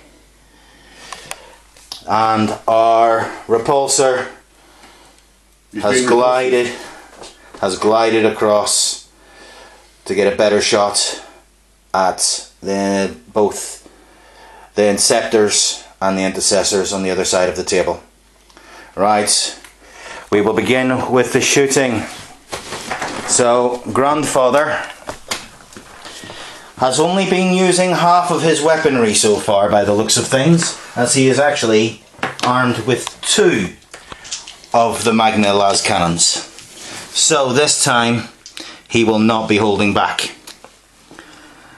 And our repulsor has glided across to get a better shot at both the Inceptors and the Intercessors on the other side of the table. Right, we will begin with the shooting. So, Grandfather has only been using half of his weaponry so far by the looks of things, as he is actually armed with 2 of the Magna las cannons. So this time he will not be holding back.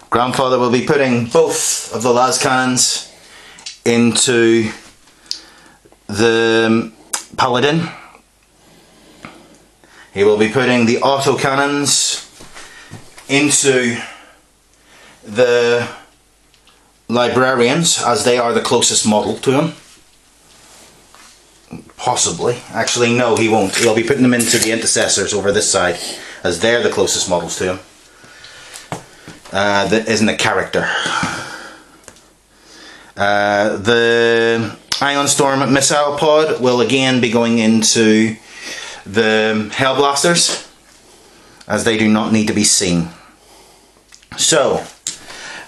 Grandfather will be putting both of the las cannons into the Paladin. He will be putting the autocannons into the Librarians, as they are the closest model to him. Possibly. Actually, no, he won't. He'll be putting them into the Intercessors over this side, as they're the closest models to him. That isn't a character. The Ion Storm missile pod will again be going into the Hellblasters, as they do not need to be seen. So,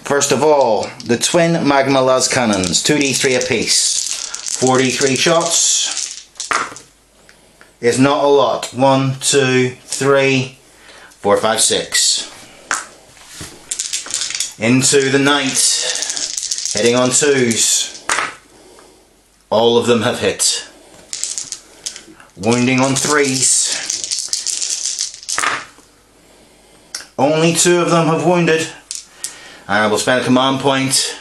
first of all, the twin Magma las cannons, 2d3 apiece, 43 shots. Is not a lot. 1, 2, 3, 4, 5, 6. Into the knight, heading on 2s. All of them have hit. Wounding on 3s. Only 2 of them have wounded. And I will spend a command point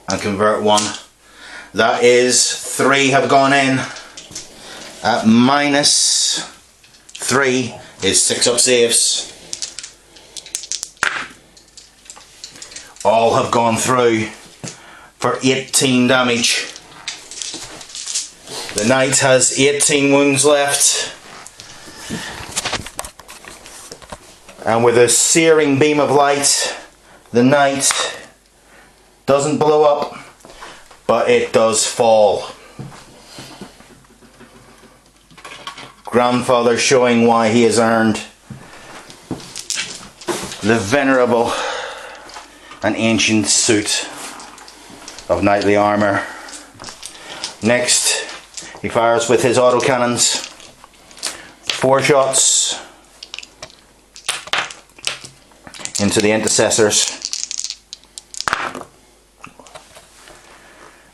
and convert 1. That is 3 have gone in. At -3 is 6 up saves. All have gone through for 18 damage. The knight has 18 wounds left. And with a searing beam of light, the knight doesn't blow up, but it does fall. Grandfather showing why he has earned the venerable and ancient suit of knightly armour. Next, he fires with his autocannons. 4 shots into the Intercessors.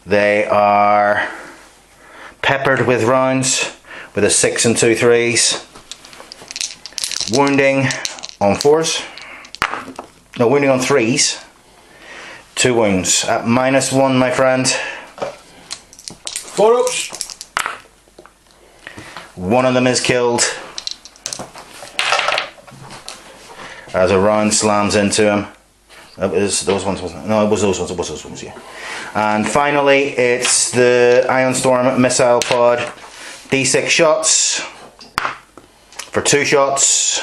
They are peppered with rounds with a 6 and 2 3s. Wounding on 4s. No, wounding on 3s. 2 wounds at -1, my friend. 4 ups. One of them is killed as a round slams into him. It was those ones, wasn't it? No, it was those ones. It was those ones, yeah. And finally, it's the Ion Storm missile pod. D6 shots for 2 shots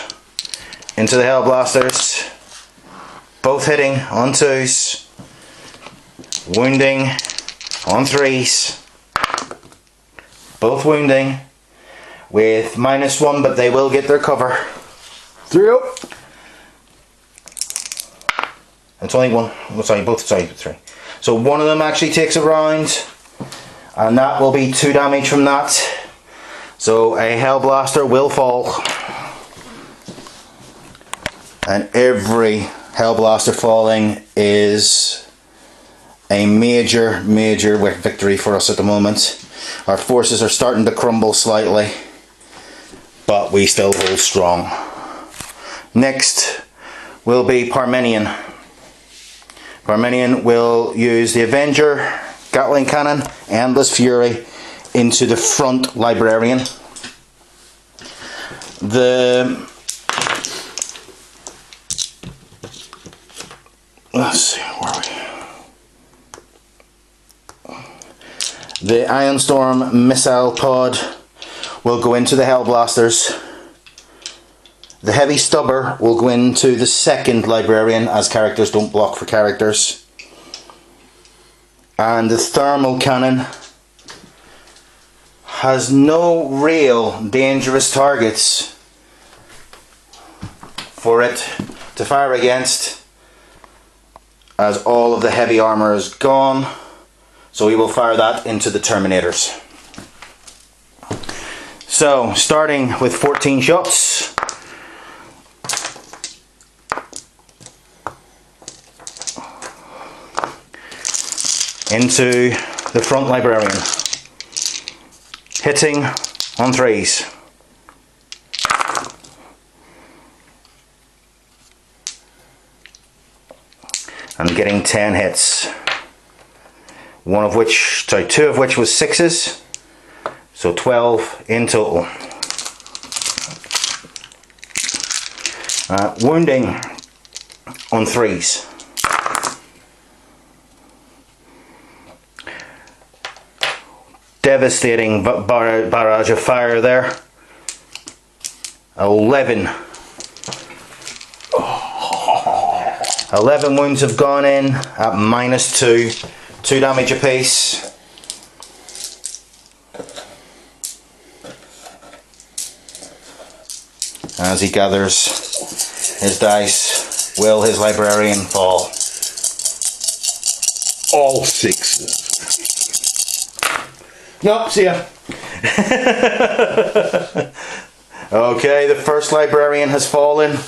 into the Hellblasters. Both hitting on 2s. Wounding on 3s. Both wounding with -1, but they will get their cover. 3 up. It's only one. Oh, sorry, both. Sorry, 3. So one of them actually takes a round, and that will be 2 damage from that. So a Hellblaster will fall, and every Hellblaster falling is a major victory for us at the moment. Our forces are starting to crumble slightly, but we still hold strong. Next will be Parmenion. Parmenion will use the Avenger, Gatling Cannon, Endless Fury into the front Librarian. Let's see, where are we? The Ion Storm missile pod will go into the Hellblasters. The Heavy Stubber will go into the second Librarian, as characters don't block for characters. And the Thermal Cannon has no real dangerous targets for it to fire against, as all of the heavy armour is gone. So we will fire that into the Terminators. So, starting with 14 shots. Into the front Librarian. Hitting on 3s. And getting 10 hits. Two of which was 6s. So 12 in total. Wounding on 3s. Devastating barrage of fire there. 11 wounds have gone in at -2. 2 damage apiece. As he gathers his dice, will his Librarian fall? All 6s. Nope, see ya. Okay, the first Librarian has fallen.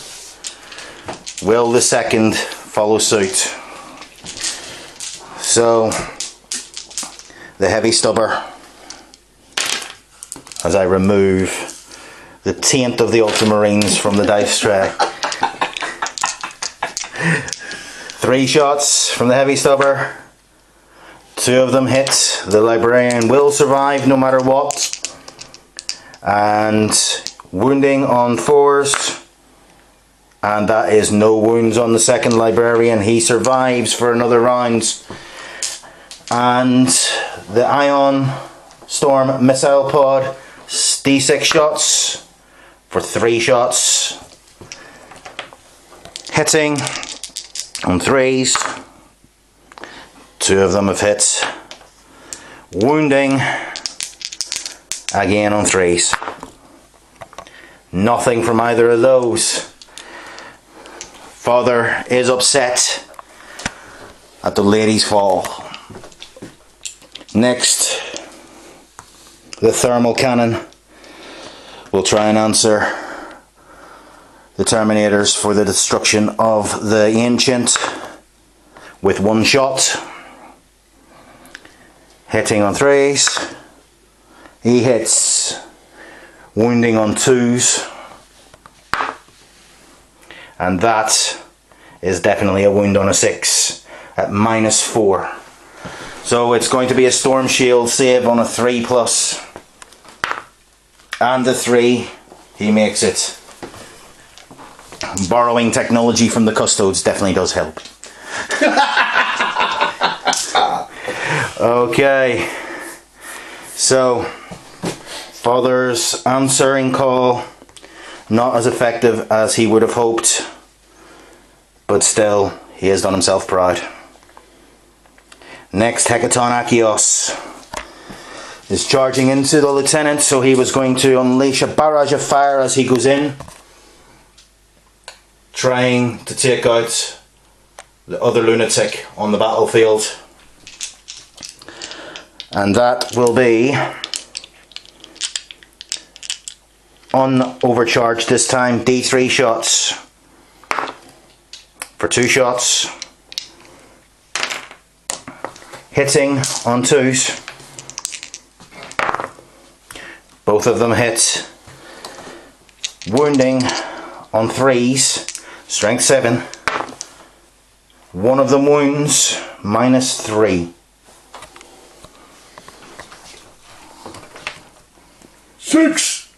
Will the second follow suit? So, the Heavy Stubber, as I remove the taint of the ultramarines from the dice tray. 3 shots from the Heavy Stubber. 2 of them hit. The Librarian will survive no matter what. And wounding on 4s. And that is no wounds on the second Librarian. He survives for another round. And the Ion Storm missile pod, D6 shots for 3 shots. Hitting on 3s. 2 of them have hit. Wounding again on 3s. Nothing from either of those. Father is upset at the lady's fall. Next, the Thermal Cannon will try and answer the Terminators for the destruction of the Ancient with 1 shot. hitting on 3s. He hits wounding on 2s. And that is definitely a wound on a 6 at -4. So it's going to be a storm shield save on a 3+. And a 3. He makes it. Borrowing technology from the custodes definitely does help. Okay. So, Father's answering call, not as effective as he would have hoped, but still, he has done himself proud. Next, Hecaton Achios is charging into the lieutenant, so he was going to unleash a barrage of fire as he goes in, trying to take out the other lunatic on the battlefield. And that will be unovercharged this time, D3 shots for 2 shots, hitting on 2s. Both of them hit, wounding on 3s, strength 7. One of them wounds, -3. 6.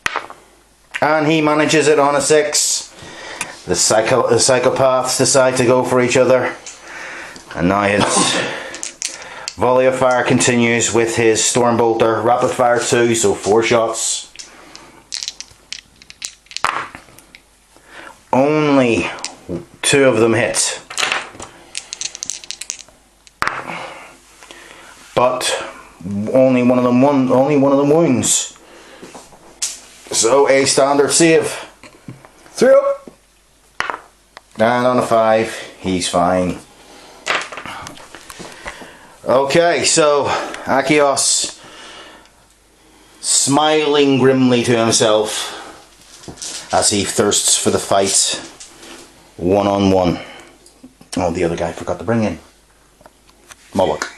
And he manages it on a 6. The psychopaths decide to go for each other. And now his volley of fire continues with his Stormbolter. Rapid fire 2, so 4 shots. Only 2 of them hit. But only one of them wounds. So a standard save. 3 up. And on a 5, he's fine. Okay, so Achios smiling grimly to himself as he thirsts for the fight 1-on-1. Oh, the other guy forgot to bring in Moloch.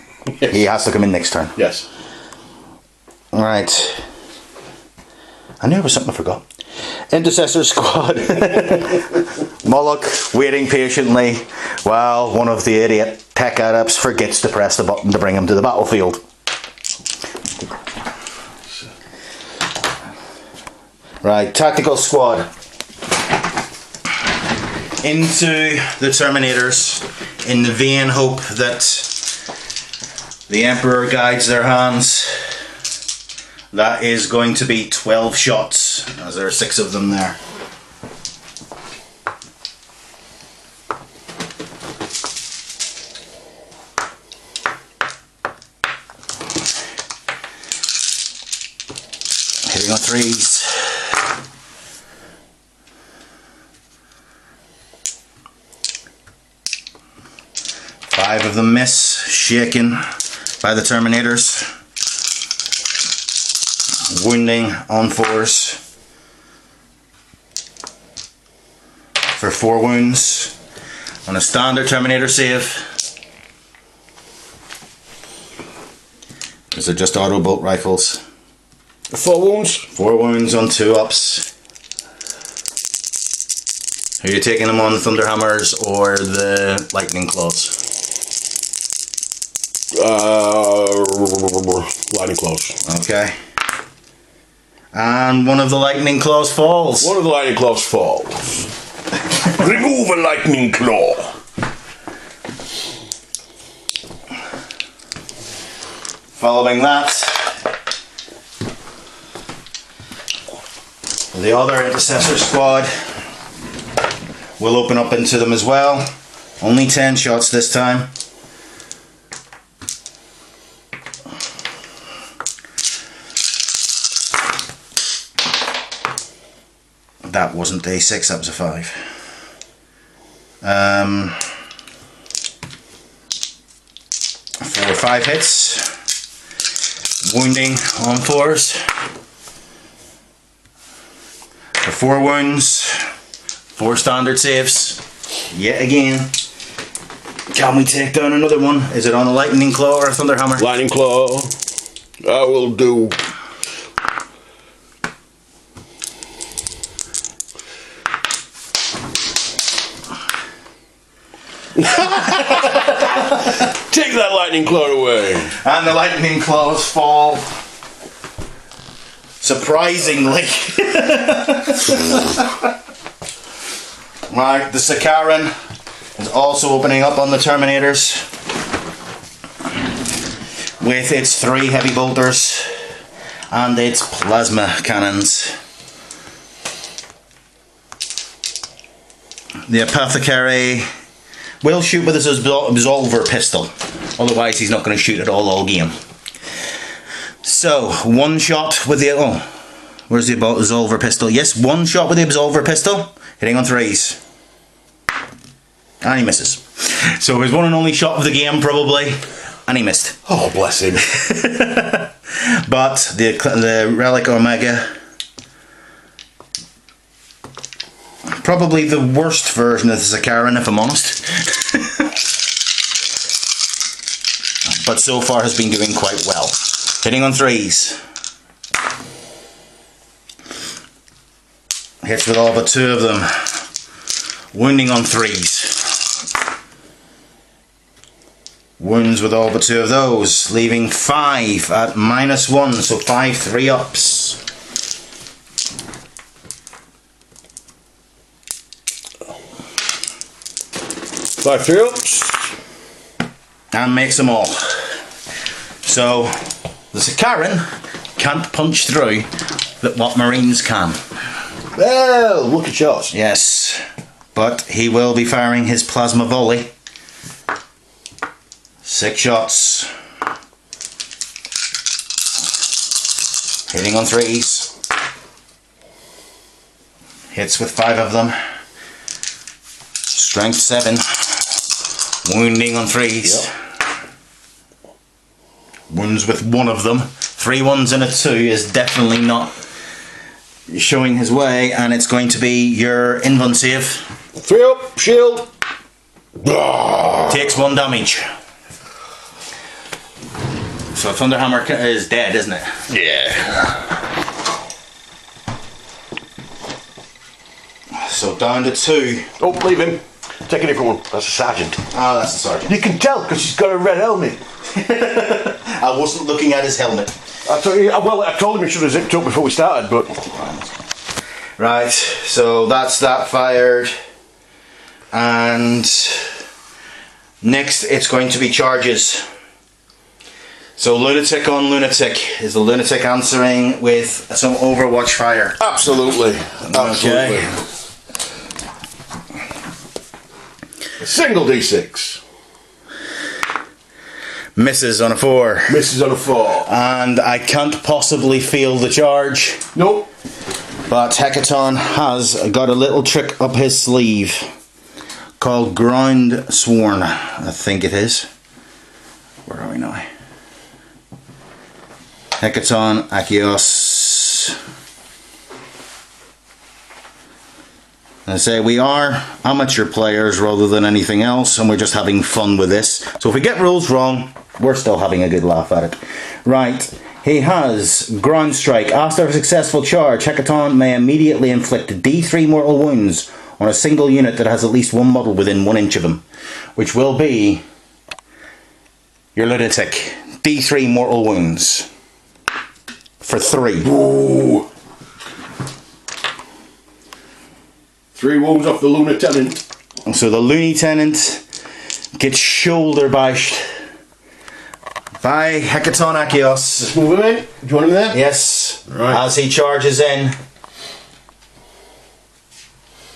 Yes. He has to come in next turn. Yes. Alright. I knew there was something I forgot. Intercessor squad. Moloch waiting patiently while one of the idiot tech adepts forgets to press the button to bring him to the battlefield. Right, tactical squad. Into the Terminators in the vain hope that the Emperor guides their hands. That is going to be 12 shots, as there are 6 of them there. Hitting on 3s. Five of them miss, shaken by the Terminators. Wounding on 4s for 4 wounds on a standard Terminator save. These are just auto bolt rifles. 4 wounds. 4 wounds on 2 ups. Are you taking them on the Thunderhammers or the Lightning Claws? Lightning claws. Okay. And one of the Lightning Claws falls. One of the lightning claws falls. Remove a lightning claw. Following that, the other Intercessor squad will open up into them as well. Only 10 shots this time. That wasn't a 6, that was a 5. 4 or 5 hits. Wounding on 4s. For 4 wounds. 4 standard saves. Yet again. Can we take down another one? Is it on a Lightning Claw or a Thunderhammer? Lightning claw. I will do. Take that lightning claw away. And the lightning claws fall. Surprisingly. Right, the Sakaran is also opening up on the Terminators with its 3 heavy bolters and its plasma cannons. The Apothecary will shoot with his absolver pistol, otherwise he's not going to shoot at all game. So, 1 shot with the... oh, where's the absolver pistol? Yes, 1 shot with the absolver pistol, hitting on 3s. And he misses. So his one and only shot of the game, probably, and he missed. Oh, bless him. But the Relic Omega, probably the worst version of the Sakaran, if I'm honest. But so far has been doing quite well. Hitting on 3s. Hits with all but 2 of them. Wounding on 3s. Wounds with all but 2 of those, leaving 5 at -1, so 5 3-ups. Five 3-ups. And makes them all. So, the Sakaran can't punch through what Marines can. Well, lucky shots. Yes, but he will be firing his plasma volley. 6 shots. Hitting on 3s. Hits with 5 of them. Strength 7. Wounding on 3s. Yep. Wounds with 1 of them. 3 1s and a 2 is definitely not showing his way, and it's going to be your invuln save. 3-up, shield. Takes 1 damage. So Thunderhammer is dead, isn't it? Yeah. So down to 2. Oh, leave him. Take a different one. That's a sergeant. Oh, that's the sergeant. You can tell because he's got a red helmet. I wasn't looking at his helmet. I told him he should have zipped up before we started, but... Right, so that's that fired. And next it's going to be charges. So lunatic on lunatic. Is the lunatic answering with some Overwatch fire? Absolutely. Absolutely. Okay. A single D6. Misses on a 4. Misses on a 4. And I can't possibly feel the charge. Nope. But Hecaton has got a little trick up his sleeve called Ground Sworn, I think it is. Where are we now? Hecaton, Achios. And I say we are amateur players rather than anything else, and we're just having fun with this. So if we get rules wrong, we're still having a good laugh at it. Right, he has Ground Strike. After a successful charge, Hecaton may immediately inflict D3 mortal wounds on a single unit that has at least 1 model within 1 inch of him, which will be your lunatic. D3 mortal wounds. For 3. Ooh. 3 wounds off the Lieutenant. So the Lieutenant gets shoulder bashed by Hecaton Achios. Let's move him in. Do you want him there? Yes. Right. As he charges in,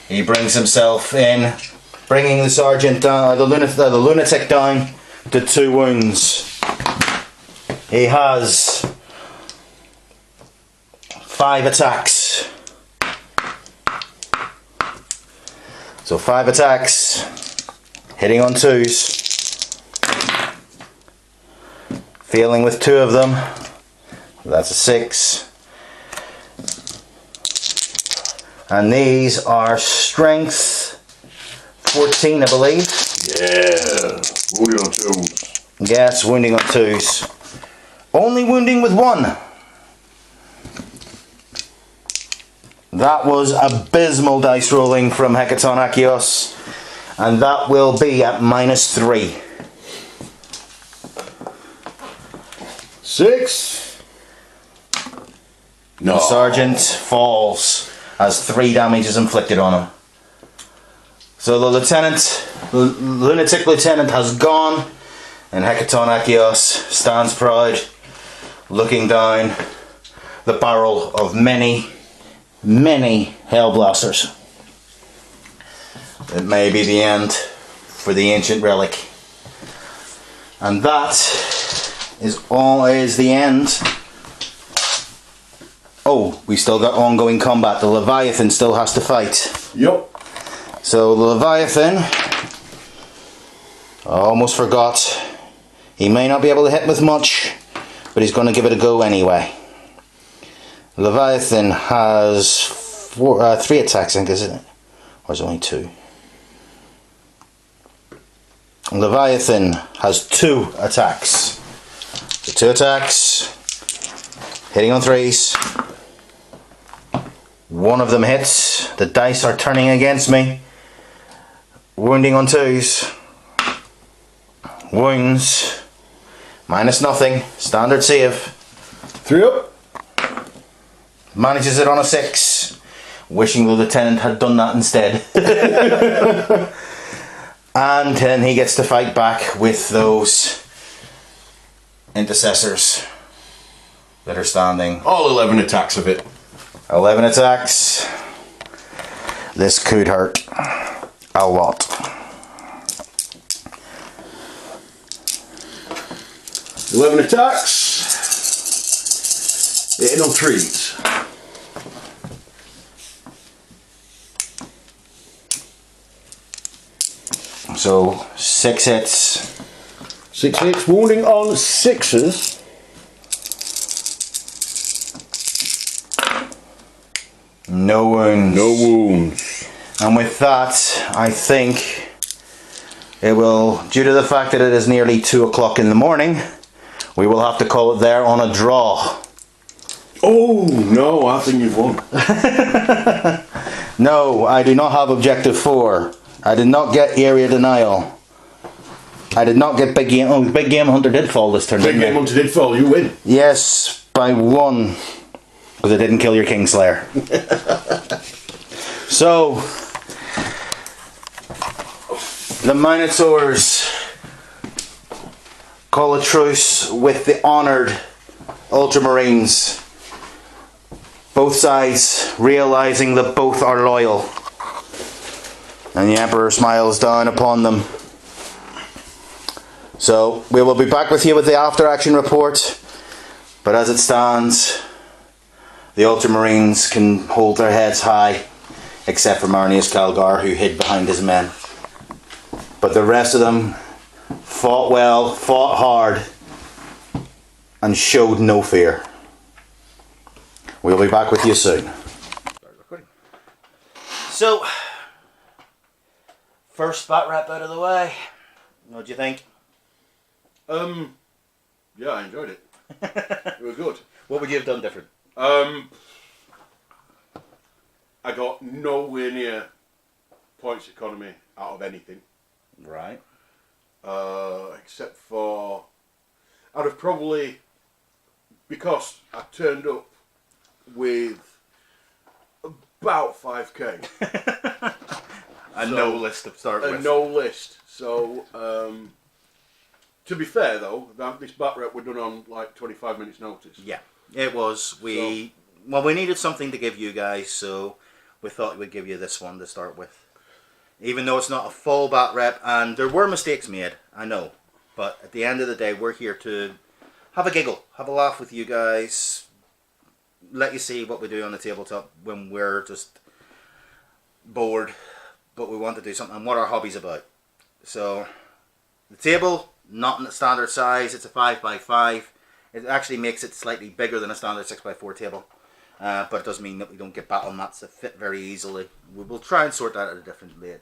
he brings himself in, bringing the sergeant down, the lunatic down to 2 wounds. He has 5 attacks. So 5 attacks, hitting on 2s. Failing with 2 of them. That's a 6. And these are strength 14, I believe. Yeah. Wounding on 2s. Yes, wounding on 2s. Only wounding with 1. That was abysmal dice rolling from Hecaton Achios, and that will be at -3. 6. No. The sergeant falls as 3 damage is inflicted on him. So the lunatic lieutenant has gone, and Hecaton Achios stands proud, looking down the barrel of many hellblasters. It may be the end for the ancient relic. And that is the end. Oh, we still got ongoing combat. The Leviathan still has to fight. Yep. So the Leviathan, I almost forgot, he may not be able to hit with much, but he's going to give it a go anyway. Leviathan has 3 attacks, I think, isn't it? Or is it only 2? Leviathan has 2 attacks. So 2 attacks, hitting on 3s. One of them hits. The dice are turning against me. Wounding on 2s. Wounds. Minus nothing. Standard save. 3 up. Manages it on a 6. Wishing the lieutenant had done that instead. And then he gets to fight back with those intercessors that are standing. All 11 attacks of it. 11 attacks. This could hurt a lot. 11 attacks. Hitting on 3s. So 6 hits. 6 hits, wounding on 6s. No wounds. No wounds. And with that, I think it will, due to the fact that it is nearly 2 o'clock in the morning, we will have to call it there on a draw. Oh, no, I think you've won. No, I do not have objective 4. I did not get area denial. I did not get big game. Oh, big game hunter did fall this turn. Big game hunter did fall. You win. Yes, by 1, because I didn't kill your Kingslayer. So the Minotaurs call a truce with the honoured ultramarines. Both sides realising that both are loyal. And the Emperor smiles down upon them. So we will be back with you with the after action report. But as it stands, the ultramarines can hold their heads high, except for Marnius Calgar, who hid behind his men. But the rest of them fought well, fought hard, and showed no fear. We'll be back with you soon. So, first batrep out of the way. What do you think? Yeah, I enjoyed it. It was good. What would you have done different? I got nowhere near points economy out of anything. Right. Except for, I'd have probably, because I turned up with about 5k. No list to start with. No list. So, to be fair though, this batrep were done on like 25 minutes notice. Yeah, it was. We needed something to give you guys, so we thought we'd give you this one to start with. Even though it's not a full batrep, and there were mistakes made, I know. But at the end of the day, we're here to have a giggle, have a laugh with you guys, let you see what we do on the tabletop when we're just bored, but we want to do something, and what our hobby's about. So, the table, not in the standard size, it's a 5x5. It actually makes it slightly bigger than a standard 6x4 table. But it does mean that we don't get battle mats that fit very easily. We will try and sort that at a different date.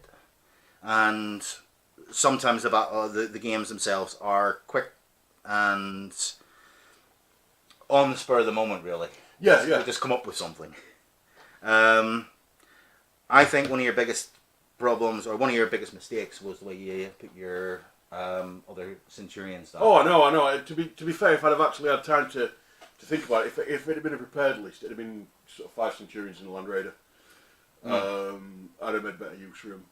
And sometimes the games themselves are quick and on the spur of the moment, really. Yeah, yeah. We just come up with something. I think one of your biggest problems, or one of your biggest mistakes, was the way you put your other Centurions down. Oh, I know. To be fair, if I'd have actually had time to think about it, if it had been a prepared list, it'd have been sort of 5 Centurions in a Land Raider. I'd have made better use for them.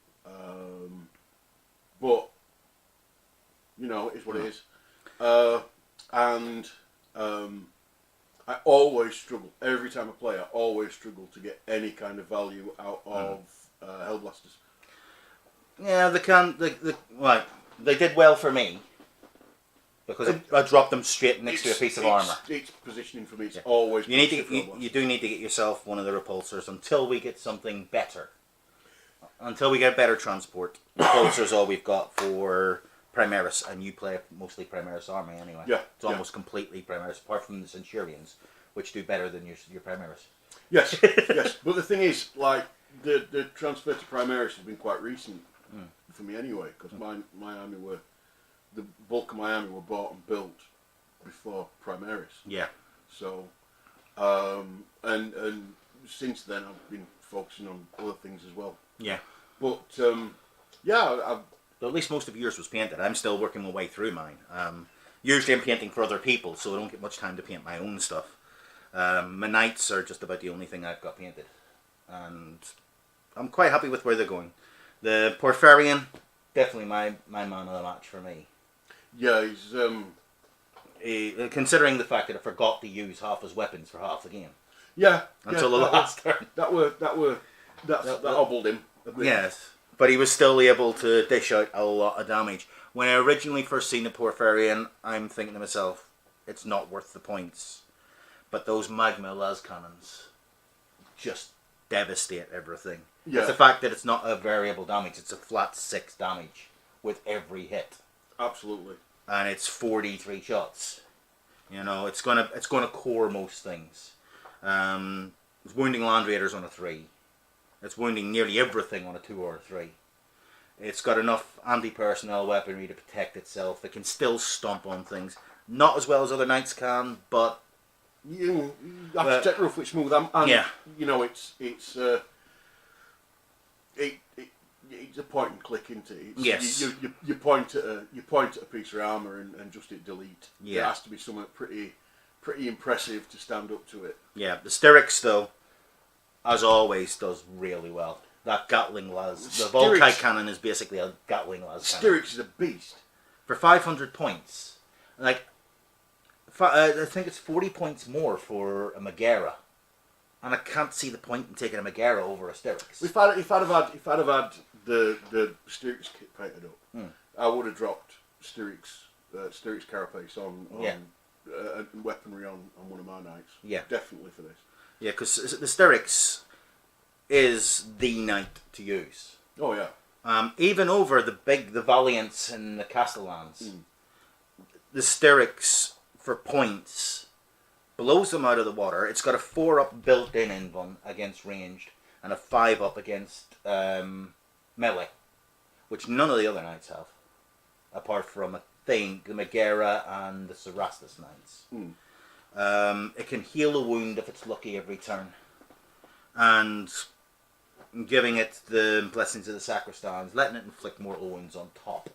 But you know, it's what it is. I always struggle every time I play. I always struggle to get any kind of value out of Hellblasters. Yeah, they did well for me because I dropped them straight next to a piece of armor. It's positioning for me. It's always. You do need to get yourself one of the repulsors until we get something better. Until we get better transport, repulsors all we've got for Primaris, and you play mostly Primaris army anyway. Yeah, it's almost completely Primaris, apart from the Centurions, which do better than your Primaris. Yes, yes. But the thing is, like the transfer to Primaris has been quite recent for me anyway, because my army the bulk of my army were bought and built before Primaris. Yeah. So, and since then I've been focusing on other things as well. Yeah. But yeah, at least most of yours was painted. I'm still working my way through mine. Usually I'm painting for other people, so I don't get much time to paint my own stuff. My knights are just about the only thing I've got painted. And I'm quite happy with where they're going. The Porphyrion, definitely my man of the match for me. Yeah, he's... considering the fact that I forgot to use half his weapons for half the game. Yeah. Until the last turn. That hobbled him a bit. Yes. But he was still able to dish out a lot of damage. When I originally first seen the Porphyrion, I'm thinking to myself, it's not worth the points. But those magma las cannons just devastate everything. Yeah. It's the fact that it's not a variable damage, it's a flat 6 damage with every hit. Absolutely. And it's 43 shots. You know, it's gonna core most things. It's wounding Land Raiders on a 3. It's wounding nearly everything on a 2 or a 3. It's got enough anti-personnel weaponry to protect itself. It can still stomp on things. Not as well as other knights can, but... You have to take roughly smooth. And, yeah. You know, it's a point and click, isn't it? Yes. You point at a piece of armour and just hit delete. Yeah. It has to be something pretty impressive to stand up to it. Yeah. The Styrics, though, as always, does really well. That Gatling las, the Volkite cannon is basically a Gatling las cannon. Styrics is a beast. For 500 points, like, I think it's 40 points more for a Megara, and I can't see the point in taking a Megara over a Styrics. If I'd have had the Styrics kit painted up, I would have dropped Styrics carapace on weaponry on one of my knights. Yeah, definitely for this. Yeah, because the Styrics is the knight to use. Oh yeah. Even over the Valiants and the Castellans, the Styrics for points blows them out of the water. It's got a 4-up built-in invuln against ranged and a 5-up against melee, which none of the other knights have, apart from I think the Megara and the Cerastus knights. It can heal a wound if it's lucky every turn, and giving it the blessings of the sacristans, letting it inflict mortal wounds on top.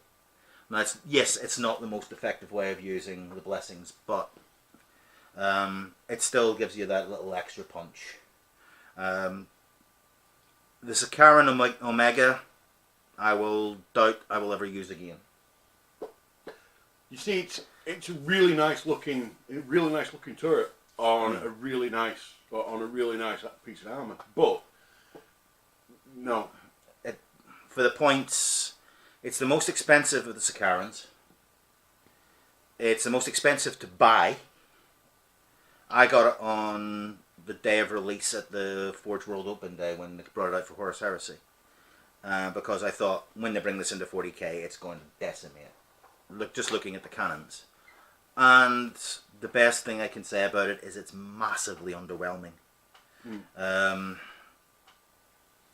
Now, it's not the most effective way of using the blessings, but it still gives you that little extra punch. The Sakaran Omega, I will doubt I will ever use again. You see, it's a really nice looking turret on a really nice piece of armour, but no. For the points, it's the most expensive of the Sakarans. It's the most expensive to buy. I got it on the day of release at the Forge World Open Day when they brought it out for Horus Heresy. Because I thought, when they bring this into 40k, it's going to decimate. Just looking at the cannons. And the best thing I can say about it is it's massively underwhelming. I'm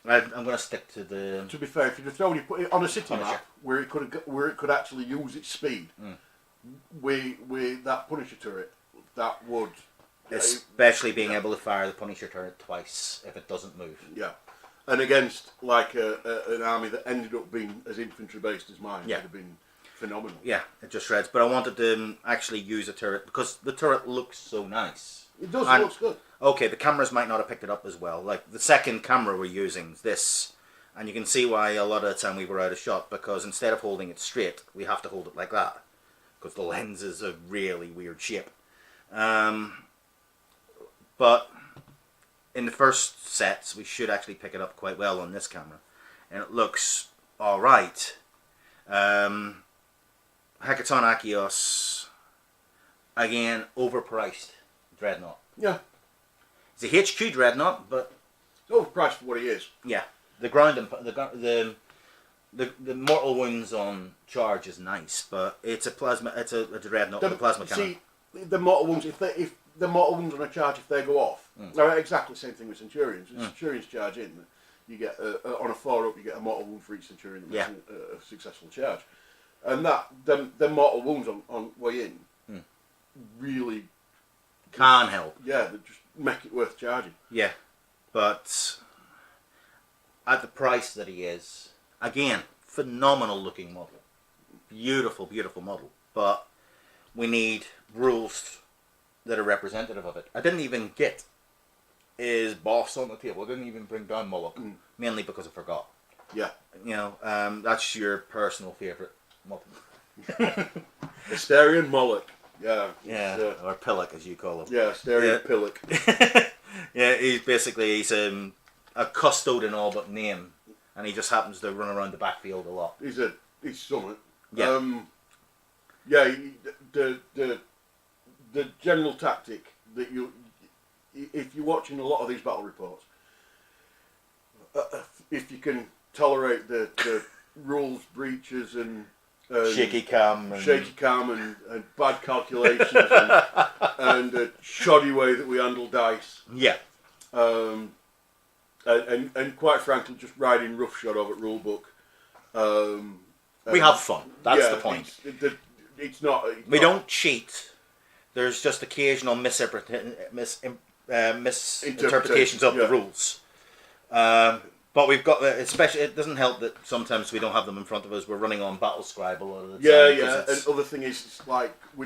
going to stick to the... To be fair, if you'd only put it on a city map where it could actually use its speed, with that Punisher turret, that would Especially being able to fire the Punisher turret twice if it doesn't move. Yeah. And against like an army that ended up being as infantry based as mine, would have been phenomenal. Yeah, it just shreds. But I wanted to actually use a turret because the turret looks so nice. It does. It looks good. Okay, the cameras might not have picked it up as well. Like the second camera we're using is this, and you can see why a lot of the time we were out of shot because instead of holding it straight, we have to hold it like that because the lens is a really weird shape. But in the first sets, we should actually pick it up quite well on this camera, and it looks all right. Hecaton Achios, again, overpriced dreadnought. Yeah. It's a HQ dreadnought, but it's overpriced for what he is. Yeah, the ground and the mortal wounds on charge is nice, but it's a plasma. It's a dreadnought with a plasma cannon. See, the mortal wounds, if the mortal wounds on a charge, if they go off, they're exactly the same thing with Centurions. Centurions charge in, you get on a 4-up, you get a mortal wound for each Centurion that makes a successful charge, and the mortal wounds on way in really can help. Yeah, they just make it worth charging. Yeah, but at the price that he is, again, phenomenal looking model, beautiful, beautiful model, but we need rules that are representative of it. I didn't even get his boss on the table. I didn't even bring down Moloch, mainly because I forgot. Yeah. You know, that's your personal favourite model. Asterion Moloch. Yeah. Yeah, or Pillock as you call him. Yeah, Asterion Pillock. Yeah, he's a custodian all but name, and he just happens to run around the backfield a lot. He's summit. Yeah. The general tactic that if you're watching a lot of these battle reports, if you can tolerate the rules breaches and shaky cam and bad calculations and a shoddy way that we handle dice. Yeah. And quite frankly, just riding roughshod over at rulebook. We have fun. That's the point. It's not. We don't cheat. There's just occasional misinterpretations of the rules. But we've got, especially, it doesn't help that sometimes we don't have them in front of us. We're running on Battlescribe a lot of the time. Yeah. And other thing is, it's like, I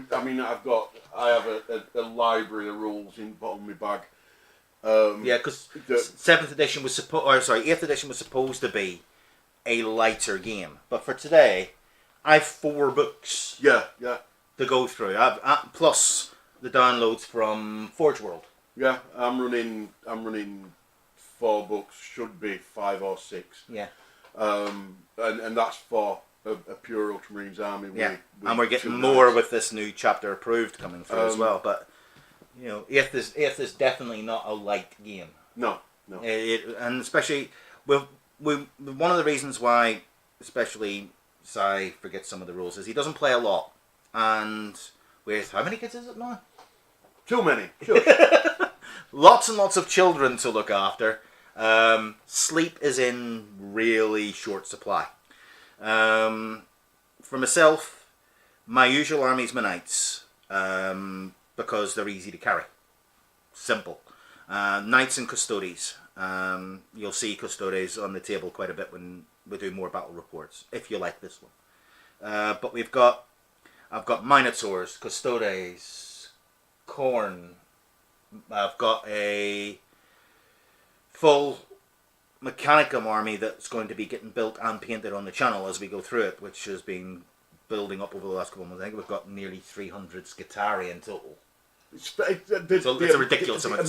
have a library of rules in the bottom of my bag. Yeah, because 8th edition was supposed to be a lighter game, but for today, I have 4 books. Yeah. To go through. Plus the downloads from Forge World. Yeah, I'm running 4 books. Should be 5 or 6. Yeah. And that's for a pure Ultramarines army. Yeah. And we're getting more with this new chapter approved coming through as well. But you know, 8th is definitely not a light game. No. And especially one of the reasons why, especially Si forgets some of the rules is he doesn't play a lot. And with how many kids is it now? Too many. Sure. Lots and lots of children to look after. Sleep is in really short supply. For myself, my usual army's my knights because they're easy to carry. Simple. Knights and custodes. You'll see custodes on the table quite a bit when we do more battle reports, if you like this one. But I've got minotaurs, custodes, corn. I've got a full Mechanicum army that's going to be getting built and painted on the channel as we go through it, which has been building up over the last couple of months. I think we've got nearly 300 Scutari in total. It's a ridiculous amount of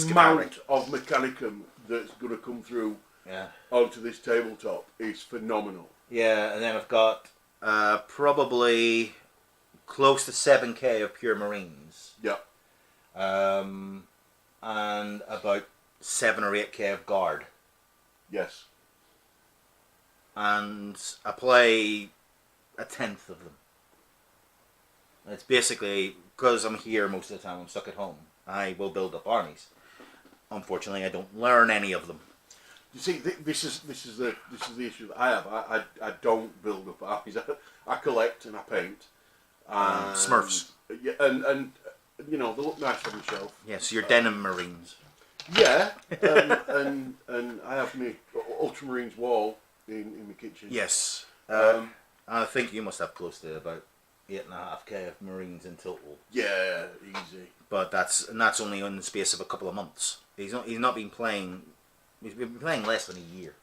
Mechanicum that's going to come through onto this tabletop is phenomenal. Yeah, and then I've got probably close to 7k of pure Marines. Yeah. And about 7 or 8k of Guard. Yes. And I play a 10th of them. It's basically, because I'm here most of the time, I'm stuck at home, I will build up armies. Unfortunately, I don't learn any of them. You see, this is the issue that I have. I don't build up armies. I collect and I paint. Smurfs. Yeah, and you know, they look nice on the shelf. Yes, your denim marines. Yeah, and I have my ultramarines wall in my kitchen. Yes. I think you must have close to about 8.5K of marines in total. Yeah, easy. But that's only in the space of a couple of months. He's not been playing. He's been playing less than a year.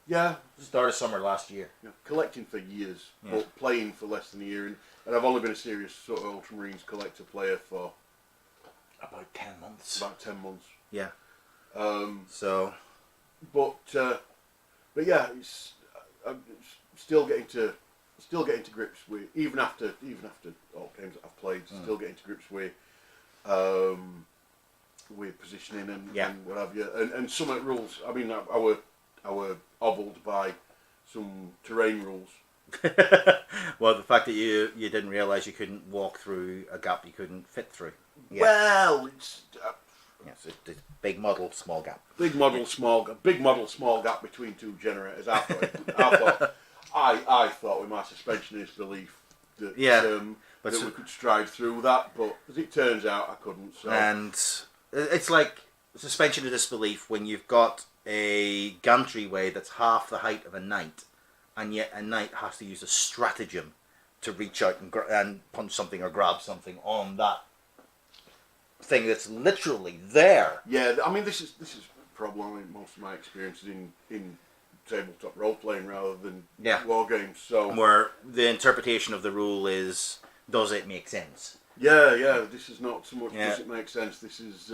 Yeah. Start of summer last year. Yeah, collecting for years, but playing for less than a year, and I've only been a serious sort of ultramarines collector player for about 10 months. About 10 months. Yeah. So. But yeah, I'm still getting to grips with even after all games that I've played, still getting to grips with positioning and what have you, and some of the rules. I mean, I were hobbled by some terrain rules. Well, the fact that you didn't realise you couldn't walk through a gap you couldn't fit through. Yeah. Well, it's yes, it's big model, small gap. Big model, small gap between two generators. I thought with my suspension of disbelief that that we could stride through that, but as it turns out, I couldn't. So. And it's like suspension of disbelief when you've got a gantryway that's half the height of a knight, and yet a knight has to use a stratagem to reach out and punch something or grab something on that thing that's literally there. Yeah, I mean, this is a problem in most of my experiences in tabletop role playing rather than war games. So where the interpretation of the rule is, does it make sense? Yeah. This is not so much does it make sense. This is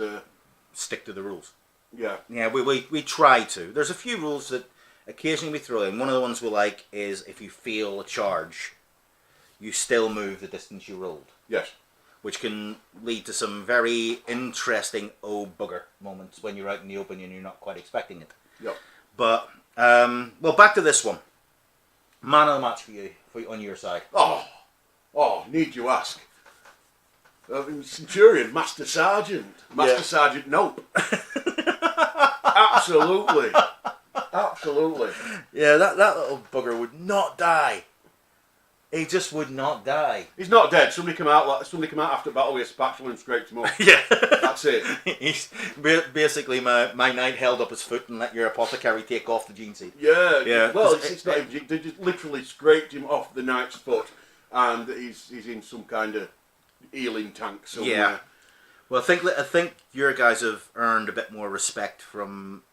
stick to the rules. Yeah, we try to. There's a few rules that occasionally we throw in. One of the ones we like is if you feel a charge, you still move the distance you rolled. Yes. Which can lead to some very interesting oh bugger moments when you're out in the open and you're not quite expecting it. Yep. But well, back to this one. Man of the match for you on your side. Oh, need you ask? Centurion, Master Sergeant, Sergeant. Nope. Absolutely. Yeah, that little bugger would not die. He just would not die. He's not dead. Somebody come out after battle with a spatula and scraped him up. Yeah, that's it. He's basically my knight held up his foot and let your apothecary take off the gene seed. Yeah. Well, it's not even. They just literally scraped him off the knight's foot, and he's in some kind of healing tank somewhere. Yeah. Well, I think your guys have earned a bit more respect from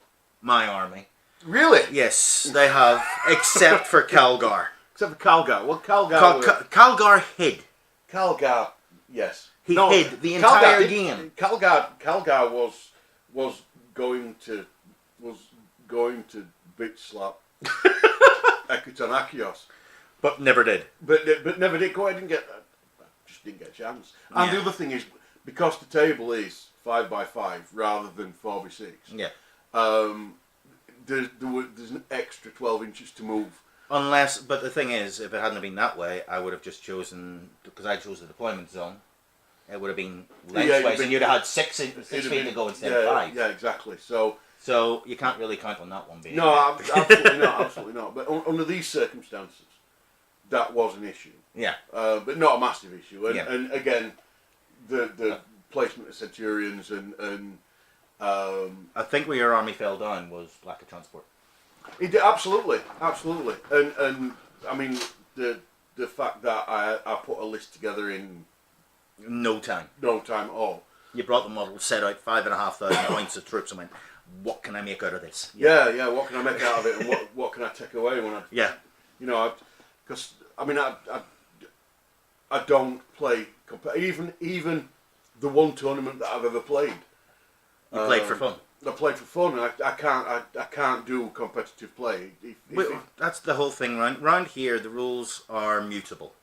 my army. Really? Yes, they have, except for Calgar. Except for Calgar. Well, Calgar hid. Calgar, yes. He hid the entire game. Calgar was going to bitch slap Ekutanakios, but never did. But never did. I just didn't get a chance. And the other thing is, because the table is 5x5 rather than 4x6. Yeah. There's an extra 12 inches to move. But the thing is, if it hadn't been that way, I would have just chosen, because I chose the deployment zone, it would have been lengthwise, and you'd have had 6 feet to go instead of 5. Yeah, exactly. So you can't really count on that one being. No, absolutely not. But under these circumstances, that was an issue. Yeah. But not a massive issue. And again, the placement of Centurions and I think where your army fell down was lack of transport. It did, absolutely, and I mean the fact that I put a list together in no time at all. You brought the model, set out 5,500 points of troops, and went, what can I make out of this? Yeah. What can I make out of it, and what can I take away when I? Yeah. Because I mean I don't play even the one tournament that I've ever played. You played for fun. I played for fun. I can't do competitive play. That's the whole thing. Round here, the rules are mutable.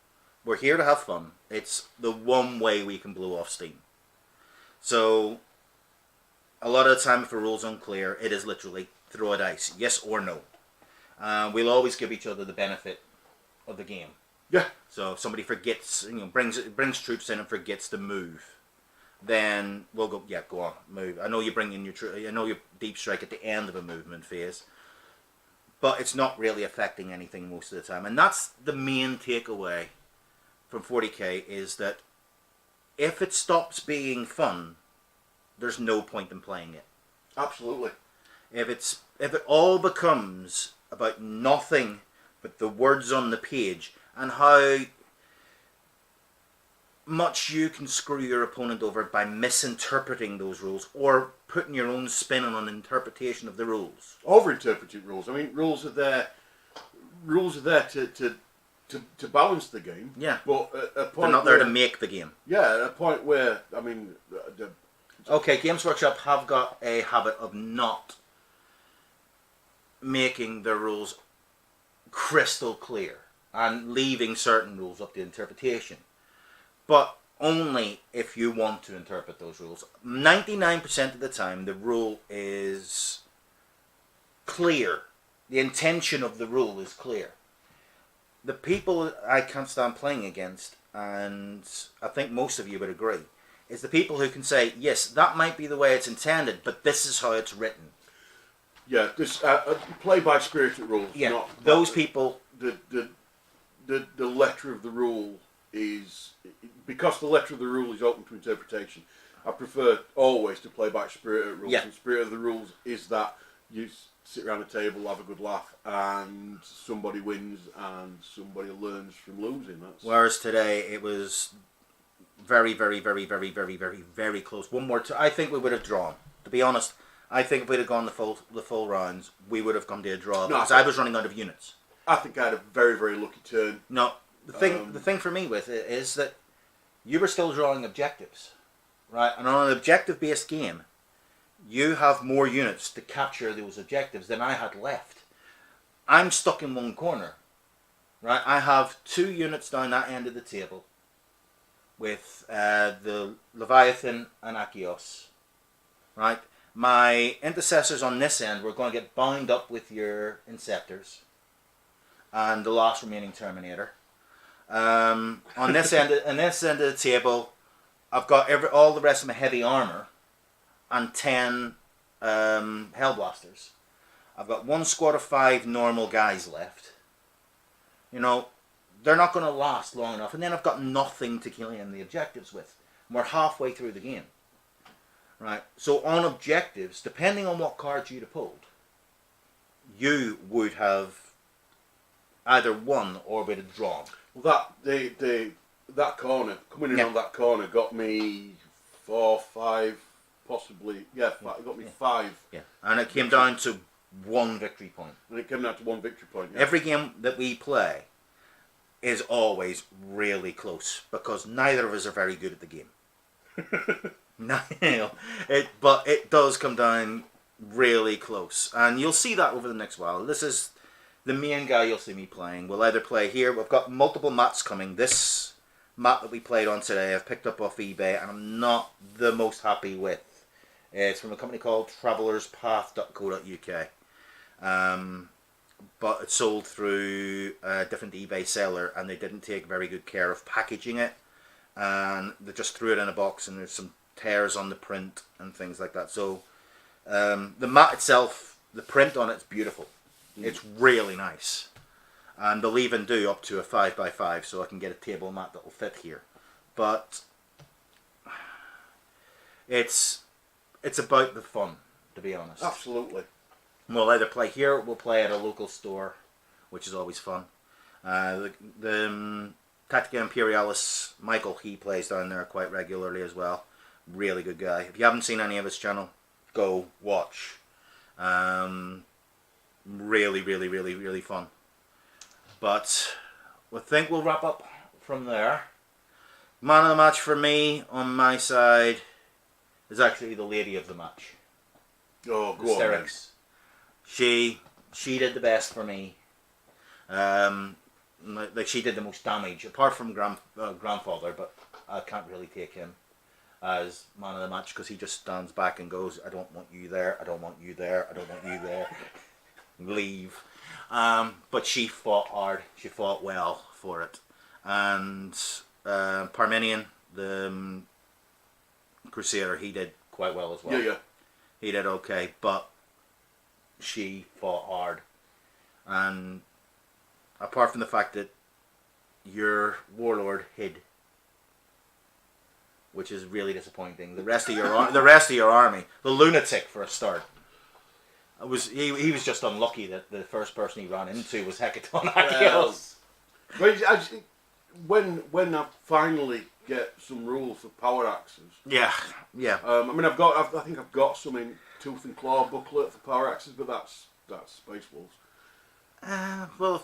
We're here to have fun. It's the one way we can blow off steam. So, a lot of the time, if a rule's unclear, it is literally throw a dice, yes or no. We'll always give each other the benefit of the game. Yeah. So if somebody forgets, brings troops in and forgets to move, then we'll go. Yeah, go on, move. I know you bring in your deep strike at the end of a movement phase, but it's not really affecting anything most of the time. And that's the main takeaway from 40k, is that if it stops being fun, there's no point in playing it. Absolutely. If it all becomes about nothing but the words on the page and how much you can screw your opponent over by misinterpreting those rules or putting your own spin on an interpretation of the rules. Over-interpreted rules. I mean, rules are there. Rules are there to balance the game. Yeah. But at a point they're not there to make the game. Yeah, at a point where I mean, okay, Games Workshop have got a habit of not making their rules crystal clear and leaving certain rules up to interpretation. But only if you want to interpret those rules. 99% of the time, the rule is clear. The intention of the rule is clear. The people I can't stand playing against, and I think most of you would agree, is the people who can say, yes, that might be the way it's intended, but this is how it's written. Yeah, this play by spirited rules. Yeah, not those people. The letter of the rule is, because the letter of the rule is open to interpretation. I prefer always to play by spirit of rules. Yeah. And spirit of the rules is that you sit around a table, have a good laugh, and somebody wins and somebody learns from losing. That's Whereas today it was very, very, very, very, very, very, very close. One more. I think we would have drawn. To be honest, I think if we'd have gone the full rounds, we would have come to a draw because I was running out of units. I think I had a very, very lucky turn. No, the thing for me with it is that you were still drawing objectives, right? And on an objective-based game, you have more units to capture those objectives than I had left. I'm stuck in one corner, right? I have 2 units down that end of the table with the Leviathan and Achios, right? My intercessors on this end were going to get bound up with your Inceptors and the last remaining Terminator. On this end of the table, I've got all the rest of my heavy armor and 10 Hellblasters. I've got 1 squad of 5 normal guys left. You know, they're not going to last long enough. And then I've got nothing to kill in the objectives with. And we're halfway through the game. Right? So on objectives, depending on what cards you'd have pulled, you would have either won or would have drawn. Well, that corner, coming in on that corner, got me 4, 5, possibly, it got me 5. Yeah, and it came down to 1 victory point. And it came down to 1 victory point. Yeah. Every game that we play is always really close because neither of us are very good at the game. But it does come down really close, and you'll see that over the next while. This is the main guy you'll see me playing. We'll either play here. We've got multiple mats coming. This mat that we played on today, I've picked up off eBay, and I'm not the most happy with. It's from a company called travelerspath.co.uk. But it's sold through a different eBay seller, and they didn't take very good care of packaging it, and they just threw it in a box, and there's some tears on the print and things like that. So the mat itself, the print on it's beautiful. It's really nice, and they'll even do up to a 5x5, so I can get a table mat that will fit here. But it's about the fun, to be honest. Absolutely. We'll either play here, or we'll play at a local store, which is always fun. The Tactica Imperialis, Michael, he plays down there quite regularly as well. Really good guy. If you haven't seen any of his channel, go watch. Really, really, really, really fun. But I think we'll wrap up from there. Man of the match for me, on my side, is actually the lady of the match. Oh, go on. She did the best for me. Like she did the most damage, apart from grandfather, but I can't really take him as man of the match because he just stands back and goes, I don't want you there, I don't want you there, I don't want you there. Leave. But she fought hard. She fought well for it. And Parmenion, the Crusader, he did quite well as well. Yeah. He did okay, but she fought hard. And apart from the fact that your warlord hid which is really disappointing. The rest of your army, the lunatic for a start. He was just unlucky that the first person he ran into was Hecaton Agios. When I finally get some rules for power axes. Yeah. I mean, I think I've got some in Tooth and Claw booklet for power axes, but that's Space Wolves. Well,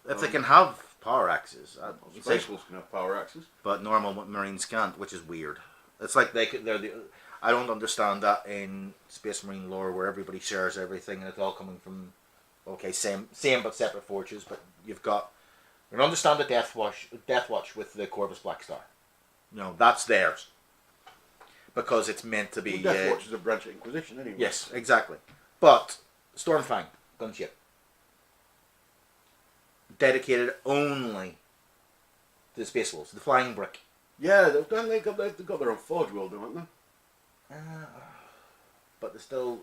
if they can have power axes, Space Wolves can have power axes, but normal Marines can't, which is weird. It's like I don't understand that in Space Marine lore where everybody shares everything and it's all coming from, same but separate forges. But you can understand the Death Watch with the Corvus Black Star. That's theirs because it's meant to be. Well, Death Watch is a branch of Inquisition anyway. Yes, exactly. But Stormfang gunship dedicated only to the Space Wolves, the Flying Brick. Yeah, they've got their own Forge World, haven't they? But they're still,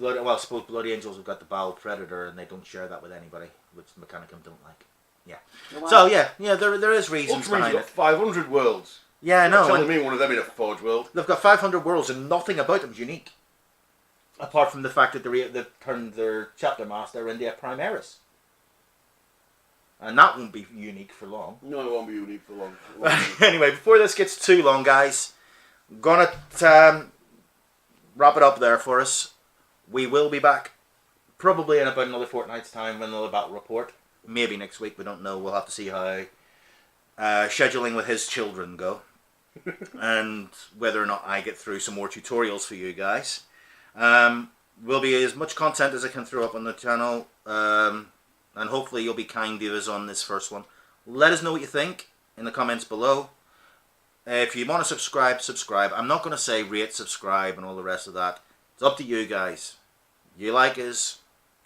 I suppose Blood Angels have got the Baal Predator and they don't share that with anybody, which Mechanicum don't like. Yeah. Well, so there is reasons behind it. Got 500 worlds. Yeah, I know. Telling me one of them in a Forge World. They've got 500 worlds and nothing about them is unique, apart from the fact that they've turned their chapter master into a Primaris. And that won't be unique for long. No, it won't be unique for long. Anyway, before this gets too long, guys, I'm gonna wrap it up there for us. We will be back probably in about another fortnight's time with another battle report. Maybe next week, we don't know. We'll have to see how scheduling with his children go. And whether or not I get through some more tutorials for you guys. Will be as much content as I can throw up on the channel. And hopefully you'll be kind to us on this first one. Let us know what you think in the comments below. If you want to subscribe. I'm not going to say rate, subscribe, and all the rest of that. It's up to you guys. You like us,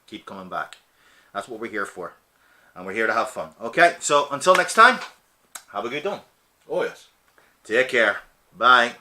keep coming back. That's what we're here for. And we're here to have fun. Okay, so until next time, have a good one. Oh, yes. Take care. Bye.